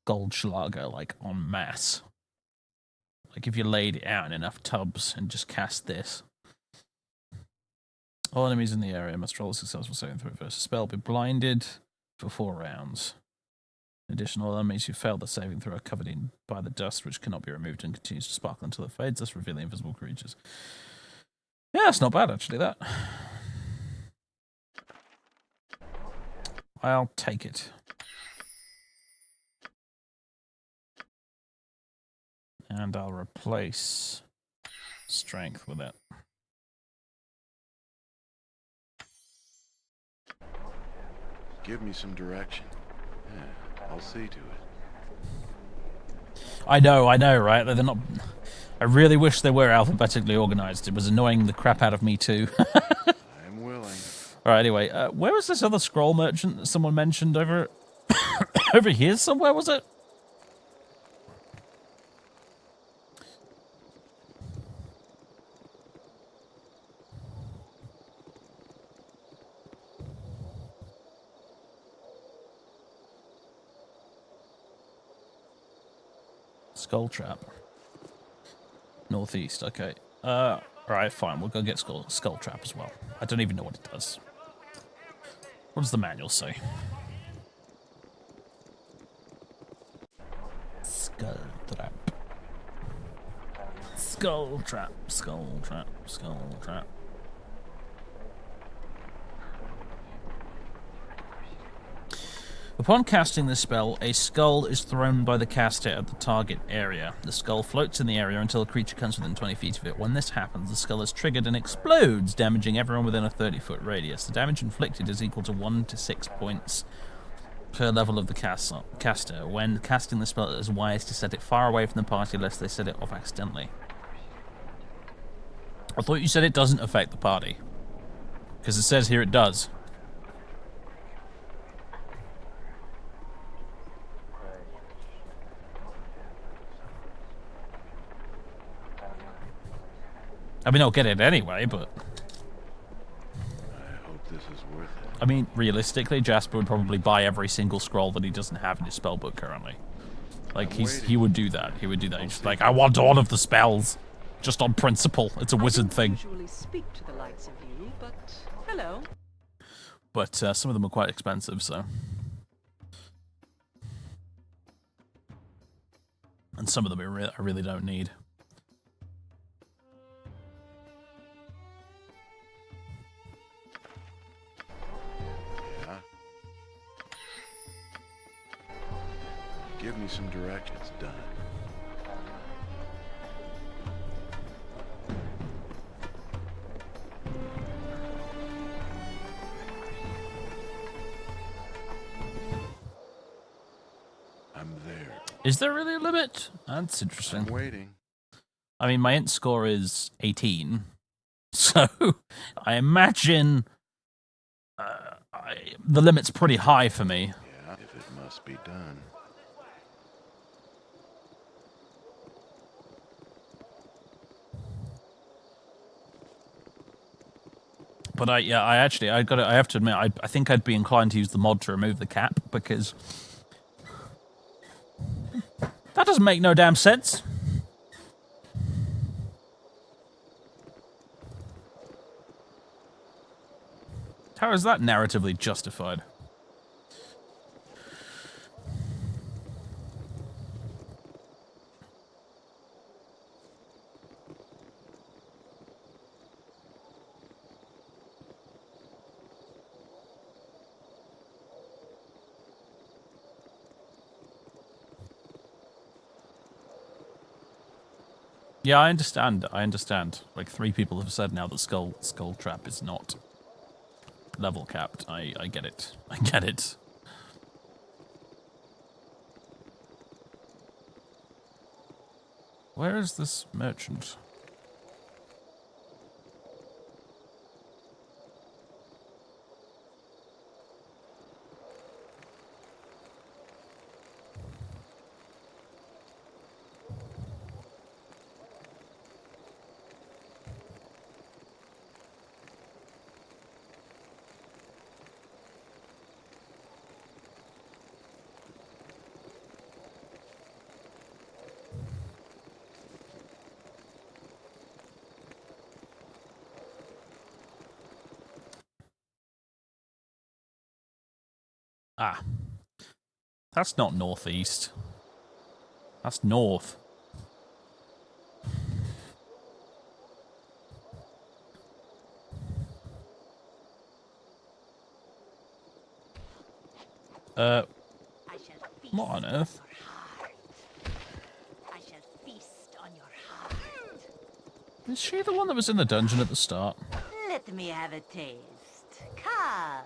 Goldschlager like en masse. Like if you laid it out in enough tubs and just cast this. All enemies in the area must roll a successful saving throw versus spell, be blinded for 4 rounds. In addition, all enemies who fail the saving throw are covered in by the dust, which cannot be removed and continues to sparkle until it fades, thus revealing invisible creatures. Yeah, it's not bad actually, that. I'll take it. And I'll replace strength with it. Give me some direction. Yeah, I'll see to it. I know, right? They're not... I really wish they were alphabetically organized. It was annoying the crap out of me too. I'm willing. Alright, anyway, where was this other scroll merchant that someone mentioned over... over here somewhere, was it? Skull Trap. Northeast, okay. Alright, fine, we'll go get Skull Trap as well. I don't even know what it does. What does the manual say? Skull Trap. Skull Trap, Skull Trap, Skull Trap. Upon casting this spell, a skull is thrown by the caster at the target area. The skull floats in the area until a creature comes within 20 feet of it. When this happens, the skull is triggered and explodes, damaging everyone within a 30-foot radius. The damage inflicted is equal to 1 to 6 points per level of the caster. When casting the spell, it is wise to set it far away from the party lest they set it off accidentally. I thought you said it doesn't affect the party. Because it says here it does. I mean, I'll get it anyway, but... I hope this is worth it. I mean, realistically, Jasper would probably buy every single scroll that he doesn't have in his spellbook currently. Like, he would do that. He would do that. He's just like, I want all of the spells. Just on principle. It's a wizard thing. I don't usually speak to the likes of you, but hello. But some of them are quite expensive, so... And some of them I really don't need. Give me some directions, done. I'm there. Is there really a limit? That's interesting. I'm waiting. I mean, my int score is 18, so I imagine the limit's pretty high for me. Yeah, if it must be done. But I have to admit, I think I'd be inclined to use the mod to remove the cap, because that doesn't make no damn sense. How is that narratively justified? Yeah, I understand. Like, 3 people have said now that Skull Trap is not level capped. I get it. I get it. Where is this merchant? Ah. That's not northeast. That's north. What on earth? I shall feast Is she the one that was in the dungeon at the start? Let me have a taste. Come.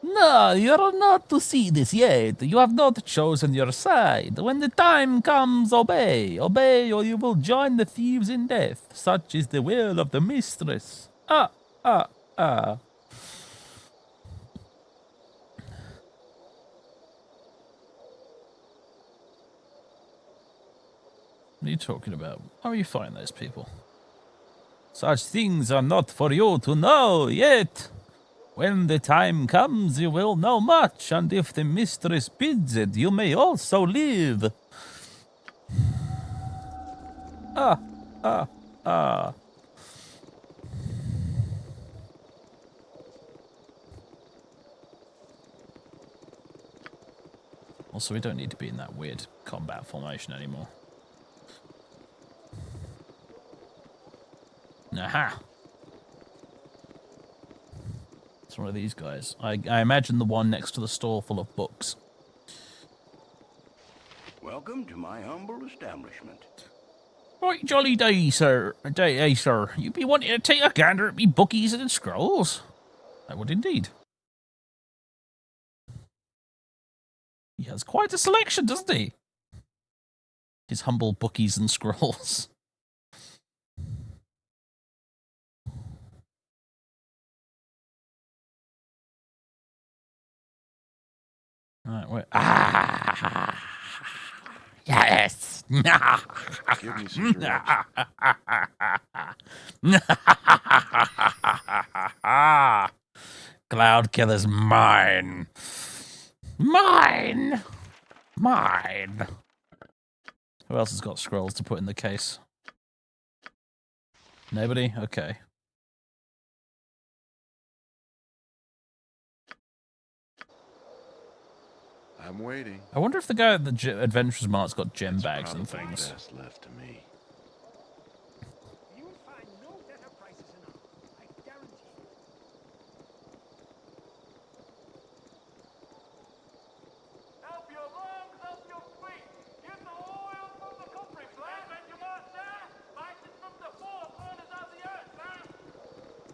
No, you're not to see this yet. You have not chosen your side. When the time comes, obey. Obey, or you will join the thieves in death. Such is the will of the mistress. Ah. What are you talking about? How are you fighting those people? Such things are not for you to know yet. When the time comes, you will know much, and if the mistress bids it, you may also live. Also, we don't need to be in that weird combat formation anymore. Aha! It's one of these guys. I imagine the one next to the store full of books. Welcome to my humble establishment. Right, jolly day, sir. Day, sir. You be wanting to take a gander at me bookies and scrolls? I would indeed. He has quite a selection, doesn't he? His humble bookies and scrolls. Alright, wait. Yes! Give me some direction. Cloud Killer's mine. Mine! Mine! Who else has got scrolls to put in the case? Nobody? Okay. I'm waiting. I wonder if the guy at the Adventurers Mart's got gem bags and Probably things. best left to me. You'll find no better prices in all. I guarantee you. Help your lungs, help your feet. Get the oil from the country, sir. Benjamin, sir. Bites it from the four corners of the earth, sir.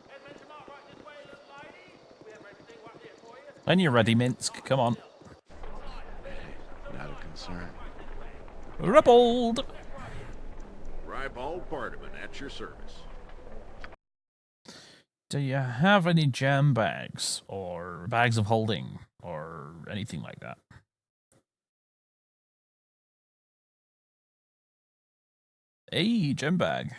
Hey, Benjamin, right this way, little lady. We have everything right here for you. When you're ready, Minsk, come on. Not a concern. Rippled! Ribald Bardaman at your service. Do you have any jam bags or bags of holding or anything like that? Hey, gem bag.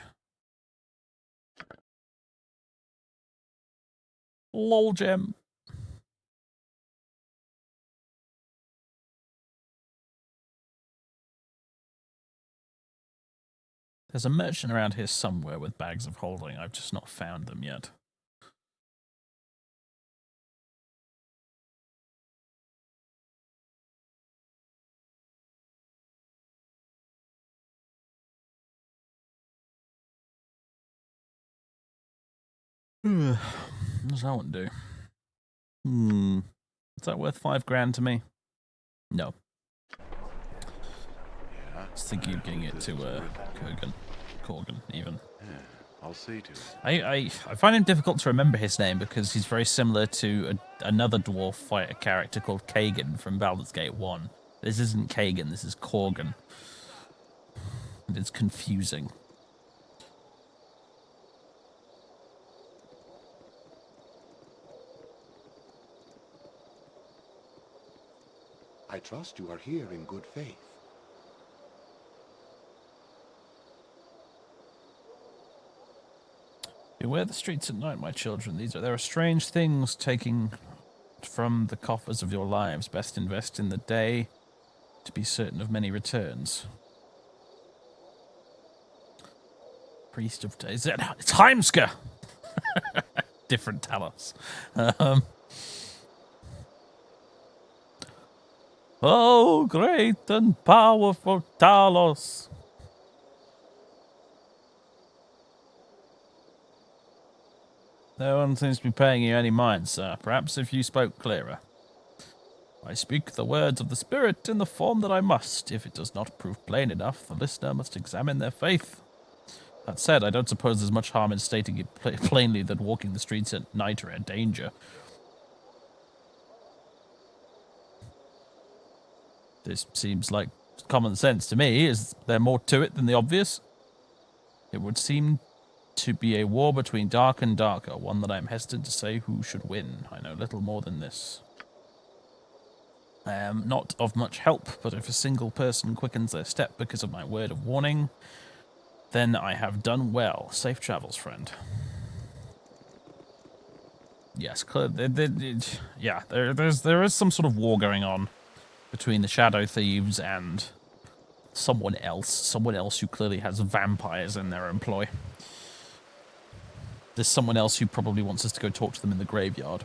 Lol gem. There's a merchant around here somewhere with bags of holding. I've just not found them yet. What does that one do? Is that worth 5 grand to me? No. Yeah. I was thinking of getting it to Corgan, even. Yeah, I'll see to it. I find him difficult to remember his name because he's very similar to another dwarf fighter character called Kagan from Baldur's Gate 1. This isn't Kagan, this is Corgan. And it's confusing. I trust you are here in good faith. Beware the streets at night, my children. There are strange things taking from the coffers of your lives. Best invest in the day to be certain of many returns. Priest of Days. It's Heimska! Different Talos. Oh, great and powerful Talos. No one seems to be paying you any mind, sir. Perhaps if you spoke clearer. I speak the words of the Spirit in the form that I must. If it does not prove plain enough, the listener must examine their faith. That said, I don't suppose there's much harm in stating it plainly that walking the streets at night are a danger. This seems like common sense to me. Is there more to it than the obvious? It would seem to be a war between dark and darker, one that I am hesitant to say who should win. I know little more than this. I am not of much help, but if a single person quickens their step because of my word of warning, then I have done well. Safe travels, friend. Yes, yeah, there is some sort of war going on between the Shadow Thieves and someone else who clearly has vampires in their employ. There's someone else who probably wants us to go talk to them in the graveyard.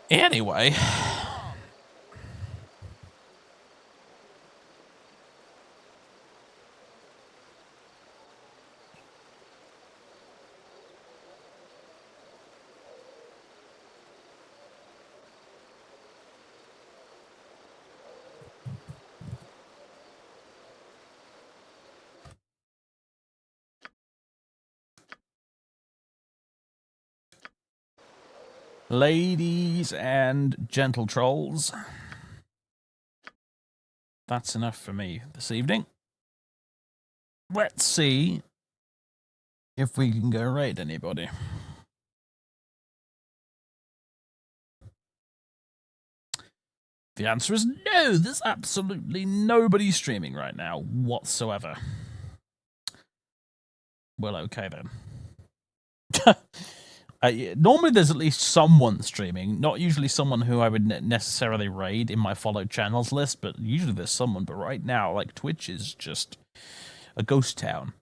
Anyway. Ladies and gentle trolls, that's enough for me this evening. Let's see if we can go raid anybody. The answer is no, there's absolutely nobody streaming right now whatsoever. Well, okay then. Normally there's at least someone streaming, not usually someone who I would necessarily raid in my followed channels list, but usually there's someone. But right now, like, Twitch is just a ghost town.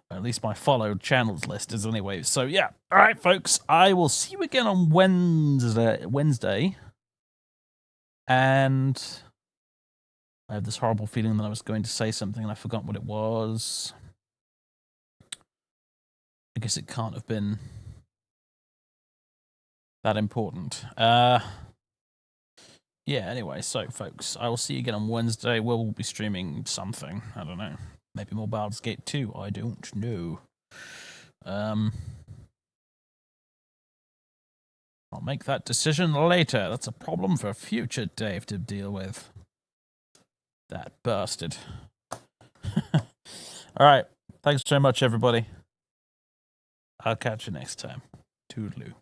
At least my followed channels list is anyway. So yeah, all right, folks, I will see you again on Wednesday. And I have this horrible feeling that I was going to say something and I forgot what it was. I guess it can't have been that important. Yeah, anyway, so folks, I will see you again on Wednesday where we'll be streaming something. I don't know. Maybe more Baldur's Gate 2, I don't know. I'll make that decision later. That's a problem for future Dave to deal with. That bastard. Alright, thanks so much everybody. I'll catch you next time. Toodaloo.